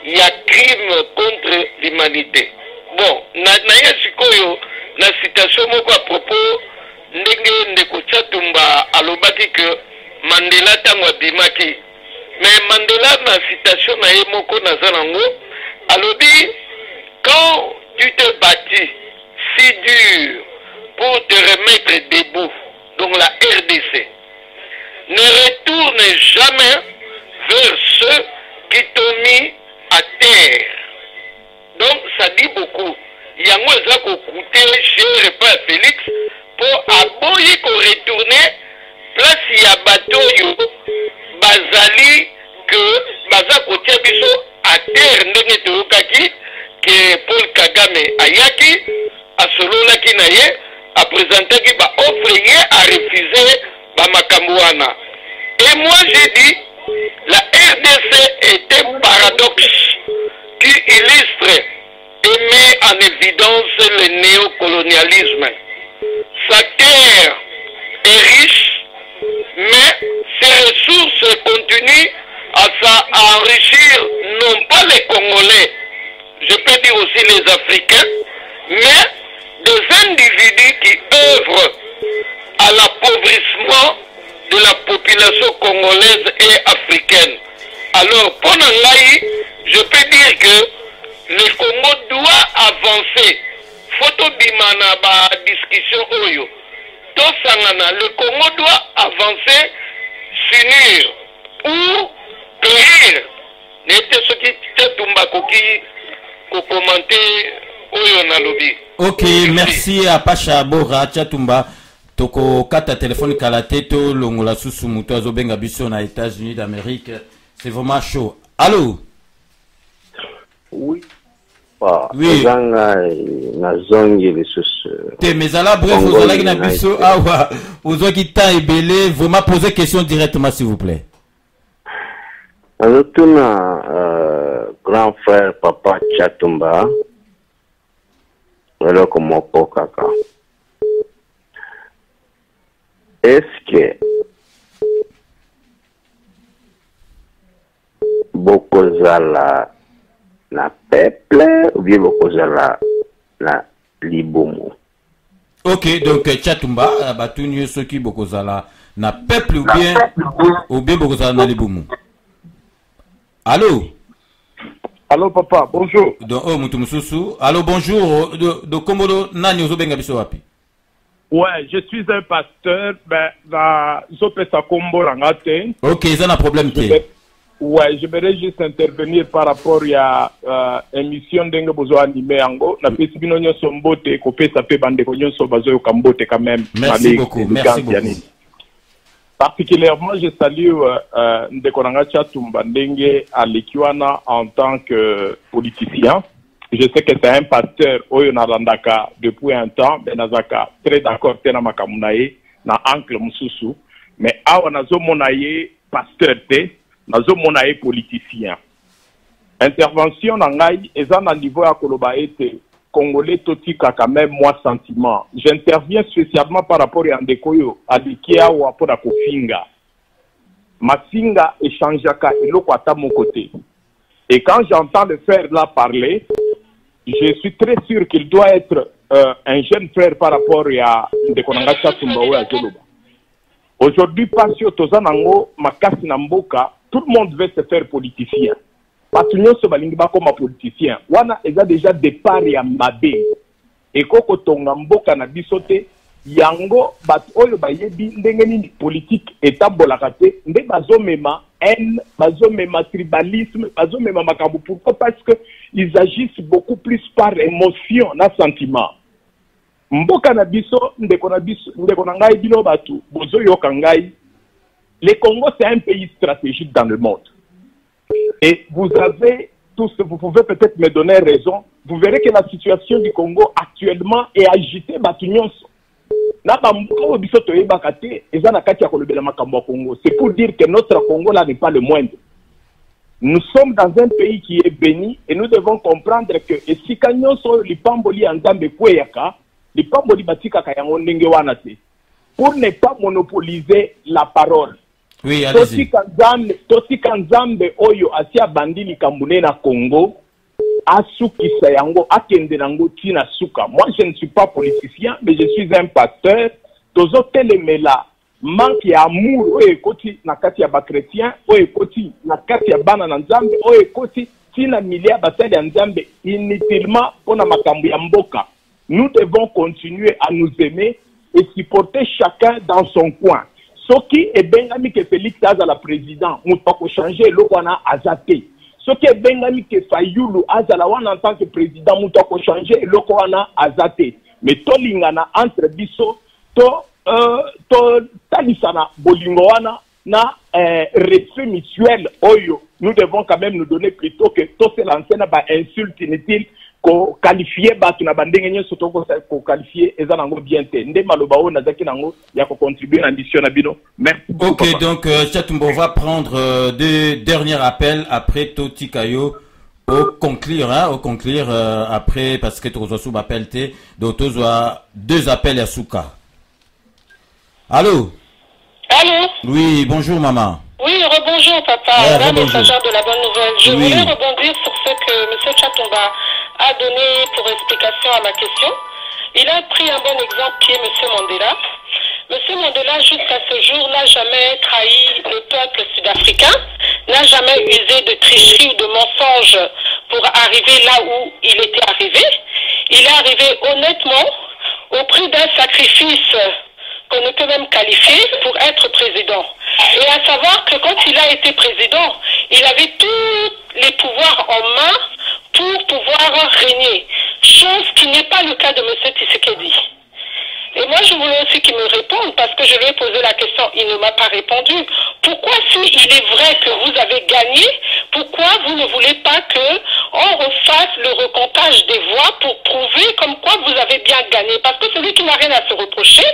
ya crime contre l'humanité. Bon, na ye sikoyo na citation moko à propos ndenge ndeko Tchatumba alobaki que Mandela tango abimaki. Mais Mandela na citation na ye moko na zalango alobi quand tu te bâtis si dur pour te remettre debout, donc la RDC, ne retourne jamais vers ceux qui t'ont mis à terre. Donc ça dit beaucoup. Yango eza ko coûter cher pas Félix pour aboyi ko retourner place ya bateau yo bazali que baza ko tia biso à terre ndenge toyokaki que Paul Kagame ayaki asololaki na ye apresentaki ba offre ye a refusé ba makambo wana. Et moi j'ai dit la RDC est un paradoxe qui illustre et met en évidence le néocolonialisme. Sa terre est riche, mais ses ressources continuent à enrichir non pas les Congolais, je peux dire aussi les Africains, mais des individus qui œuvrent à l'appauvrissement de la population congolaise et africaine. Alors, pour Nangaï, je peux dire que le Congo doit avancer. Photo bimana ba discussion oyo. Tosangana, le Congo doit avancer, s'unir ou périr. N'était ce qui Tchatumba koki ko commenter oyo na lobby. Ok, merci à Pacha Bora Tchatumba. Toko kata téléphone kalateto longola susu muto azobenga biso na États-Unis d'Amérique. C'est vraiment chaud. Allô? Oui. Oui. Na zongi les sous. Te mezala bref vous allez na biso awa ozo ki ta ebele vraiment poser question directement s'il vous plaît. Alors grand frère papa Tchatumba. Alors comment kaka. Est-ce que bokozala na peuple ou bien bokozala na libomo? Ok, donc Tchatumba batuni soki bokozala na peuple ou bien bokozala na libomo. Allô? Allô papa, bonjour. Donc oh mutumususu. Allô bonjour de Komodo nani ozobenga biso wapi? Ouais, je suis un pasteur, ben, dans Zopesa Kombo Rangate. Ok, ça n'a problème. Ouais, j'aimerais juste intervenir par rapport à émission d'Enge Bozo animé Ango. La Pesibino Nyonso Mbote, Kopesa Pe Bande Nyonso Bazo Kambote quand même. Merci beaucoup, merci beaucoup. Particulièrement, je salue Ndekoranga Tchatumba Ndenge à l'Ekiwana en tant que politicien. Je sais que c'est un pasteur Oyo Narandaka depuis un temps, mais Nazaka très d'accord tena makamunaye na oncle Mususu, mais awa nazo monaye pasteur te, nazo monaye politicien. Intervention nangai eza na niveau ya koloba ete Congolais totika quand même moi sentiment. J'interviens spécialement par rapport à Ndekoyo Adikia ou pour la Kofinga. Masinga échangeaka eloko ata mon côté. Et quand j'entends le frère là parler, je suis très sûr qu'il doit être un jeune frère par rapport à Ndekonanga Chatumba ou à Zoloba. Aujourd'hui, parce que Tozanango, Makasi Namboka, tout le monde veut se faire politicien. Parce que nous sommes comme politicien. Wana eza déjà départ ya mabe. Et koko tonga mboka na bisote, yango bat oyo bayebi ndenge nini politique etabolaka te, nde bazomema haine, bazomema tribalisme, bazomema makambo. Pourquoi? Parce que ils agissent beaucoup plus par émotion na sentiment. Mboka na biso, ndeko na ngai bino batu, bozo yoka ngai. Le Congo, c'est un pays stratégique dans le monde. Et vous avez tous, vous pouvez peut-être me donner raison, vous verrez que la situation du Congo actuellement est agitée. C'est pour dire que notre Congo là n'est pas le moindre. Nous sommes dans un pays qui est béni et nous devons comprendre que si nous sommes les pamboli en Zambie kweyaka, les pamboli batika kayango ndenge wana te, pour ne pas monopoliser la parole. Oui, allez-y. Tosi kanzambe oyo asia bandili kambune na Congo, asuki sayango akende nango tina suka. Moi je ne suis pas politicien, mais je suis un pasteur. Tozo telemela manque ya amour oyo ekoti na kati ya ba chrétien, oyo ekoti na kati ya bana na Nzambe, oyo ekoti tina milia basali ya Nzambe inutilement pona makambo ya mboka. Nous devons continuer à nous aimer et supporter chacun dans son coin. Ce qui est bengami que Félix Azala président, nous devons changer le wana azate. Ce qui est bengami que Fayoulou Azala wana en tant que président, nous devons changer le wana azate. Mais tolingana entre biso, talisana bolingo wana na respect mutuel oyo. Nous devons quand même nous donner plutôt que tout se lancer na ba insulte inutile. Ko qualifier batu na bandenge nyoso to ko qualifier eza nango bien te nde maloba o nazaki nango ya ko contribuer na mission na bino. Merci. OK, papa. Donc Chatumba va prendre deux derniers appels après Toti Kayo au conclure après parce que tu sous appel te donc tu deux appels à Souka. Allô? Allô? Oui, bonjour maman. Oui, rebonjour papa, la messagère de la bonne nouvelle. Je voulais rebondir sur ce que M. Chatumba a donné pour explication à ma question. Il a pris un bon exemple qui est M. Mandela. M. Mandela, jusqu'à ce jour, n'a jamais trahi le peuple sud-africain, n'a jamais usé de tricherie ou de mensonge pour arriver là où il était arrivé. Il est arrivé honnêtement au prix d'un sacrifice qu'on ne peut même qualifier pour être président. Et à savoir que quand il a été président, il avait tous les pouvoirs en main pour pouvoir régner. Chose qui n'est pas le cas de M. Tshisekedi. Et moi, je voulais aussi qu'il me réponde parce que je lui ai posé la question, il ne m'a pas répondu. Pourquoi, s'il est vrai que vous avez gagné, pourquoi vous ne voulez pas qu'on refasse le recomptage des voix pour prouver comme quoi vous avez bien gagné? Parce que celui qui n'a rien à se reprocher,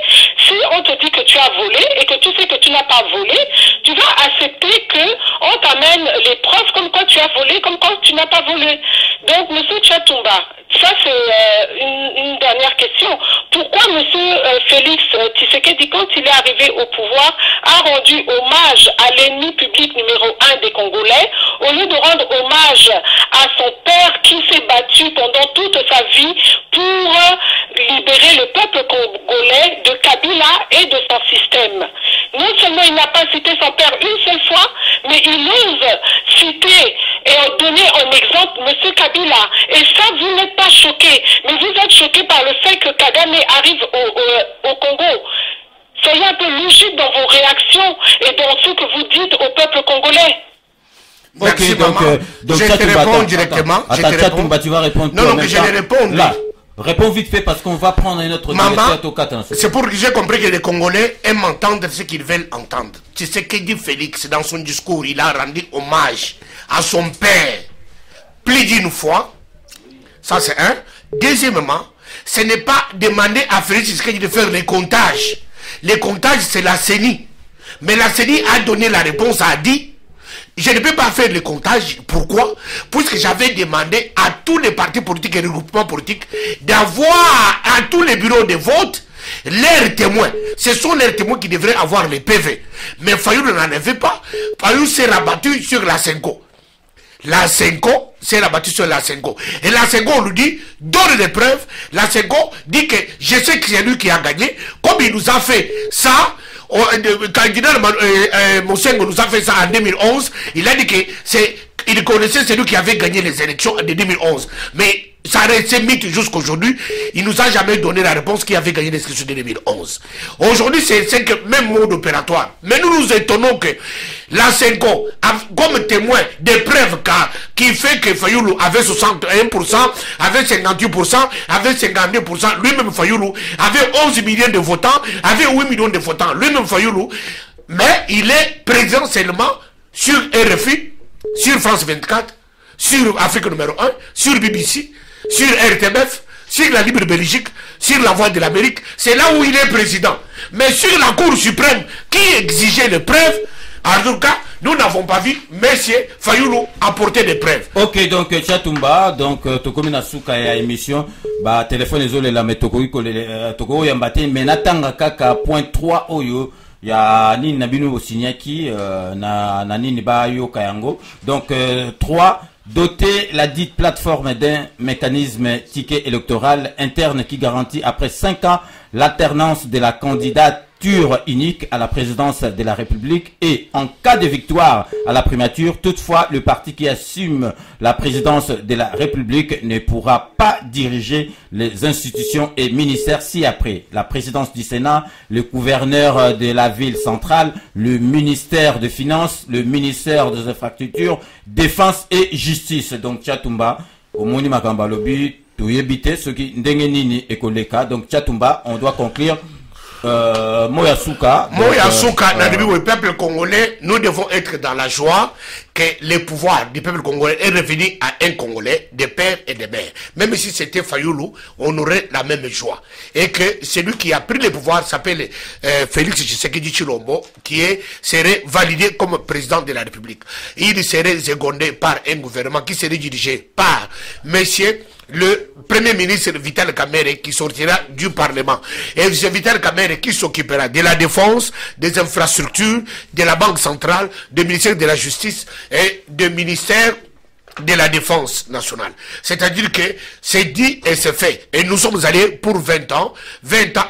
si on te dit que tu as volé et que tu sais que tu n'as pas volé, tu vas accepter qu'on t'amène les preuves comme quoi tu as volé, comme quoi tu n'as pas volé. Donc, M. Chatumba, ça c'est une dernière question. Pourquoi M. Félix Tshisekedi, quand il est arrivé au pouvoir, a rendu hommage à l'ennemi public numéro 1 des Congolais, au lieu de rendre hommage à son père qui s'est battu pendant toute sa vie pour libérer le peuple congolais de Kabila et de son système. Non seulement il n'a pas cité son père une seule fois, mais il ose citer et donner en exemple M. Kabila. Et ça, vous n'êtes pas choqué, mais vous êtes choqué par le fait que Kagame arrive au Congo. Soyez un peu logique dans vos réactions et dans ce que vous dites au peuple congolais. Merci, donc je te réponds directement. Attends, tu vas répondre. Non, mais je vais répondre. Là, réponds vite fait parce qu'on va prendre un autre maman, c'est pour que j'ai compris que les Congolais aiment entendre ce qu'ils veulent entendre. C'est ce que dit Félix dans son discours. Il a rendu hommage à son père plus d'une fois. Ça, c'est un. Deuxièmement, ce n'est pas demander à Félix Tshisekedi de faire les comptages. Les comptages, c'est la CENI. Mais la CENI a donné la réponse, a dit, je ne peux pas faire les comptages. Pourquoi? Puisque j'avais demandé à tous les partis politiques et regroupements politiques d'avoir à tous les bureaux de vote leurs témoins, ce sont leurs témoins qui devraient avoir les PV. Mais Fayoulou n'en avait pas. Fayoulou s'est rabattu sur la Senko. La Senko s'est rabattu sur la Senko. Et la Senko, on nous dit, donne des preuves. La Senko dit que je sais que c'est lui qui a gagné. Comme il nous a fait ça, candidat Mosengo nous a fait ça en 2011. Il a dit que il connaissait celui qui avait gagné les élections de 2011. Mais ça reste mythe jusqu'aujourd'hui. Il nous a jamais donné la réponse qui avait gagné les élections de 2011. Aujourd'hui, c'est que même mode opératoire. Mais nous nous étonnons que la Senko, comme témoin des preuves qui fait que Fayoulou avait 61%, avait 58%, avait 52%, lui-même Fayoulou avait 11 millions de votants, avait 8 millions de votants, lui-même Fayoulou, mais il est présent seulement sur RFI, sur France 24, sur Afrique numéro 1, sur BBC, sur RTBF, sur la Libre Belgique, sur la Voix de l'Amérique. C'est là où il est président. Mais sur la Cour suprême qui exigeait les preuves, en tout cas, nous n'avons pas vu Monsieur Fayoulou apporter des preuves. Ok, donc Tchatumba, donc Tokomi Nasuka ya émission, bah téléphone les la metokoi toko yambate menatanga kaka point 3 oyo. Ya nini nabino osinyaki na nini ba yo kayango. Donc 3, doter la dite plateforme d'un mécanisme ticket électoral interne qui garantit après 5 ans l'alternance de la candidature unique à la présidence de la République et en cas de victoire à la primature, toutefois le parti qui assume la présidence de la République ne pourra pas diriger les institutions et ministères si après la présidence du Sénat, le gouverneur de la ville centrale, le ministère des Finances, le ministère des Infrastructures, Défense et Justice. Donc Tchatumba, au Moni Makamba Lobby, Touyebite, ce qui Ndengenini et Koleka. Donc Tchatumba, on doit conclure. Moyasuka, le peuple congolais, nous devons être dans la joie que le pouvoir du peuple congolais est revenu à un Congolais, de père et de mère. Même si c'était Fayoulou, on aurait la même joie. Et que celui qui a pris le pouvoir s'appelle Félix Tshisekedi Tshilombo, qui serait validé comme président de la République. Il serait secondé par un gouvernement qui serait dirigé par monsieur le premier ministre Vital Kamerhe qui sortira du Parlement. Et c'est Vital Kamerhe qui s'occupera de la défense, des infrastructures, de la Banque centrale, du ministère de la Justice et du ministère de la Défense nationale. C'est-à-dire que c'est dit et c'est fait. Et nous sommes allés pour 20 ans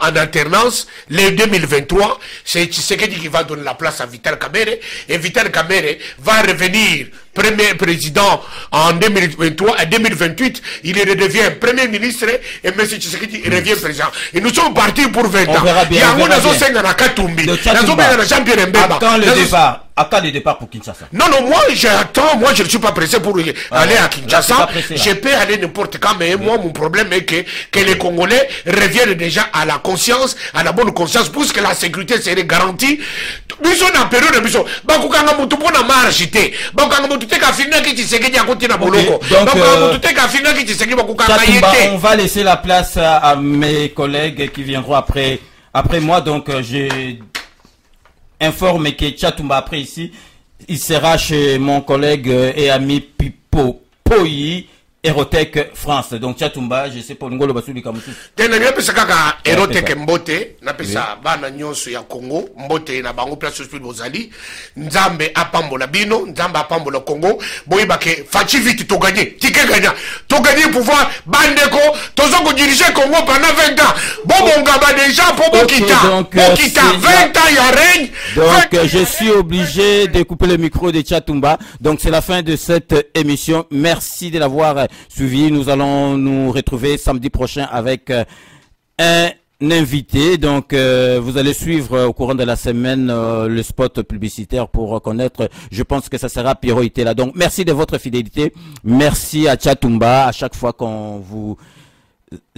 en alternance. Les 2023, c'est Tshisekedi qui va donner la place à Vital Kamerhe. Et Vital Kamerhe va revenir premier président en 2023. Et 2028, il redevient premier ministre et M. Tshisekedi revient président. Et nous sommes partis pour 20 ans. On verra bien. Attends le départ. Attends le départ pour Kinshasa. Non, moi j'attends, moi je ne suis pas pressé pour aller à Kinshasa. Je peux aller n'importe quand, mais moi mon problème est que les Congolais reviennent déjà à la conscience, à la bonne conscience, pour que la sécurité serait garantie. Nous sommes en période de mission. On va laisser la place à mes collègues qui viendront après moi, donc j'ai informe que Tchatumba après ici, il sera chez mon collègue et ami Pipo Poyi, Erotech France. Donc Tchatumba, je sais pas ngolo basuli kamusu. Tena nyepesa kaka Erotech Mbote, napesa bana nyonso ya Congo, Mbote na bango place hospital bozali, Nzambe apambola bino, Nzambe apambola Congo, boyeba ke fachi vite to gagner, tike gagner. To gagner pouvoir bandeko, tozo ko diriger Congo pendant 20 ans. Bonga ba déjà pour Bokita. 20 ans ya règne. Donc je suis obligé de couper le micro de Tchatumba. Donc c'est la fin de cette émission. Merci de l'avoir suivi. Nous allons nous retrouver samedi prochain avec un invité. Donc vous allez suivre au courant de la semaine le spot publicitaire pour reconnaître. Je pense que ça sera Pierrot Itela. Donc merci de votre fidélité. Merci à Tchatumba. À chaque fois qu'on vous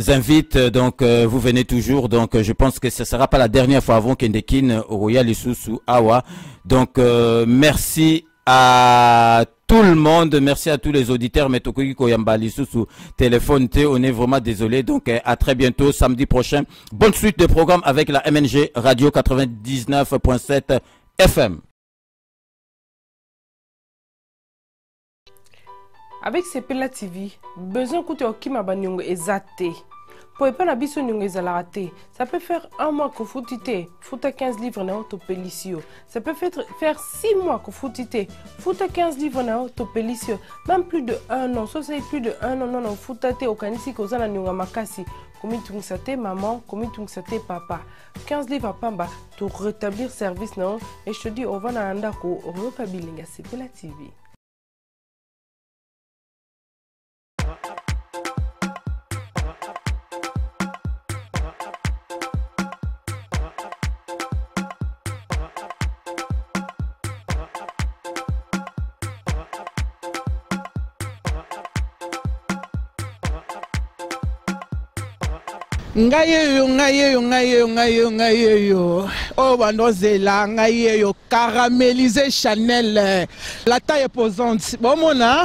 invite, donc vous venez toujours. Donc je pense que ce sera pas la dernière fois avant Kendekin au Royal Isusu Awa. Donc merci à tout le monde, merci à tous les auditeurs. Mais Tokoki Koyambali sous téléphone, on est vraiment désolé. Donc à très bientôt samedi prochain. Bonne suite de programme avec la MNG Radio 99.7 FM. Avec Sepela TV, besoin que tu aies Banyongo et Zate. Pour pas la biso n'ingézala raté. Ça peut faire un mois que foutite. Fouta 15 livres na autopélicio. Ça peut faire 6 mois que foutite. Fouta 15 livres na autopélicio. Même plus de 1 an. Ça c'est plus de 1 an. Non, foutate au kanisi kozana nyunga makasi. Komi tungsate maman, komi tungsate papa. 15 livres à pamba pour rétablir service non. Et je te dis, on va na andako, on va pas bilinga, c'est pour la TV. Ngayeyo oh bandozela ngayeyo caramélisé Chanel la taille posante bon mona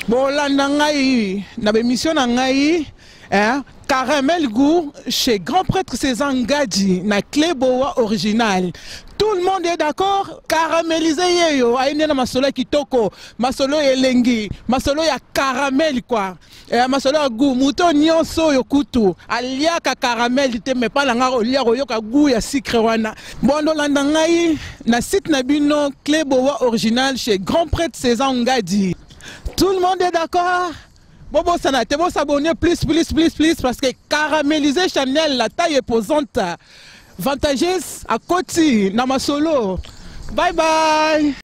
bon landa ngai na émission na ngai caramel goût chez Grand Prêtre César Ngadi na clé boa original. Tout le monde est d'accord. Caramélisé yeyo aine na masolo kitoko, masolo elengi, masolo ya caramel quoi. Masolo ya goût muto nyonso yo kutu aliaka caramel te mais pas langa olia yoka goût ya sucre wana. Bondo landa ngai na site na bino clé boa original chez Grand Prêtre César Ngadi. Tout le monde est d'accord. Bobo Sanate, vous s'abonner plus parce que caramélisé Chanel, la taille est posante. Vantageuse à côté, Namasolo. Bye bye.